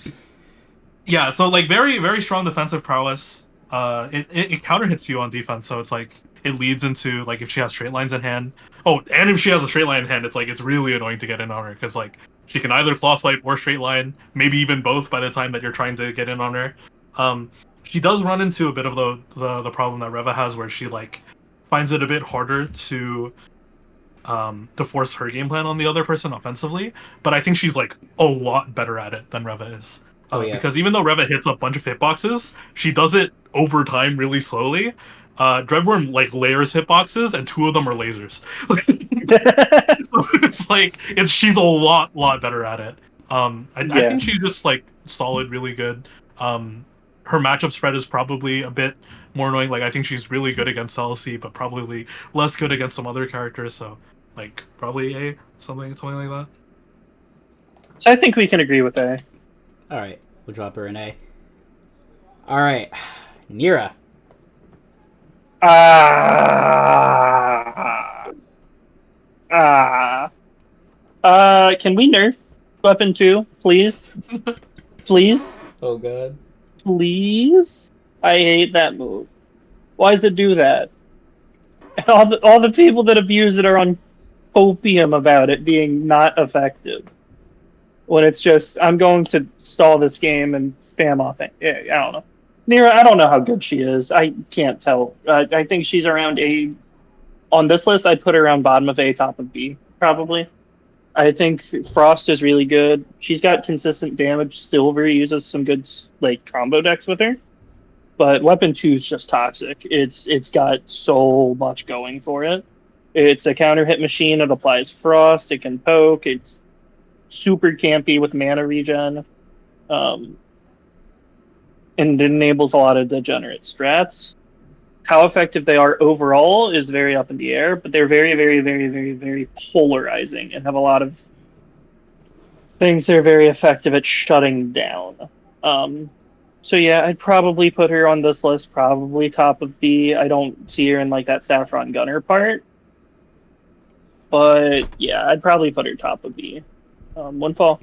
yeah. So like, very very strong defensive prowess. It counter hits you on defense, so it's like it leads into like if she has straight lines in hand. Oh, and if she has a straight line in hand, it's like it's really annoying to get in on her because like she can either claw swipe or straight line, maybe even both by the time that you're trying to get in on her. Um, she does run into a bit of the problem that Reva has, where she like finds it a bit harder to force her game plan on the other person offensively. But I think she's like a lot better at it than Reva is. Oh yeah. Because even though Reva hits a bunch of hitboxes, she does it over time really slowly. Dreadworm like layers hitboxes, and 2 of them are lasers. So it's like she's a lot better at it. I Yeah. think she's just like solid, really good. Her matchup spread is probably a bit more annoying. Like I think she's really good against Celsi, but probably less good against some other characters. So like probably A, something like that. So I think we can agree with that. All right, we'll drop her an A. All right, Nira. Ah. Ah. Can we nerf Weapon 2, please? Please? Oh god. Please? I hate that move. Why does it do that? And all the people that abuse it are on opium about it being not effective. When it's just, I'm going to stall this game and spam off it. Yeah, I don't know. Nira, I don't know how good she is. I can't tell. I think she's around A. On this list, I'd put her around bottom of A, top of B, probably. I think Frost is really good. She's got consistent damage. Silver uses some good like combo decks with her. But Weapon 2 is just toxic. It's got so much going for it. It's a counter hit machine. It applies frost. It can poke. It's super campy with mana regen. And it enables a lot of degenerate strats. How effective they are overall is very up in the air, but they're very, very, very, very, very polarizing and have a lot of things that are very effective at shutting down. So yeah, I'd probably put her on this list, probably top of B. I don't see her in like that Saffron Gunner part. But yeah, I'd probably put her top of B. Windfall.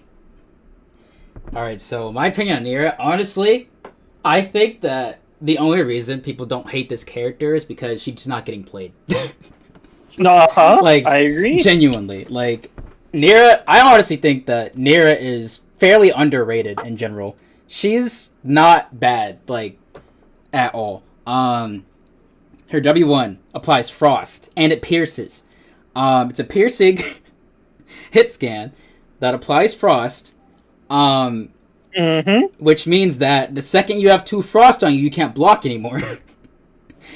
All right, so my opinion on Nira, honestly, I think that the only reason people don't hate this character is because she's not getting played. Like, I agree. Genuinely, like Nira, I honestly think that Nira is fairly underrated in general. She's not bad, like at all. Her W1 applies frost and it pierces. It's a piercing hit scan that applies frost. Which means that the second you have 2 frost on you, you can't block anymore.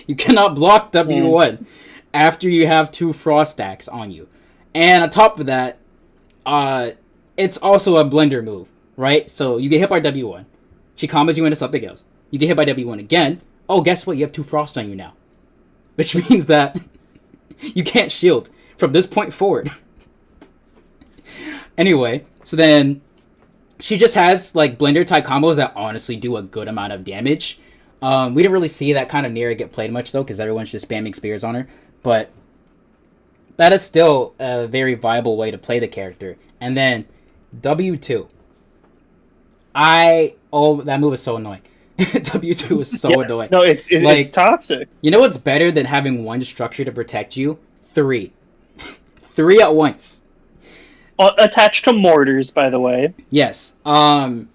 You cannot block W1 after you have 2 frost stacks on you. And on top of that, it's also a blender move, right? So you get hit by W1. She combos you into something else. You get hit by W1 again. Oh, guess what? You have 2 frost on you now. Which means that you can't shield from this point forward. Anyway, so then she just has like blender type combos that honestly do a good amount of damage. We didn't really see that kind of Nira get played much though, because everyone's just spamming spears on her. But that is still a very viable way to play the character. And then W2. That move is so annoying. W2 is so Yeah, annoying. no, it's Like, toxic. you know what's better than having one structure to protect you? Three. Three at once. Attached to mortars, by the way. Yes. But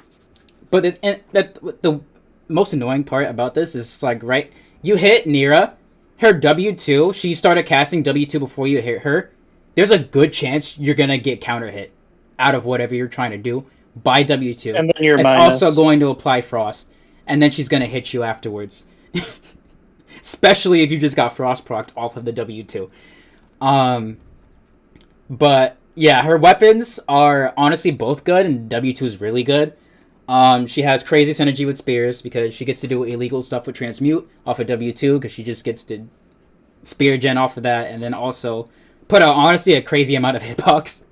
the most annoying part about this is like, right, you hit Nira, her W2, she started casting W2 before you hit her. There's a good chance you're gonna get counter hit out of whatever you're trying to do by W2. And then you're It's also minus. going to apply frost, and then she's gonna hit you afterwards. Especially if you just got frost procced off of the W2. Um, but yeah, her weapons are honestly both good, and W2 is really good. She has crazy synergy with spears because she gets to do illegal stuff with transmute off of W2 because she just gets to spear gen off of that, and then also put out honestly a crazy amount of hitbox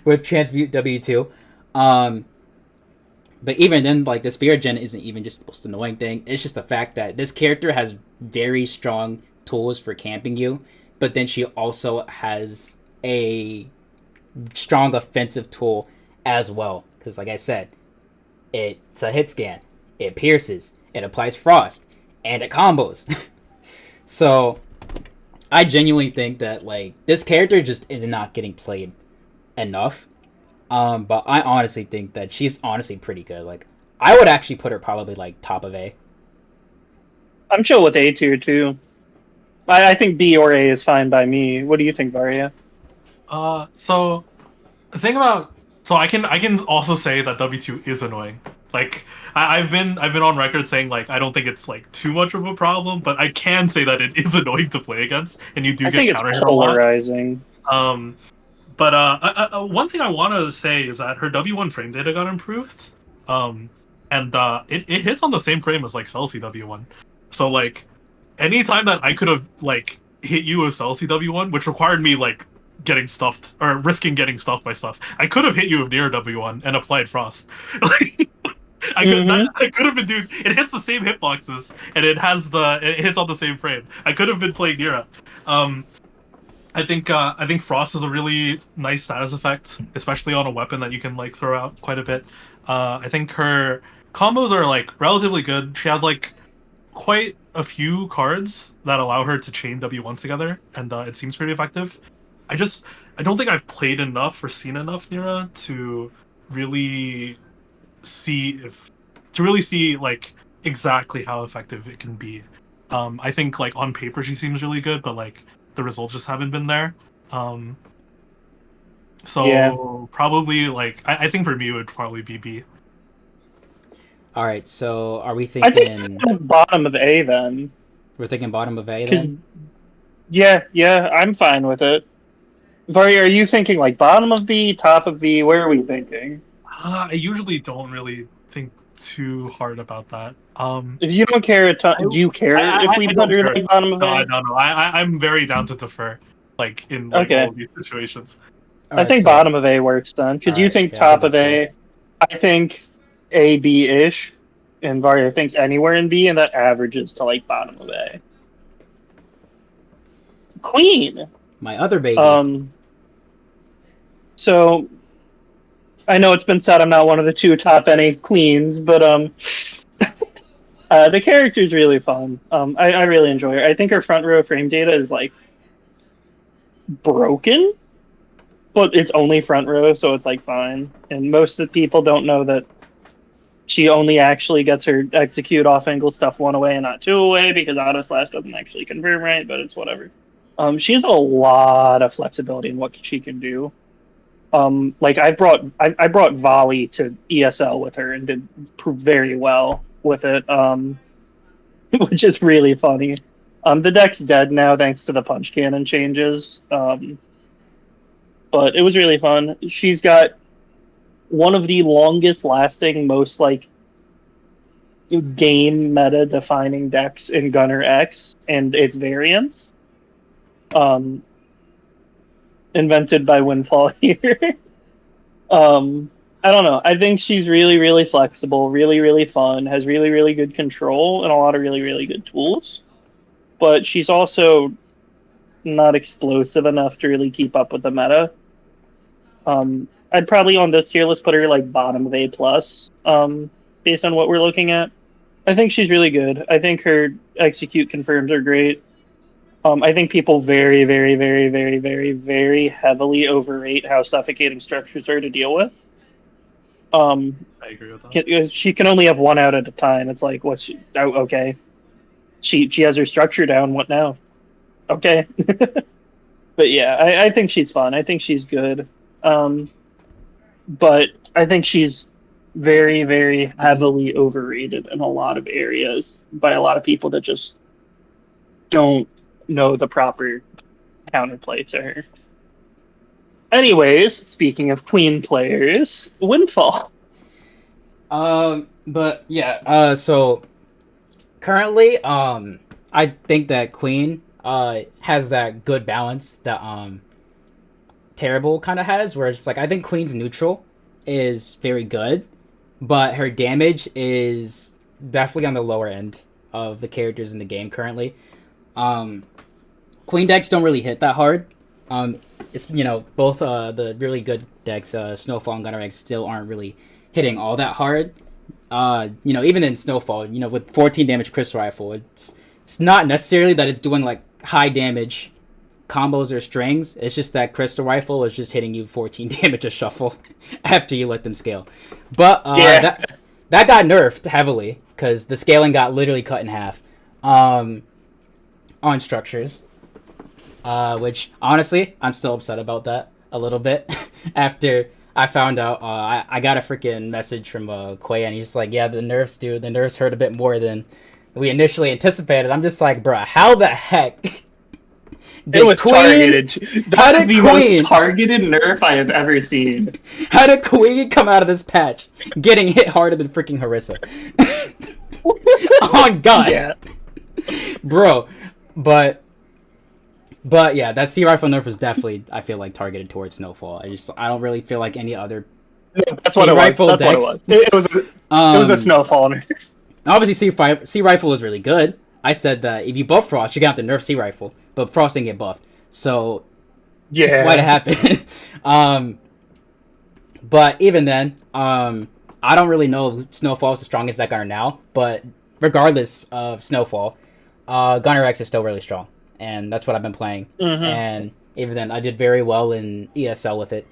with transmute W2. Um, but even then, like the spear gen isn't even just the most annoying thing. It's just the fact that this character has very strong tools for camping you, but then she also has a strong offensive tool as well. Because, like I said, it's a hit scan, it pierces, it applies frost, and it combos. So I genuinely think that like this character just is not getting played enough. But I honestly think that she's honestly pretty good. Like I would actually put her probably like top of A. I'm chill with A tier too. I think B or A is fine by me. What do you think, Varia? So the thing about so I can also say that W2 is annoying. Like I've been on record saying like I don't think it's like too much of a problem, but I can say that it is annoying to play against, and you do I get think it's counter hit a lot. polarizing. Um, but one thing I want to say is that her W1 frame data got improved. Um, and it hits on the same frame as like Celsi W1. So like anytime that I could have like hit you with Celsi W1, which required me like getting stuffed or risking getting stuffed by stuff, I could have hit you with near W1 and applied frost. Like Mm-hmm. I could have been doing it hits the same hitboxes and it hits on the same frame. I could have been playing Nira. Um, I think frost is a really nice status effect, especially on a weapon that you can like throw out quite a bit. I think her combos are like relatively good. She has like quite a few cards that allow her to chain W1s together, and it seems pretty effective. I just I don't think I've played enough or seen enough Nira to really see if to really see like exactly how effective it can be. I think like on paper she seems really good, but like the results just haven't been there. Um, Yeah. so probably like I think for me it would probably be B. All right, so are we I think thinking it's bottom of A then. we're thinking bottom of A Because, then? yeah, I'm fine with it. Varia, are you thinking like bottom of B, top of B? Where are we thinking? I usually don't really think too hard about that. If you don't care a I, ton, do you care if we I put don't her care. like bottom of No, A? no, no. I'm very down to defer, like in like all Okay. of these situations. All I right, think so bottom of A works then. all Because you right, think yeah, I think top of that's fair. A, I think A, B ish, and Varia thinks anywhere in B, and that averages to like bottom of A. Queen. My other baby. Um, so I know it's been said I'm not one of the two top NA queens, but the character's really fun. I really enjoy her. I think her front row frame data is like broken, but it's only front row, so it's like fine. And most of the people don't know that she only actually gets her execute off angle stuff one away and not two away because auto slash doesn't actually confirm right, but it's whatever. She has a lot of flexibility in what she can do. Like I brought volley to ESL with her and did very well with it, which is really funny. The deck's dead now thanks to the punch cannon changes, but it was really fun. She's got one of the longest lasting, most like game meta defining decks in Gunner X and its variants, um, invented by Windfall here. I don't know. I think she's really, really flexible, really, really fun, has really, really good control, and a lot of really, really good tools. But she's also not explosive enough to really keep up with the meta. I'd probably on this tier list put her like bottom of A plus, based on what we're looking at. I think she's really good. I think her execute confirms are great. I think people very, very, very, very, very, very heavily overrate how suffocating structures are to deal with. I agree with that. She can only have one out at a time. It's like, what's she? Oh, okay. She has her structure down. What now? Okay. But yeah, I think she's fun. I think she's good. But I think she's very, very heavily overrated in a lot of areas by a lot of people that just don't know the proper counterplay to her. Anyways, speaking of Queen players, Windfall. But yeah, so currently, I think that Queen has that good balance that Terrible kind of has, where it's like I think Queen's neutral is very good, but her damage is definitely on the lower end of the characters in the game currently. Um, Queen decks don't really hit that hard. It's both the really good decks, Snowfall and Gunner Egg, still aren't really hitting all that hard. Even in Snowfall, with 14 damage Crystal Rifle, it's not necessarily that it's doing like high damage combos or strings. It's just that Crystal Rifle is just hitting you 14 damage a shuffle after you let them scale. But that got nerfed heavily because the scaling got literally cut in half on structures. Which honestly, I'm still upset about that a little bit after I found out. I got a freaking message from Quay, and he's like, "Yeah, the nerfs hurt a bit more than we initially anticipated." I'm just like, "Bruh, how the heck?" It was targeted. That is the most targeted nerf I have ever seen. How did Queen come out of this patch getting hit harder than freaking Harissa? On God, yeah, bro. But yeah, that Sea Rifle nerf is definitely, I feel like, targeted towards Snowfall. I don't really feel like any other that's what it was. That's what it was. It was a Snowfall nerf. Obviously, Sea Rifle is really good. I said that if you buff Frost, you're going to have to nerf Sea Rifle, but Frost didn't get buffed. So, yeah, why'd it happen? But even then, I don't really know if Snowfall is the strongest deck on now, but regardless of Snowfall, Gunner X is still really strong, and that's what I've been playing. Mm-hmm. And even then, I did very well in ESL with it.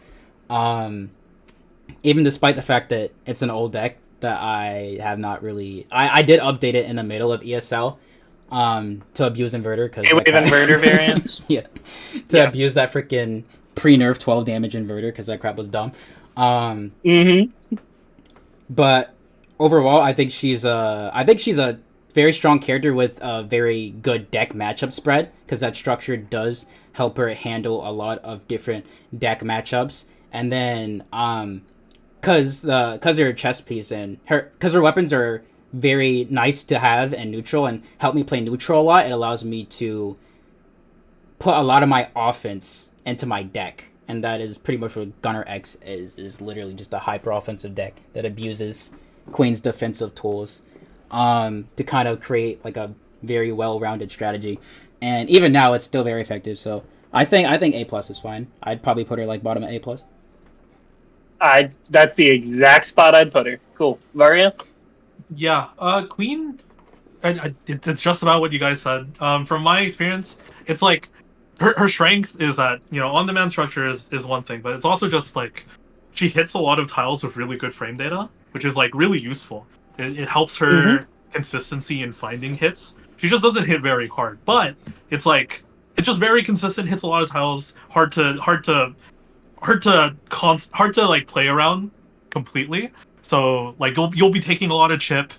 Even despite the fact that it's an old deck that I have not really... I did update it in the middle of ESL to abuse Inverter. Inverter variants? Yeah. Abuse that freaking pre-nerf 12 damage Inverter, because that crap was dumb. But overall, I think she's a very strong character with a very good deck matchup spread, because that structure does help her handle a lot of different deck matchups. And then because her chess piece and because her weapons are very nice to have and neutral and help me play neutral a lot, it allows me to put a lot of my offense into my deck. And that is pretty much what Gunner X is literally just a hyper offensive deck that abuses Queen's defensive tools to kind of create like a very well-rounded strategy. And even now, it's still very effective. So I think A+ is fine. I'd probably put her like bottom at A+. That's the exact spot I'd put her. Cool. Varia? Yeah, Queen, it's just about what you guys said. From my experience, it's like her strength is that, on-demand structure is one thing, but it's also just like she hits a lot of tiles with really good frame data, which is like really useful. It helps her consistency in finding hits. She just doesn't hit very hard, but it's just very consistent, hits a lot of tiles, hard to like play around completely. So like you'll be taking a lot of chip.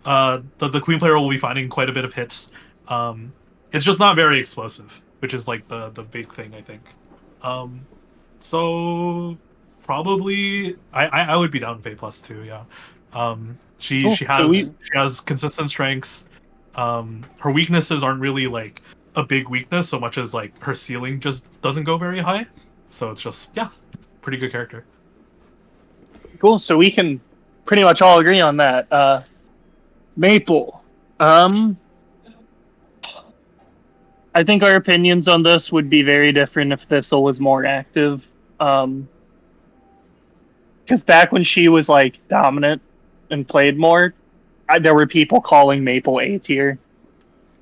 The Queen player will be finding quite a bit of hits. It's just not very explosive, which is like the big thing, I think. So probably I would be down with A+ too. Yeah. She has consistent strengths. Her weaknesses aren't really like a big weakness so much as like her ceiling just doesn't go very high. So it's just pretty good character. Cool. So we can pretty much all agree on that. Maple. I think our opinions on this would be very different if Thistle was more active. Because back when she was like dominant and played more, there were people calling Maple A tier,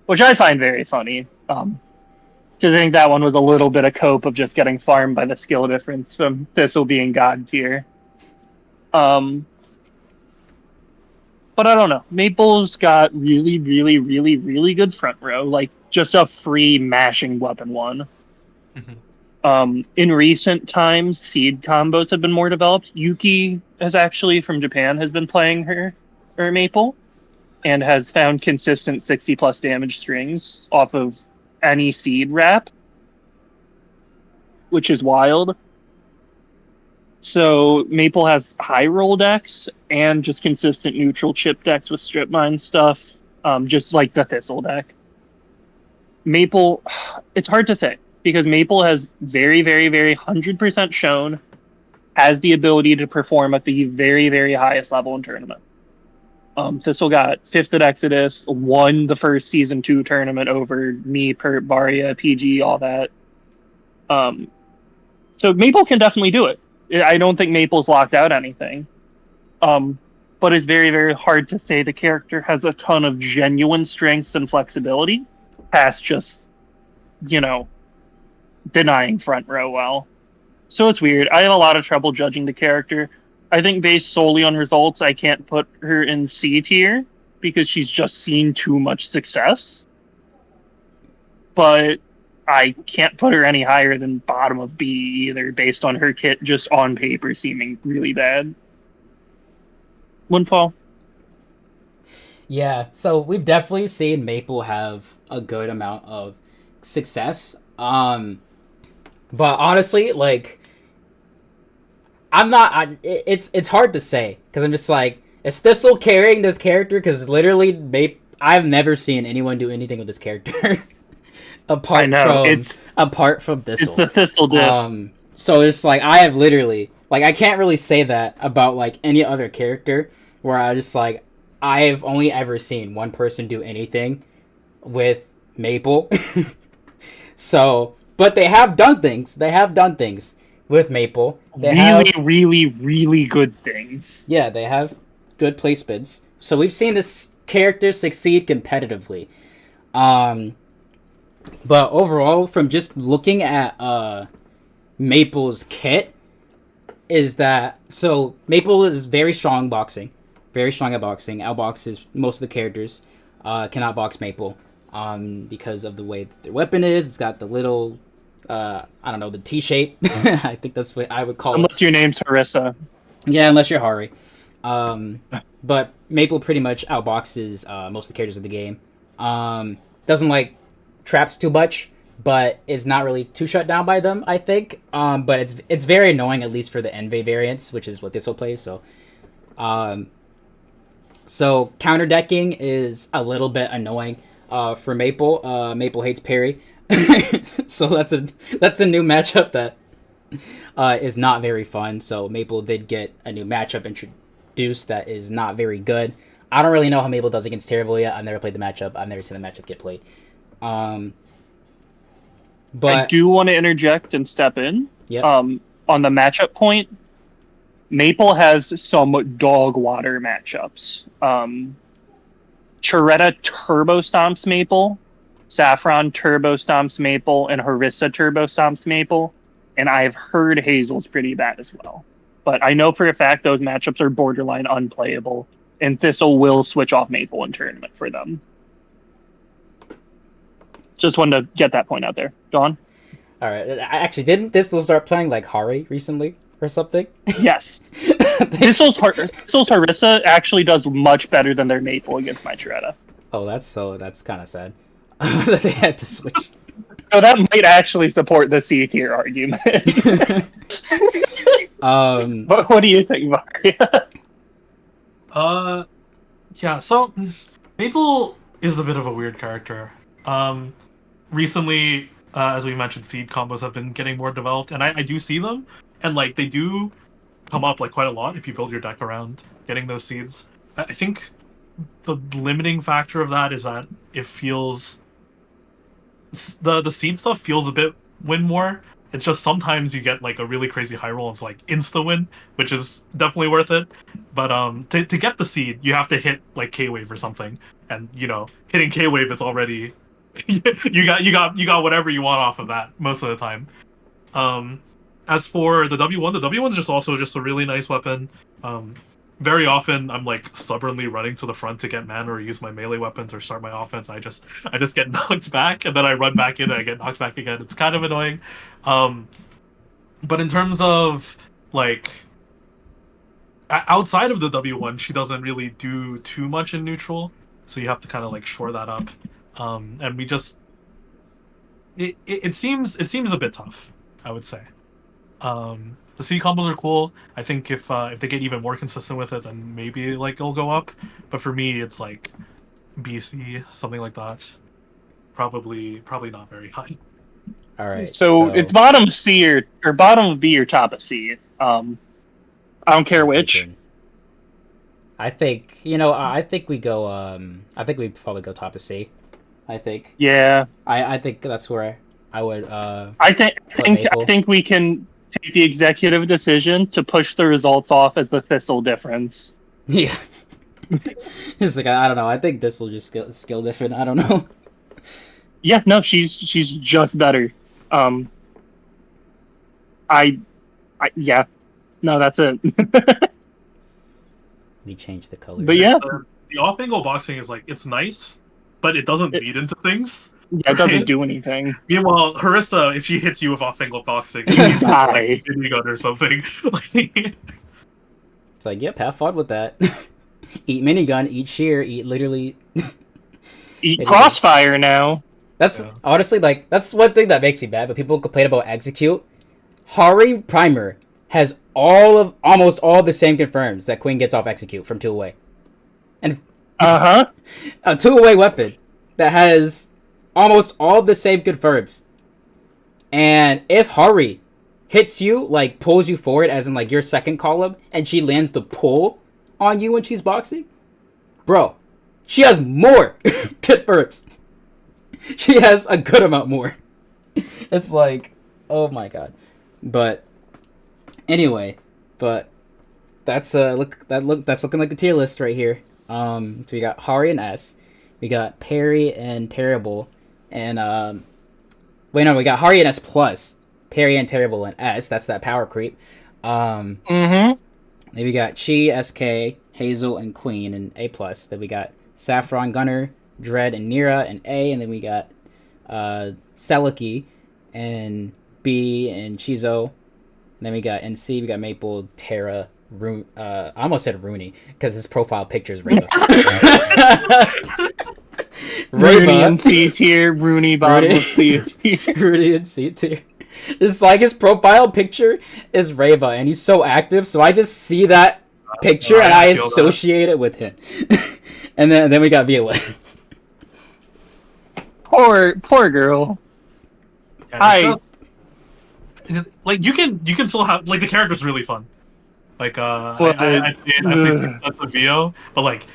which I find very funny. Because I think that one was a little bit of cope of just getting farmed by the skill difference from Thistle being God tier. But I don't know. Maple's got really, really, really, really good front row. Like, just a free mashing weapon one. In recent times, seed combos have been more developed. Yuki has actually, from Japan, has been playing her Maple and has found consistent 60 plus damage strings off of any seed wrap, which is wild. So Maple has high roll decks and just consistent neutral chip decks with strip mine stuff, just like the Thistle deck. Maple, it's hard to say because Maple has very, very, very 100% shown has the ability to perform at the very, very highest level in tournament. Thistle got 5th at Exodus, won the first Season 2 tournament over me, Pert, Varia, PG, all that. So Maple can definitely do it. I don't think Maple's locked out anything. But it's very, very hard to say the character has a ton of genuine strengths and flexibility past just, denying front row well. So it's weird. I have a lot of trouble judging the character. I think based solely on results, I can't put her in C tier because she's just seen too much success. But I can't put her any higher than bottom of B either, based on her kit just on paper seeming really bad. Windfall. Yeah, so we've definitely seen Maple have a good amount of success. But honestly, like, it's hard to say because I'm just like, is Thistle carrying this character? Because literally, I've never seen anyone do anything with this character apart from Thistle. It's the Thistle diff. So it's like I have literally I can't really say that about like any other character where I just like I've only ever seen one person do anything with Maple. So, but they have done things. They have done things with Maple. Really, really good things. Yeah, they have good placements. So we've seen this character succeed competitively. But overall, from just looking at Maple's kit, is that so Maple is very strong boxing, very strong at boxing. Outboxes most of the characters. Cannot box Maple because of the way that their weapon is. It's got the little I don't know, the T shape. I think that's what I would call it. Unless your name's Harissa. Yeah, unless you're Hari. But Maple pretty much outboxes most of the characters of the game. Doesn't like traps too much, but is not really too shut down by them, I think. But it's very annoying, at least for the Envy variants, which is what Thistle plays. So counter decking is a little bit annoying for Maple. Maple hates parry. So that's a new matchup that is not very fun. So Maple did get a new matchup introduced that is not very good. I don't really know how Maple does against Terrible yet. I've never played the matchup. I've never seen the matchup get played. But I do want to interject and step in. Yep. On the matchup point, Maple has some dog water matchups. Chiretta turbo stomps Maple, Saffron turbo stomps Maple, and Harissa turbo stomps Maple. And I've heard Hazel's pretty bad as well. But I know for a fact those matchups are borderline unplayable, and Thistle will switch off Maple in tournament for them. Just wanted to get that point out there. Dawn? Alright, actually, didn't Thistle start playing like Hari recently or something? Yes. Thistle's Harissa actually does much better than their Maple against my Chiretta. Oh, that's kind of sad that they had to switch. So that might actually support the C tier argument. But what do you think, Varia? Yeah, so Maple is a bit of a weird character. Recently, as we mentioned, seed combos have been getting more developed, and I do see them, and like they do come up like quite a lot if you build your deck around getting those seeds. I think the limiting factor of that is that it feels the seed stuff feels a bit win more, It's just sometimes you get like a really crazy high roll and it's like insta win, which is definitely worth it. But to get the seed, you have to hit like K wave or something, and hitting K wave is already you got whatever you want off of that most of the time. Um, as for the W1's just also just a really nice weapon. Um, very often I'm like stubbornly running to the front to get mana or use my melee weapons or start my offense. I just get knocked back and then I run back in and I get knocked back again. It's kind of annoying. Um, but in terms of like outside of the W1, she doesn't really do too much in neutral, so you have to kind of like shore that up. And we just it seems a bit tough, I would say. The C combos are cool. I think if they get even more consistent with it, then maybe like it'll go up. But for me, it's like BC, something like that. Probably not very high. All right. So it's bottom of C or bottom of B or top of C. I don't care which. I think I think we go. I think we probably go top of C. I think. Yeah. I think that's where I would. I think we can take the executive decision to push the results off as the Thistle difference. Yeah. It's like I don't know. I think this will just skill different. I don't know. Yeah, no, she's just better. Yeah, no, that's it. We changed the color. But yeah, the off-angle boxing is like it's nice, but it doesn't lead into things. Yeah, it doesn't do anything. Meanwhile, Harissa, if she hits you with off-angle boxing, you need to like minigun or something. It's like, yep, have fun with that. Eat minigun, eat shear, eat literally. Eat crossfire now. That's honestly like that's one thing that makes me mad. But people complain about execute. Hari Primer has almost all the same confirms that Queen gets off execute from 2-away, and a 2-away weapon that has almost all the same confirms. And if Hari hits you, like pulls you forward, as in like your second column, and she lands the pull on you when she's boxing, bro, she has more confirms. She has a good amount more. It's like, oh my god. But anyway, that's that's looking like a tier list right here. So we got Hari and S, we got Perry and Terrible, and we got Hari and S plus, Perry and Terrible and S. That's that power creep. Then we got Chi, SK, Hazel, and Queen and A plus. Then we got Saffron, Gunner, Dread, and Nira and A, and then we got Seliki and B and Chizo. And then we got NC, we got Maple, Terra, I almost said Rooney because his profile picture is Reba. Rooney in C tier, Rooney bottom of C tier. Rooney in C tier. It's like his profile picture is Reba, and he's so active, so I just see that picture and I associate it with him. And then we got Violet. Poor girl. Yeah, like you can still have like the character's really fun. Like I played that's a VO, but like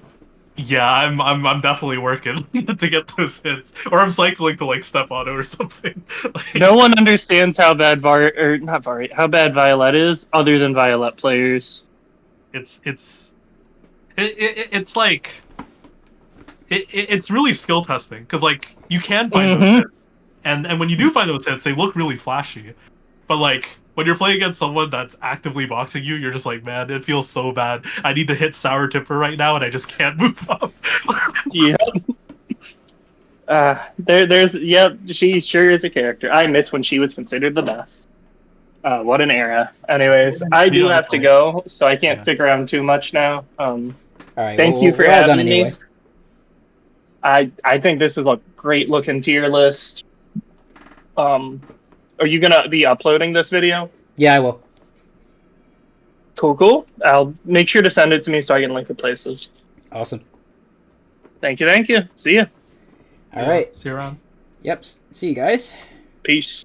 yeah, I'm definitely working to get those hits, or I'm cycling to like step auto or something. Like, no one understands how bad how bad Violet is, other than Violet players. It's like it's really skill testing because like you can find those hits, and when you do find those hits, they look really flashy, but like when you're playing against someone that's actively boxing you, you're just like, man, it feels so bad. I need to hit Sour Tipper right now, and I just can't move up. Yeah. She sure is a character. I miss when she was considered the best. What an era. Anyways, I do have to go, so I can't stick around too much now. All right, thank you for having me. I think this is a great looking tier list. Are you gonna be uploading this video? Yeah, I will. Cool. I'll make sure to send it to me so I can link the places. Awesome. Thank you. See ya. All right. See you around. Yep. See you guys. Peace.